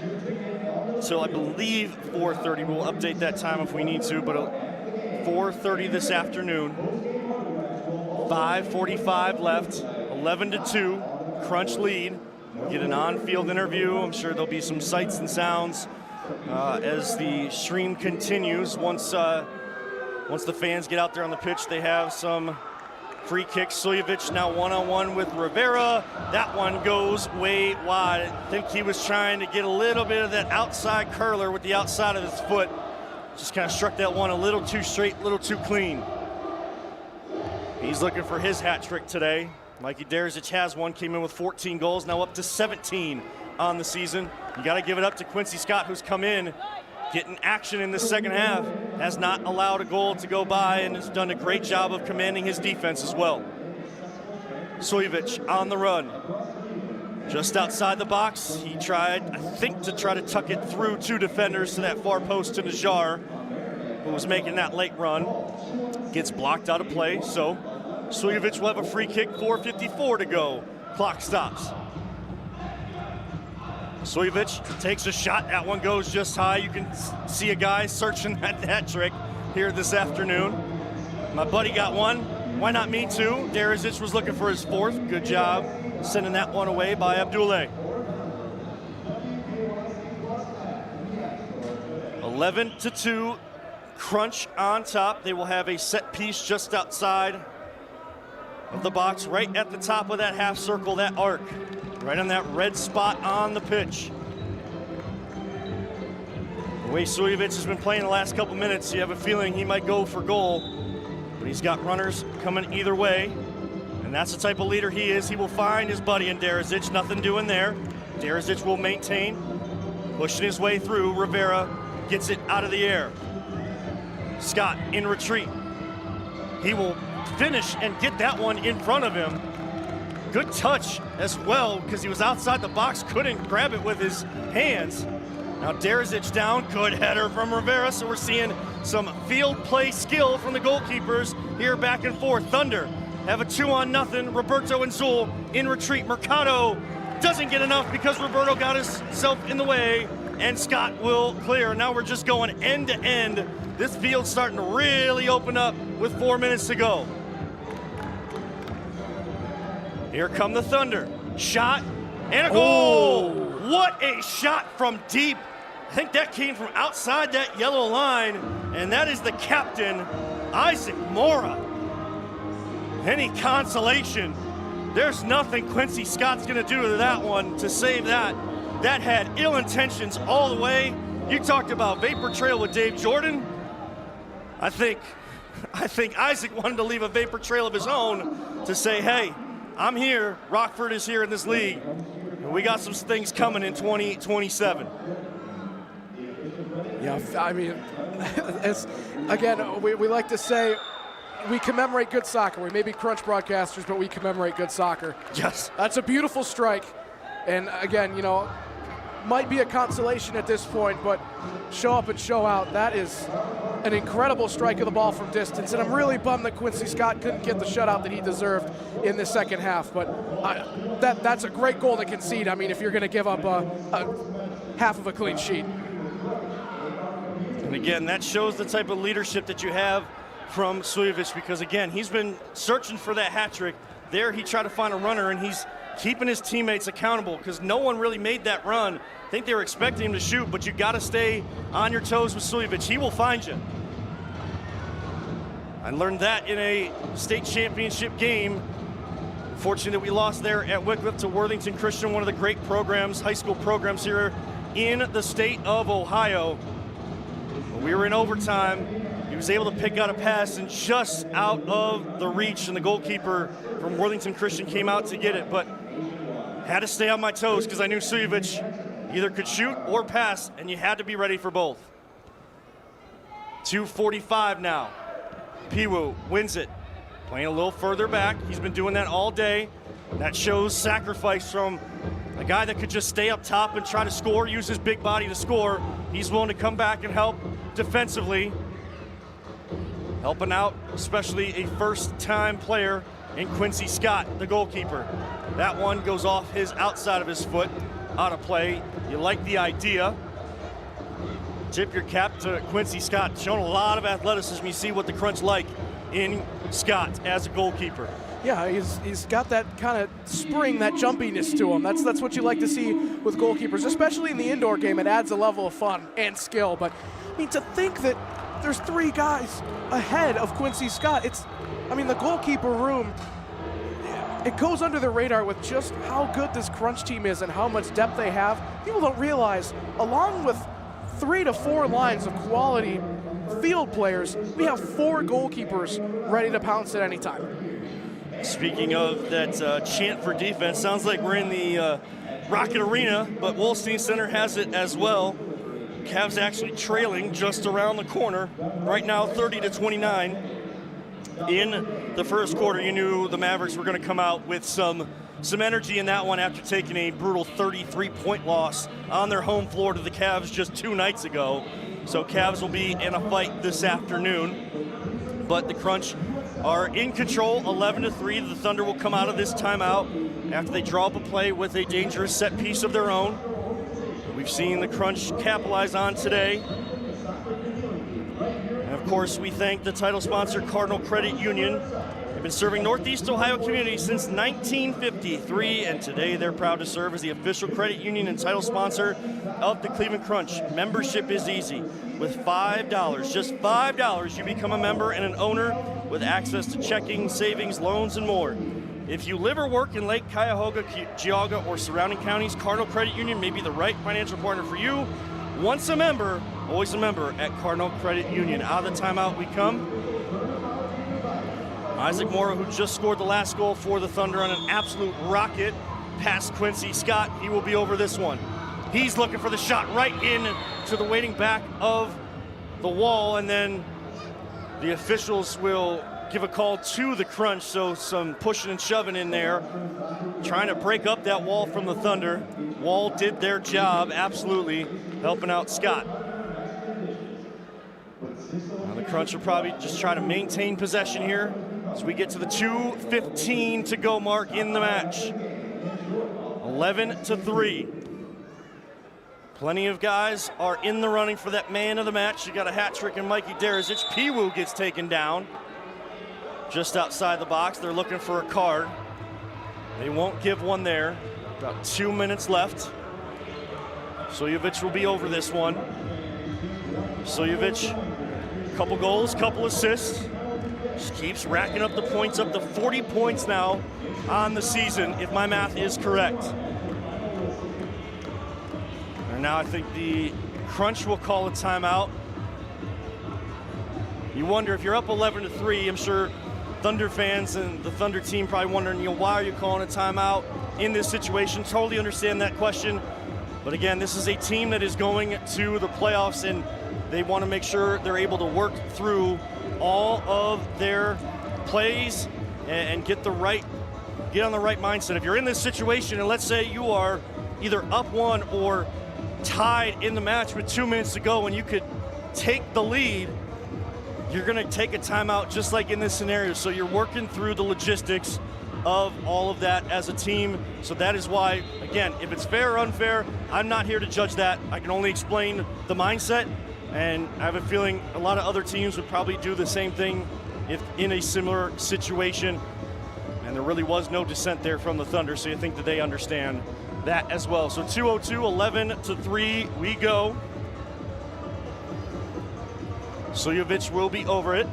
till I believe 4:30. We'll update that time if we need to, but 4:30 this afternoon. 5:45 left, 11-2, Crunch lead. We'll get an on-field interview. I'm sure there'll be some sights and sounds as the stream continues. Once the fans get out there on the pitch, they have some free kicks. Suljevic now one-on-one with Rivera. That one goes way wide. I think he was trying to get a little bit of that outside curler with the outside of his foot. Just kind of struck that one a little too straight, a little too clean. He's looking for his hat trick today. Mikey Derzic has one, came in with 14 goals, now up to 17 on the season. You got to give it up to Quincy Scott, who's come in, getting action in the second half, has not allowed a goal to go by, and has done a great job of commanding his defense as well. Suljevic on the run. Just outside the box, he tried, I think, to tuck it through two defenders to that far post to Najjar, who was making that late run. Gets blocked out of play, so Suljevic will have a free kick, 4:54 to go. Clock stops. Suljevic takes a shot. That one goes just high. You can see a guy searching that hat trick here this afternoon. My buddy got one. Why not me too? Derzic was looking for his fourth. Good job sending that one away by Abdullah. 11-2. Crunch on top. They will have a set piece just outside of the box, right at the top of that half circle, that arc, right on that red spot on the pitch. The way Suljevic has been playing the last couple minutes, you have a feeling he might go for goal, but he's got runners coming either way, and that's the type of leader he is. He will find his buddy in Derzic. Nothing doing there. Derzic will maintain, pushing his way through. Rivera gets it out of the air. Scott in retreat. He will finish and get that one in front of him. Good touch as well, because he was outside the box, couldn't grab it with his hands. Now Derzic down, good header from Rivera, so we're seeing some field play skill from the goalkeepers here back and forth. Thunder have a 2-0. Roberto and Zul in retreat. Mercado doesn't get enough because Roberto got himself in the way, and Scott will clear. Now we're just going end to end. This field's starting to really open up with 4 minutes to go. Here come the Thunder. Shot and a goal. What a shot from deep. I think that came from outside that yellow line, and that is the captain, Isaac Mora. Any consolation, there's nothing Quincy Scott's gonna do to that one to save that. That had ill intentions all the way. You talked about vapor trail with Dave Jordan. I think Isaac wanted to leave a vapor trail of his own to say, hey, I'm here, Rockford is here in this league, and we got some things coming in 2027. Yeah, I mean, again, we like to say we commemorate good soccer. We may be Crunch broadcasters, but we commemorate good soccer. Yes. That's a beautiful strike. And again, might be a consolation at this point, but show up and show out. That is an incredible strike of the ball from distance, and I'm really bummed that Quincy Scott couldn't get the shutout that he deserved in the second half. But that's a great goal to concede. I mean, if you're going to give up a half of a clean sheet. And again, that shows the type of leadership that you have from Suljevic, because again, he's been searching for that hat trick. There he tried to find a runner, and he's keeping his teammates accountable because no one really made that run. I think they were expecting him to shoot, but you got to stay on your toes with Suljevic. He will find you. I learned that in a state championship game. Fortunate that we lost there at Wycliffe to Worthington Christian, one of the great programs, high school programs here in the state of Ohio. We were in overtime. He was able to pick out a pass and just out of the reach, and the goalkeeper from Worthington Christian came out to get it, but had to stay on my toes because I knew Suljevic either could shoot or pass, and you had to be ready for both. 2:45 now. Piwu wins it, playing a little further back. He's been doing that all day. That shows sacrifice from A guy that could just stay up top and try to score, use his big body to score. He's willing to come back and help defensively. Helping out, especially a first-time player in Quincy Scott, the goalkeeper. That one goes off his outside of his foot, out of play. You like the idea. Tip your cap to Quincy Scott, showing a lot of athleticism. You see what the Crunch like in Scott as a goalkeeper. Yeah, he's got that kind of spring, that jumpiness to him. That's what you like to see with goalkeepers, especially in the indoor game. It adds a level of fun and skill. But I mean, to think that there's 3 guys ahead of Quincy Scott, the goalkeeper room, it goes under the radar with just how good this Crunch team is and how much depth they have. People don't realize, along with 3 to 4 lines of quality field players, we have 4 goalkeepers ready to pounce at any time. Speaking of that chant for defense, sounds like we're in the Rocket Arena, but Wolstein Center has it as well. Cavs actually trailing just around the corner. Right now, 30-29. In the first quarter, you knew the Mavericks were going to come out with some energy in that one after taking a brutal 33-point loss on their home floor to the Cavs just 2 nights ago. So Cavs will be in a fight this afternoon. But the Crunch are in control, 11-3. The Thunder will come out of this timeout after they draw up a play with a dangerous set piece of their own. We've seen the Crunch capitalize on today. And of course, we thank the title sponsor, Cardinal Credit Union. They've been serving Northeast Ohio communities since 1953, and today they're proud to serve as the official credit union and title sponsor of the Cleveland Crunch. Membership is easy. With $5, just $5, you become a member and an owner with access to checking, savings, loans, and more. If you live or work in Lake Cuyahoga, Geauga, or surrounding counties, Cardinal Credit Union may be the right financial partner for you. Once a member, always a member at Cardinal Credit Union. Out of the timeout we come. Isaac Morrow, who just scored the last goal for the Thunder on an absolute rocket past Quincy Scott. He will be over this one. He's looking for the shot right in to the waiting back of the wall, and then the officials will give a call to the Crunch, so some pushing and shoving in there, trying to break up that wall from the Thunder. Wall did their job, absolutely, helping out Scott. Now the Crunch will probably just try to maintain possession here as we get to the 2:15 to go mark in the match. 11-3. Plenty of guys are in the running for that man of the match. You got a hat trick in Mikey Derazic. Piwu gets taken down just outside the box. They're looking for a card. They won't give one there. About 2 minutes left. Sojovic will be over this one. Sojovic, couple goals, couple assists. Just keeps racking up the points, up to 40 points now on the season, if my math is correct. And now I think the Crunch will call a timeout. You wonder, if you're up 11-3, I'm sure Thunder fans and the Thunder team probably wondering, why are you calling a timeout in this situation? Totally understand that question. But again, this is a team that is going to the playoffs, and they want to make sure they're able to work through all of their plays and get on the right mindset. If you're in this situation, and let's say you are either up 1 or tied in the match with 2 minutes to go, and you could take the lead, you're going to take a timeout just like in this scenario. So you're working through the logistics of all of that as a team. So that is why, again, if it's fair or unfair, I'm not here to judge that. I can only explain the mindset, and I have a feeling a lot of other teams would probably do the same thing if in a similar situation. And there really was no dissent there from the Thunder, so you think that they understand that as well. So 2:02, 11-3, we go. Sojovic will be over it.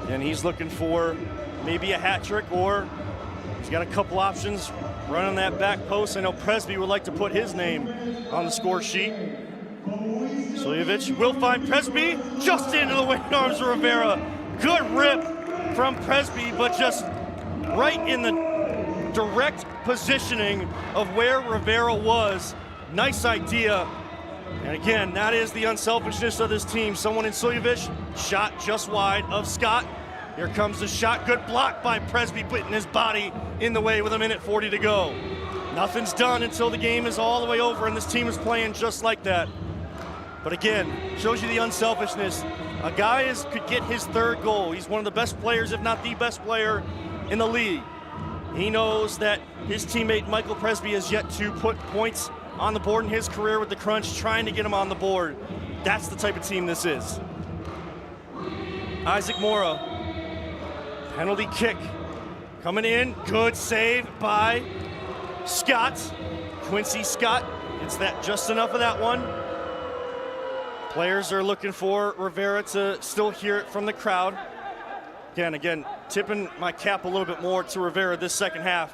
And he's looking for maybe a hat trick, or he's got a couple options running that back post. I know Presby would like to put his name on the score sheet. Sojovic will find Presby just into the waiting arms of Rivera. Good rip from Presby, but just right in the direct positioning of where Rivera was. Nice idea. And again, that is the unselfishness of this team. Someone in Sojovic, shot just wide of Scott. Here comes the shot. Good block by Presby, putting his body in the way with 1:40 to go. Nothing's done until the game is all the way over, and this team is playing just like that. But again, shows you the unselfishness. A guy could get his third goal. He's one of the best players, if not the best player in the league. He knows that his teammate Michael Presby has yet to put points on the board in his career with the Crunch, trying to get him on the board. That's the type of team this is. Isaac Mora, penalty kick coming in. Good save by Scott. Quincy Scott gets that just enough of that one. Players are looking for Rivera to still hear it from the crowd. Again, tipping my cap a little bit more to Rivera this second half.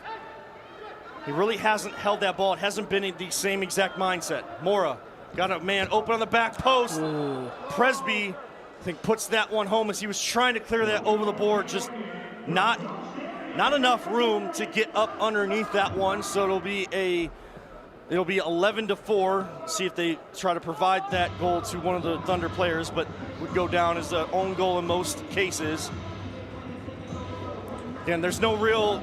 He really hasn't held that ball. It hasn't been in the same exact mindset. Mora got a man open on the back post. Ooh. Presby, I think, puts that one home as he was trying to clear that over the board. Just not enough room to get up underneath that one. So it'll be 11-4. See if they try to provide that goal to one of the Thunder players, but would go down as an own goal in most cases. Again, there's no real...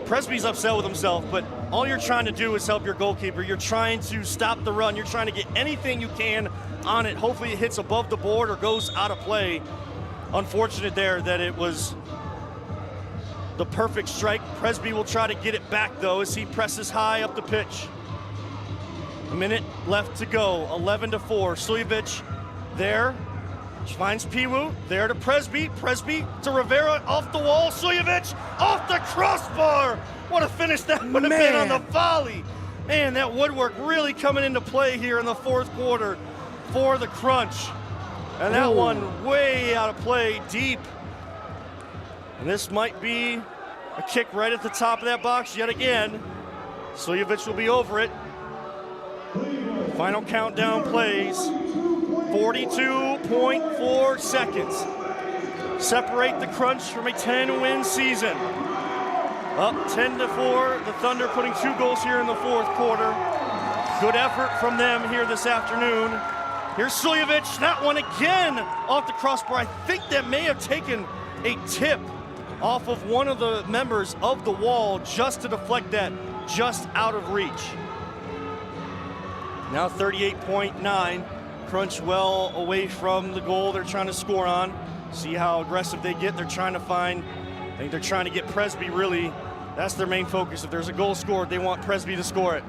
Presby's upset with himself, but all you're trying to do is help your goalkeeper. You're trying to stop the run. You're trying to get anything you can on it. Hopefully it hits above the board or goes out of play. Unfortunate there that it was the perfect strike. Presby will try to get it back, though, as he presses high up the pitch. A minute left to go, 11-4. Suljevic there, finds Piwu, there to Presby. Presby to Rivera, off the wall. Suljevic off the crossbar. What a finish that would have been on the volley. Man, that woodwork really coming into play here in the fourth quarter for the Crunch. And that one way out of play, deep. And this might be a kick right at the top of that box yet again. Suljevic will be over it. Final countdown plays. 42.4 seconds. Separate the Crunch from a 10-win season. Up 10-4. The Thunder putting 2 goals here in the fourth quarter. Good effort from them here this afternoon. Here's Suljevic. That one again off the crossbar. I think that may have taken a tip off of one of the members of the wall just to deflect that just out of reach. Now 38.9. Crunch well away from the goal they're trying to score on. See how aggressive they get. They're trying to find, I think they're trying to get Presby really. That's their main focus. If there's a goal scored, they want Presby to score it.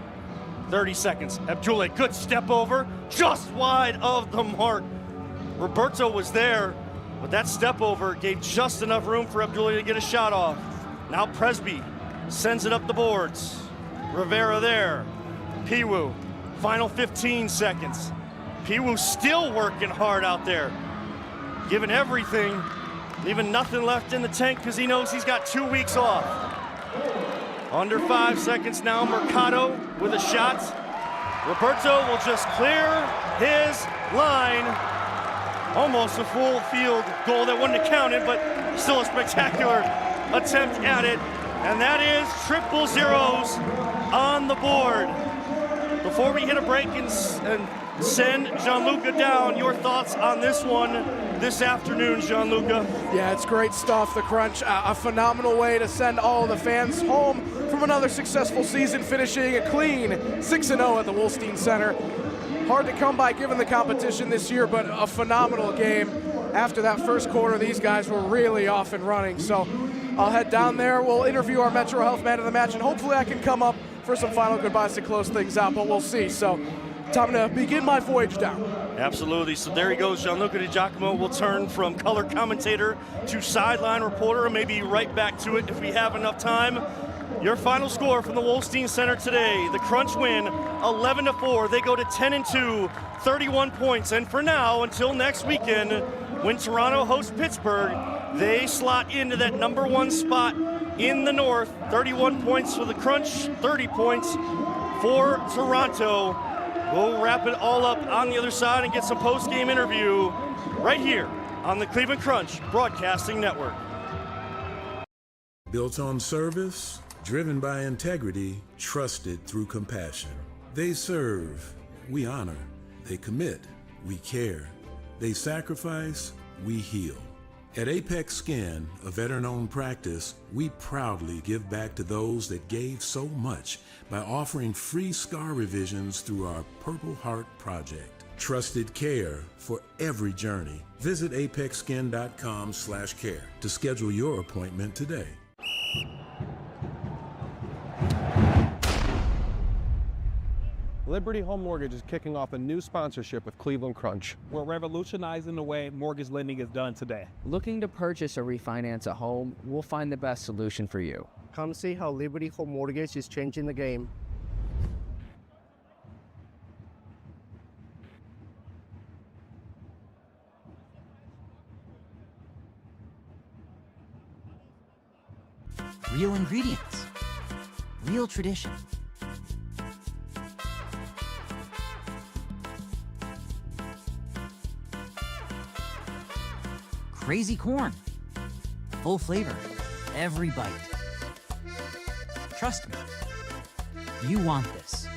30 seconds. Abdullah, good step over, just wide of the mark. Roberto was there, but that step over gave just enough room for Abdullah to get a shot off. Now Presby sends it up the boards. Rivera there. Piwu, final 15 seconds. Piwu still working hard out there, giving everything, leaving nothing left in the tank because he knows he's got 2 weeks off. Under 5 seconds now, Mercado with a shot. Roberto will just clear his line. Almost a full field goal that wouldn't have counted, but still a spectacular attempt at it. And that is 000s on the board. Before we hit a break and send Gianluca down, your thoughts on this one this afternoon, Gianluca? Yeah, it's great stuff, the Crunch. A phenomenal way to send all the fans home from another successful season, finishing a clean 6-0 at the Wolstein Center. Hard to come by given the competition this year, but a phenomenal game. After that first quarter, these guys were really off and running. So I'll head down there. We'll interview our Metro Health man of the match, and hopefully I can come up for some final goodbyes to close things out, but we'll see. So time to begin my voyage down. Absolutely. So there he goes. Gianluca Di Giacomo will turn from color commentator to sideline reporter, and maybe right back to it if we have enough time. Your final score from the Wolstein Center today: the Crunch win 11-4. They go to 10-2, 31 points. And for now, until next weekend, when Toronto hosts Pittsburgh, they slot into that #1 spot in the North. 31 points for the Crunch, 30 points for Toronto. We'll wrap it all up on the other side and get some post-game interview right here on the Cleveland Crunch Broadcasting Network. Built on service, driven by integrity, trusted through compassion. They serve, we honor. They commit, we care. They sacrifice, we heal. At Apex Skin, a veteran-owned practice, we proudly give back to those that gave so much by offering free scar revisions through our Purple Heart Project. Trusted care for every journey. Visit apexskin.com/care to schedule your appointment today. Liberty Home Mortgage is kicking off a new sponsorship with Cleveland Crunch. We're revolutionizing the way mortgage lending is done today. Looking to purchase or refinance a home? We'll find the best solution for you. Come see how Liberty Home Mortgage is changing the game. Real ingredients. Real tradition. Crazy corn. Full flavor. Every bite. Trust me. You want this.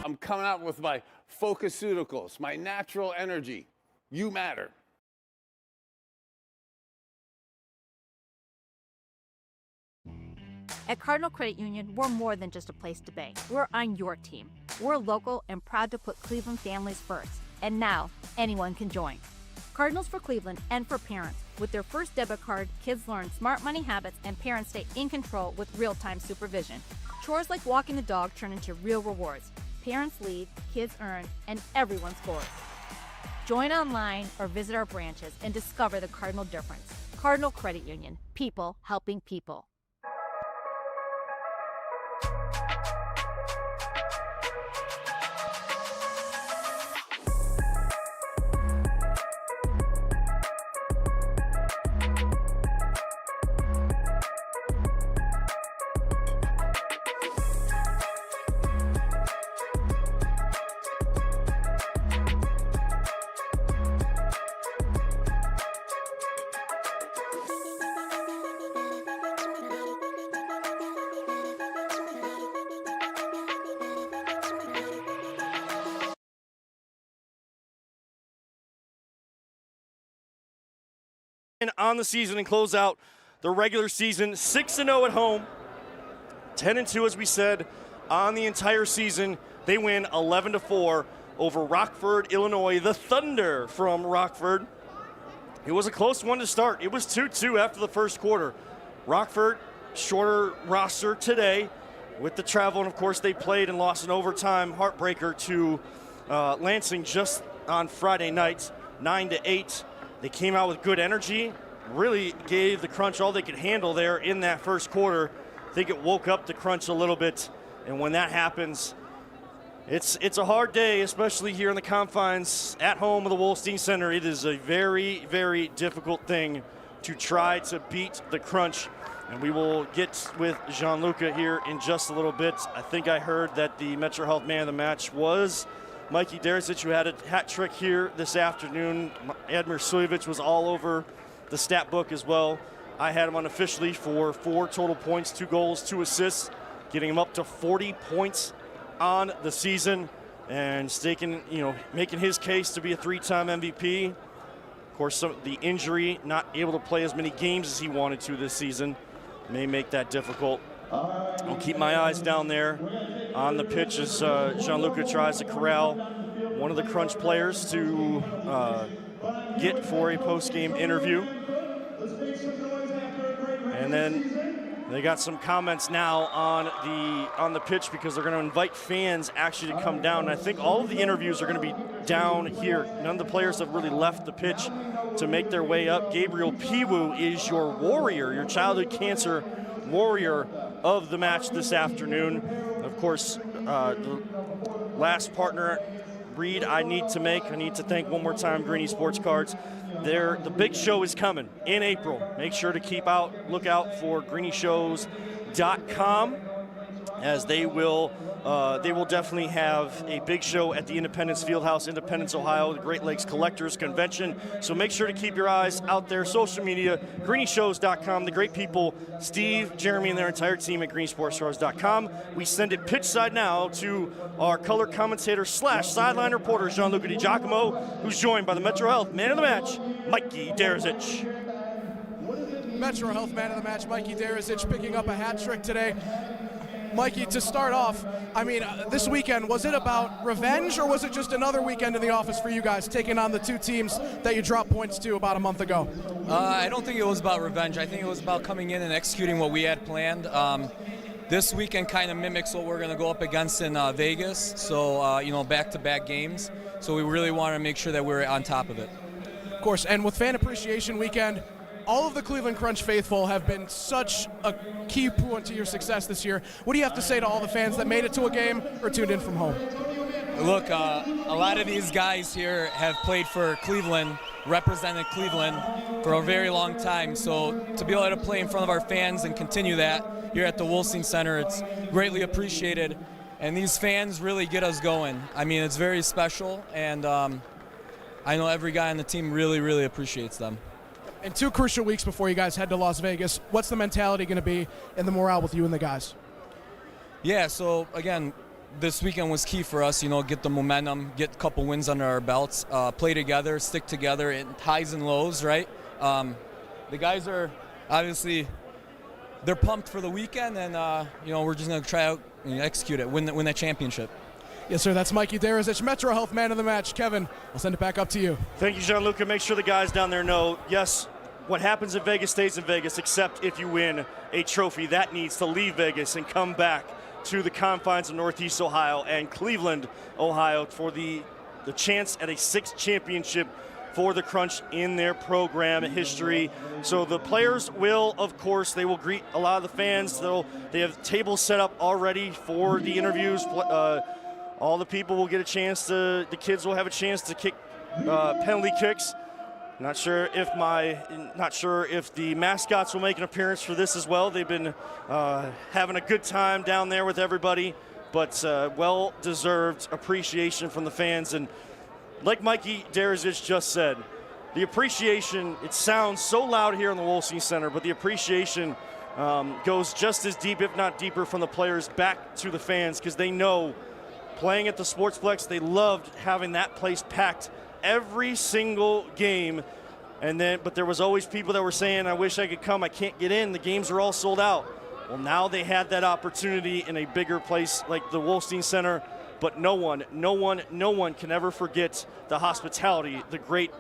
I'm coming out with my Focuseuticals, my natural energy. You matter. At Cardinal Credit Union, we're more than just a place to bank. We're on your team. We're local and proud to put Cleveland families first. And now, anyone can join. Cardinals for Cleveland and for parents. With their first debit card, kids learn smart money habits and parents stay in control with real-time supervision. Chores like walking the dog turn into real rewards. Parents lead, kids earn, and everyone scores. Join online or visit our branches and discover the Cardinal difference. Cardinal Credit Union. People helping people. On the season and close out the regular season, 6-0 at home, 10-2 as we said on the entire season. They win 11-4 over Rockford, Illinois, the Thunder from Rockford. It was a close one to start. It was 2-2 after the first quarter. Rockford, shorter roster today with the travel, and of course they played and lost an overtime heartbreaker to Lansing just on Friday night, 9-8. They came out with good energy, really gave the Crunch all they could handle there in that first quarter. I think it woke up the Crunch a little bit, and when that happens, it's a hard day, especially here in the confines at home of the Wolstein Center. It is a very, very difficult thing to try to beat the Crunch, and we will get with Gianluca here in just a little bit. I think I heard that the Metro Health Man of the Match was Mikey Derisic, who had a hat trick here this afternoon. Admir Suljevic was all over the stat book as well. I had him unofficially for 4 total points, 2 goals, 2 assists, getting him up to 40 points on the season and making his case to be a 3-time MVP. Of course, the injury, not able to play as many games as he wanted to this season, may make that difficult. I'll keep my eyes down there on the pitch as Gianluca tries to corral one of the Crunch players to get for a post-game interview. And then they got some comments now on the pitch because they're going to invite fans actually to come down. And I think all of the interviews are going to be down here. None of the players have really left the pitch to make their way up. Gabriel Piwu is your warrior, your childhood cancer warrior of the match this afternoon. Of course, the last partner read I need to thank one more time Greeny Sports Cards. The big show is coming in April. Make sure to look out for greenyshows.com. as they will definitely have a big show at the Independence Fieldhouse, Independence, Ohio, the Great Lakes Collectors Convention. So make sure to keep your eyes out there. Social media, greenieshows.com, the great people, Steve, Jeremy, and their entire team at greensportsstars.com. We send it pitch side now to our color commentator / sideline reporter, Gianluca Di Giacomo, who's joined by the Metro Health Man of the Match, Mikey Derizic. Metro Health Man of the Match, Mikey Derizic, picking up a hat trick today. Mikey, to start off, I mean, this weekend, was it about revenge or was it just another weekend in the office for you guys, taking on the two teams that you dropped points to about a month ago? I don't think it was about revenge. I think it was about coming in and executing what we had planned. This weekend kind of mimics what we're going to go up against in Vegas, so, back-to-back games. So we really want to make sure that we're on top of it. Of course, and with Fan Appreciation Weekend, all of the Cleveland Crunch faithful have been such a key point to your success this year. What do you have to say to all the fans that made it to a game or tuned in from home? Look, a lot of these guys here have played for Cleveland, represented Cleveland for a very long time. So to be able to play in front of our fans and continue that here at the Wolstein Center, it's greatly appreciated. And these fans really get us going. I mean, it's very special, and I know every guy on the team really, really appreciates them. In 2 crucial weeks before you guys head to Las Vegas, what's the mentality going to be and the morale with you and the guys? Yeah, so again, this weekend was key for us, get the momentum, get a couple wins under our belts, play together, stick together in highs and lows, right? The guys are obviously, they're pumped for the weekend, and we're just going to try out and execute it, win that championship. Yes, sir. That's Mikey Derizic, Metro Health Man of the Match. Kevin, I'll send it back up to you. Thank you, Gianluca. Make sure the guys down there know, yes, what happens in Vegas stays in Vegas, except if you win a trophy. That needs to leave Vegas and come back to the confines of Northeast Ohio and Cleveland, Ohio, for the chance at a 6th championship for the Crunch in their program history. So the players will, of course, they will greet a lot of the fans. They have tables set up already for the interviews. All the people will get a chance the kids will have a chance to kick penalty kicks. Not sure if the mascots will make an appearance for this as well. They've been having a good time down there with everybody, but well-deserved appreciation from the fans. And like Mikey Derizic just said, the appreciation, it sounds so loud here in the Wolstein Center, but the appreciation goes just as deep, if not deeper, from the players back to the fans, because they know playing at the Sportsplex, they loved having that place packed every single game. But there was always people that were saying, I wish I could come, I can't get in, the games are all sold out. Well, now they had that opportunity in a bigger place like the Wolstein Center, but no one can ever forget the hospitality, the great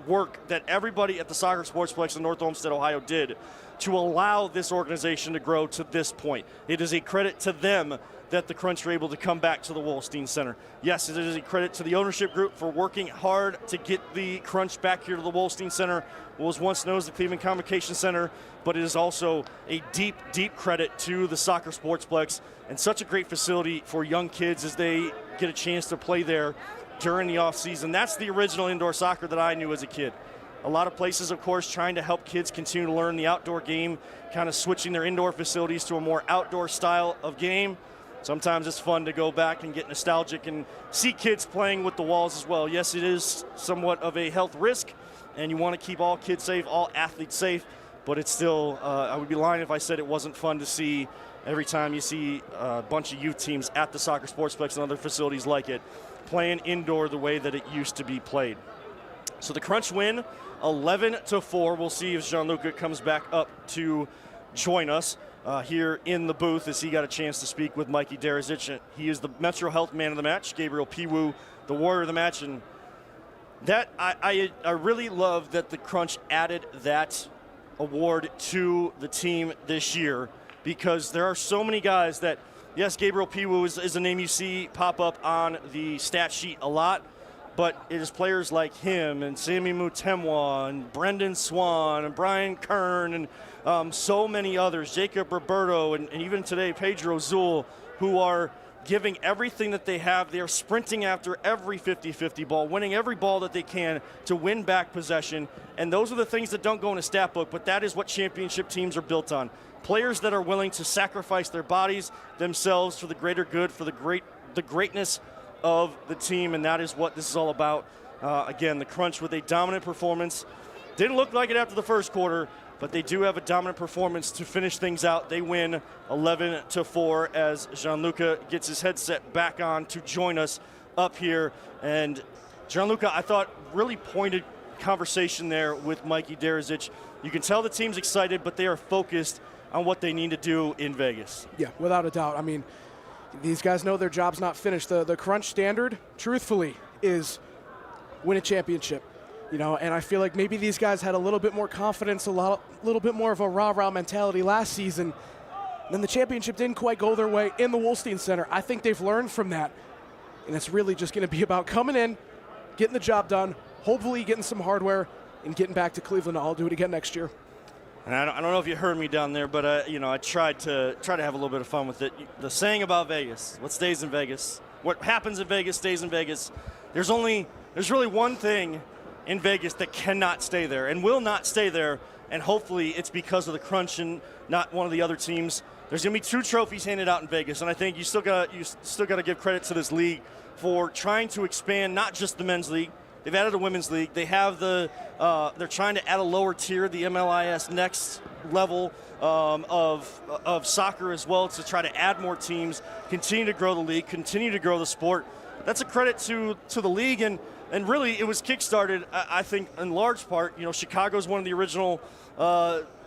work that everybody at the Soccer Sportsplex in North Olmsted, Ohio did to allow this organization to grow to this point. It is a credit to them that the Crunch were able to come back to the Wolstein Center. Yes, it is a credit to the ownership group for working hard to get the Crunch back here to the Wolstein Center, what was once known as the Cleveland Convocation Center, but it is also a deep, deep credit to the Soccer Sportsplex and such a great facility for young kids as they get a chance to play there during the off-season. That's the original indoor soccer that I knew as a kid. A lot of places, of course, trying to help kids continue to learn the outdoor game, kind of switching their indoor facilities to a more outdoor style of game. Sometimes it's fun to go back and get nostalgic and see kids playing with the walls as well. Yes, it is somewhat of a health risk, and you want to keep all kids safe, all athletes safe, but it's still, I would be lying if I said it wasn't fun to see every time you see a bunch of youth teams at the Soccer Sportsplex and other facilities like it, playing indoor the way that it used to be played. So the Crunch win, 11-4. We'll see if Gianluca comes back up to join us here in the booth as he got a chance to speak with Mikey Derizic. He is the Metro Health Man of the Match, Gabriel Piwu, the Warrior of the Match. And that I really love that the Crunch added that award to the team this year, because there are so many guys that, yes, Gabriel Piwu is a name you see pop up on the stat sheet a lot, but it is players like him and Sammy Mutemwa and Brendan Swan and Brian Kern and so many others, Jacob Roberto, and even today Pedro Zul, who are giving everything that they have. They are sprinting after every 50-50 ball, winning every ball that they can to win back possession. And those are the things that don't go in a stat book, but that is what championship teams are built on. Players that are willing to sacrifice their bodies, themselves, for the greater good, for the greatness of the team, and that is what this is all about. Again, the Crunch with a dominant performance. Didn't look like it after the first quarter, but they do have a dominant performance to finish things out. They win 11-4 as Gianluca gets his headset back on to join us up here. And Gianluca, I thought, really pointed conversation there with Mikey Derizic. You can tell the team's excited, but they are focused on what they need to do in Vegas. Yeah, without a doubt. I mean, these guys know their job's not finished. The Crunch standard, truthfully, is win a championship. You know, and I feel like maybe these guys had a little bit more confidence, a little bit more of a rah-rah mentality last season. Then the championship didn't quite go their way in the Wolstein Center. I think they've learned from that. And it's really just going to be about coming in, getting the job done, hopefully getting some hardware, and getting back to Cleveland. I'll do it again next year. And I don't know if you heard me down there, but you know, I tried to have a little bit of fun with it. The saying about Vegas, what stays in Vegas, what happens in Vegas stays in Vegas. There's really one thing in Vegas that cannot stay there and will not stay there, and hopefully it's because of the Crunch and not one of the other teams. There's going to be 2 trophies handed out in Vegas, and I think you still got to give credit to this league for trying to expand not just the men's league. They've added a women's league. They have they're trying to add a lower tier, the MLIS next level of soccer as well, to try to add more teams, continue to grow the league, continue to grow the sport. That's a credit to the league, and really it was kickstarted, I think, in large part. You know, Chicago's one of the original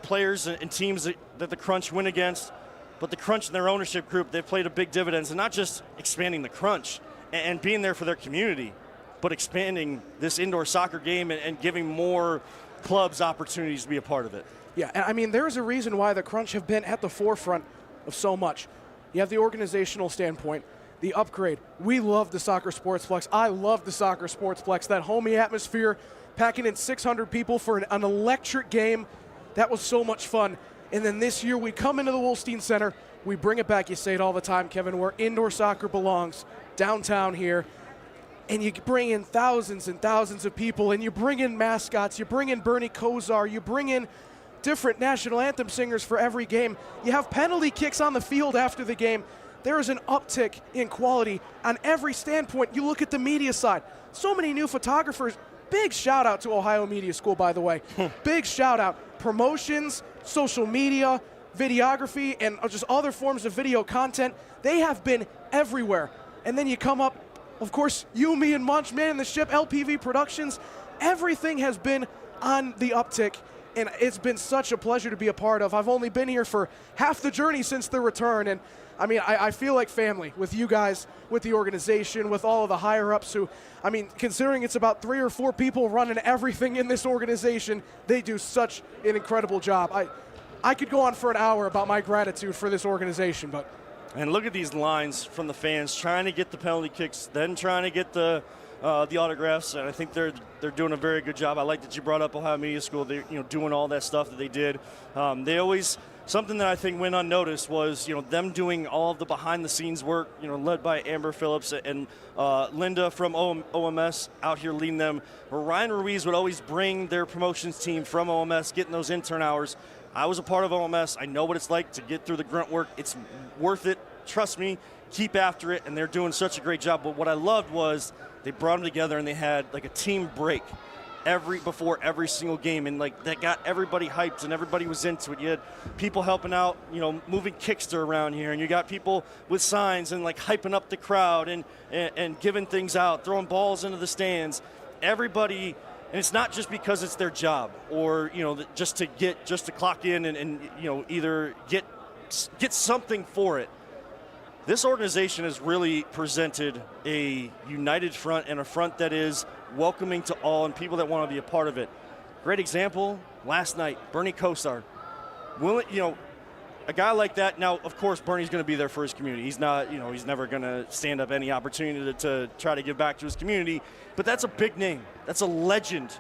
players and teams that the Crunch win against, but the Crunch and their ownership group, they've played a big dividends, and not just expanding the Crunch and being there for their community, but expanding this indoor soccer game and giving more clubs opportunities to be a part of it. Yeah, and I mean, there's a reason why the Crunch have been at the forefront of so much. You have the organizational standpoint, the upgrade. We love the Soccer Sportsplex. I love the Soccer Sportsplex. That homey atmosphere, packing in 600 people for an electric game. That was so much fun. And then this year we come into the Wolstein Center, we bring it back. You say it all the time, Kevin, where indoor soccer belongs, downtown here. And you bring in thousands and thousands of people, and you bring in mascots, you bring in Bernie Kosar, you bring in different national anthem singers for every game. You have penalty kicks on the field after the game. There is an uptick in quality on every standpoint. You look at the media side. So many new photographers. Big shout out to Ohio Media School, by the way. Big shout out. Promotions, social media, videography, and just other forms of video content. They have been everywhere. And then you come up, of course, you, me, and Munch, Man in the Ship, LPV Productions. Everything has been on the uptick, and it's been such a pleasure to be a part of. I've only been here for half the journey since the return, and I mean, I feel like family with you guys, with the organization, with all of the higher-ups who, I mean, considering it's about 3 or 4 people running everything in this organization, they do such an incredible job. I could go on for an hour about my gratitude for this organization, but... And look at these lines from the fans trying to get the penalty kicks, then trying to get the autographs, and I think they're doing a very good job. I like that you brought up Ohio Media School. They're doing all that stuff that they did. They always... Something that I think went unnoticed was, them doing all of the behind-the-scenes work, led by Amber Phillips and Linda from OMS out here leading them. Ryan Ruiz would always bring their promotions team from OMS, getting those intern hours. I was a part of OMS. I know what it's like to get through the grunt work. It's worth it. Trust me. Keep after it, and they're doing such a great job. But what I loved was they brought them together, and they had like a team break before every single game, and like that got everybody hyped and everybody was into it. You had people helping out, moving Kickster around here, and you got people with signs and like hyping up the crowd and giving things out, throwing balls into the stands. Everybody, and it's not just because it's their job or just to clock in and either get something for it. This organization has really presented a united front and a front that is welcoming to all and people that want to be a part of it. Great example, last night, Bernie Kosar. A guy like that, now, of course, Bernie's going to be there for his community. He's not, he's never going to stand up any opportunity to try to give back to his community, but that's a big name. That's a legend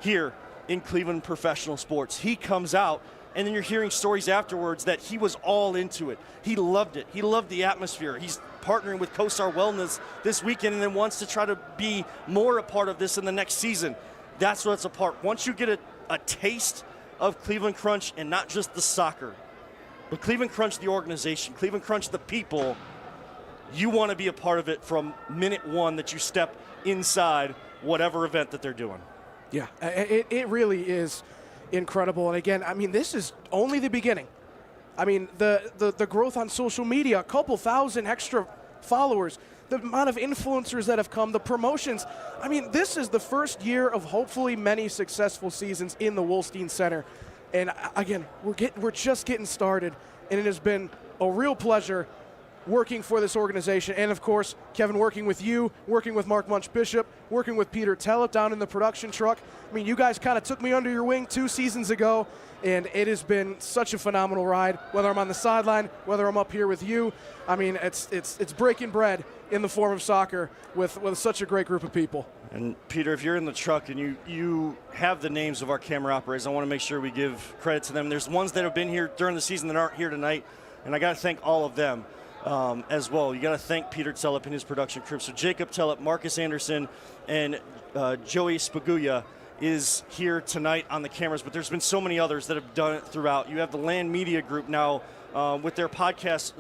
here in Cleveland professional sports. He comes out, and then you're hearing stories afterwards that he was all into it. He loved it. He loved the atmosphere. He's partnering with CoStar Wellness this weekend and then wants to try to be more a part of this in the next season. That's what it's a part. Once you get a taste of Cleveland Crunch, and not just the soccer, but Cleveland Crunch, the organization, Cleveland Crunch, the people, you want to be a part of it from minute one that you step inside whatever event that they're doing. Yeah, it really is incredible. And again, I mean, this is only the beginning. I mean, the growth on social media, a couple thousand extra followers, the amount of influencers that have come, the promotions. I mean, this is the first year of hopefully many successful seasons in the Wolstein Center. And again, we're just getting started, and it has been a real pleasure working for this organization. And of course, Kevin, working with you, working with Mark Munch-Bishop, working with Peter Tellep down in the production truck. I mean, you guys kind of took me under your wing 2 seasons ago, and it has been such a phenomenal ride, whether I'm on the sideline, whether I'm up here with you. I mean, it's breaking bread in the form of soccer with such a great group of people. And Peter, if you're in the truck and you have the names of our camera operators, I want to make sure we give credit to them. There's ones that have been here during the season that aren't here tonight, and I got to thank all of them. As well. You got to thank Peter Tellep and his production crew. So Jacob Tellep, Marcus Anderson, and Joey Spagulia is here tonight on the cameras, but there's been so many others that have done it throughout. You have the Land Media Group now with their podcast,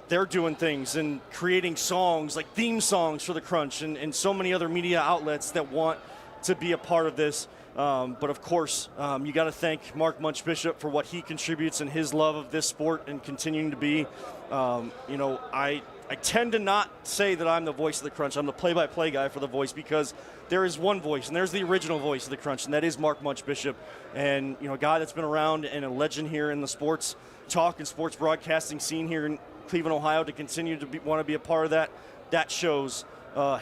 they're doing things and creating songs, like theme songs for the Crunch, and so many other media outlets that want to be a part of this. But of course, you got to thank Mark Munch-Bishop for what he contributes and his love of this sport and continuing to be. I tend to not say that I'm the voice of the Crunch. I'm the play-by-play guy for the voice, because there is one voice, and there's the original voice of the Crunch, and that is Mark Munch-Bishop. And, a guy that's been around and a legend here in the sports talk and sports broadcasting scene here in Cleveland, Ohio, to continue to want to be a part of that. That shows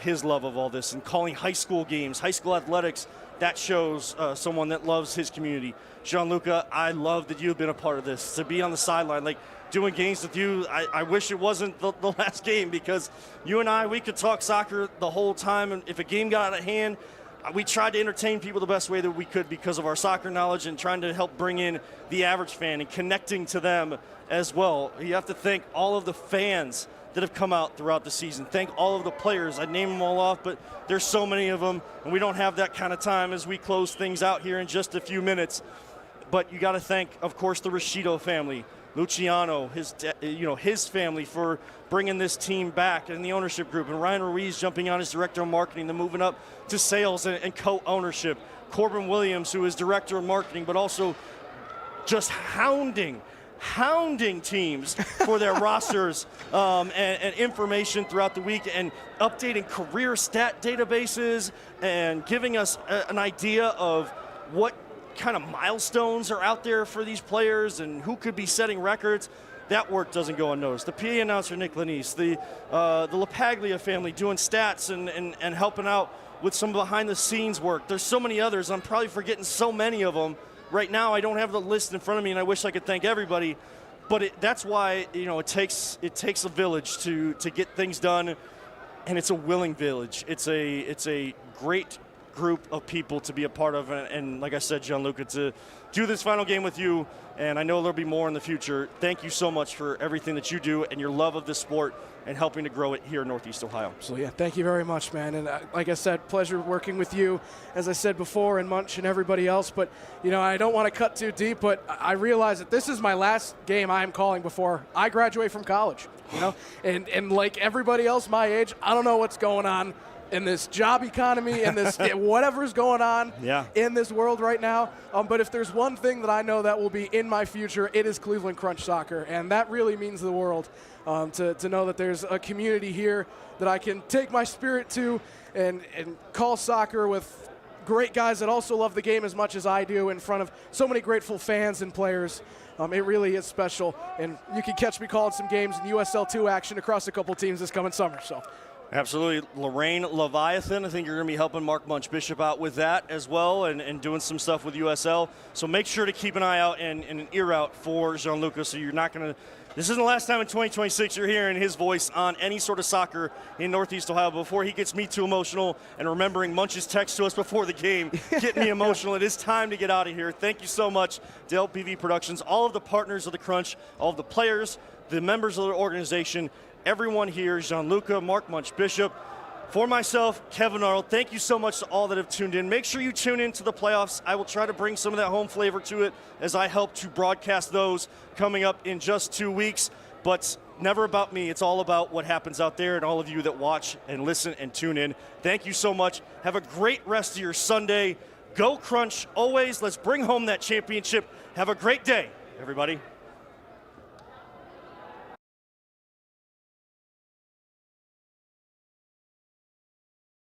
his love of all this. And calling high school games, high school athletics, that shows someone that loves his community. Gianluca, I love that you've been a part of this. To be on the sideline, like doing games with you, I wish it wasn't the last game, because you and we could talk soccer the whole time. And if a game got out of hand, we tried to entertain people the best way that we could because of our soccer knowledge and trying to help bring in the average fan and connecting to them as well. You have to thank all of the fans that have come out throughout the season. Thank all of the players. I'd name them all off, but there's so many of them, and we don't have that kind of time as we close things out here in just a few minutes. But you got to thank, of course, the Rashido family, Luciano, his family, for bringing this team back, and the ownership group, and Ryan Ruiz jumping on as director of marketing, then moving up to sales and co-ownership. Corbin Williams, who is director of marketing, but also just hounding teams for their rosters and information throughout the week, and updating career stat databases and giving us an idea of what kind of milestones are out there for these players and who could be setting records. That work doesn't go unnoticed. The PA announcer, Nick Lanise, the LaPaglia family doing stats and helping out with some behind-the-scenes work. There's so many others. I'm probably forgetting so many of them. Right now, I don't have the list in front of me, and I wish I could thank everybody. But that's why it takes a village to get things done, and it's a willing village. It's a great group of people to be a part of, and like I said, Gianluca, to do this final game with you, and I know there'll be more in the future. Thank you so much for everything that you do and your love of this sport and helping to grow it here in Northeast Ohio. So yeah, thank you very much, man. And like I said, pleasure working with you, as I said before, and Munch and everybody else. But I don't want to cut too deep, but I realize that this is my last game I'm calling before I graduate from college. And like everybody else my age, I don't know what's going on in this job economy, in this whatever's going on in this world right now. But if there's one thing that I know that will be in my future, it is Cleveland Crunch soccer, and that really means the world to know that there's a community here that I can take my spirit to and call soccer with great guys that also love the game as much as I do, in front of so many grateful fans and players. It really is special, and you can catch me calling some games in USL 2 action across a couple teams this coming summer. So. Absolutely. Lorraine Leviathan, I think you're going to be helping Mark Munch Bishop out with that as well and doing some stuff with USL. So make sure to keep an eye out and an ear out for Gianluca, so you're not going to – this isn't the last time in 2026 you're hearing his voice on any sort of soccer in Northeast Ohio before he gets me too emotional and remembering Munch's text to us before the game, getting me emotional. It is time to get out of here. Thank you so much to LPV Productions, all of the partners of the Crunch, all of the players, the members of the organization, everyone here, Gianluca, Mark Munch Bishop. For myself, Kevin Arnold, thank you so much to all that have tuned in. Make sure you tune in to the playoffs. I will try to bring some of that home flavor to it as I help to broadcast those coming up in just 2 weeks. But never about me. It's all about what happens out there and all of you that watch and listen and tune in. Thank you so much. Have a great rest of your Sunday. Go Crunch always. Let's bring home that championship. Have a great day, everybody.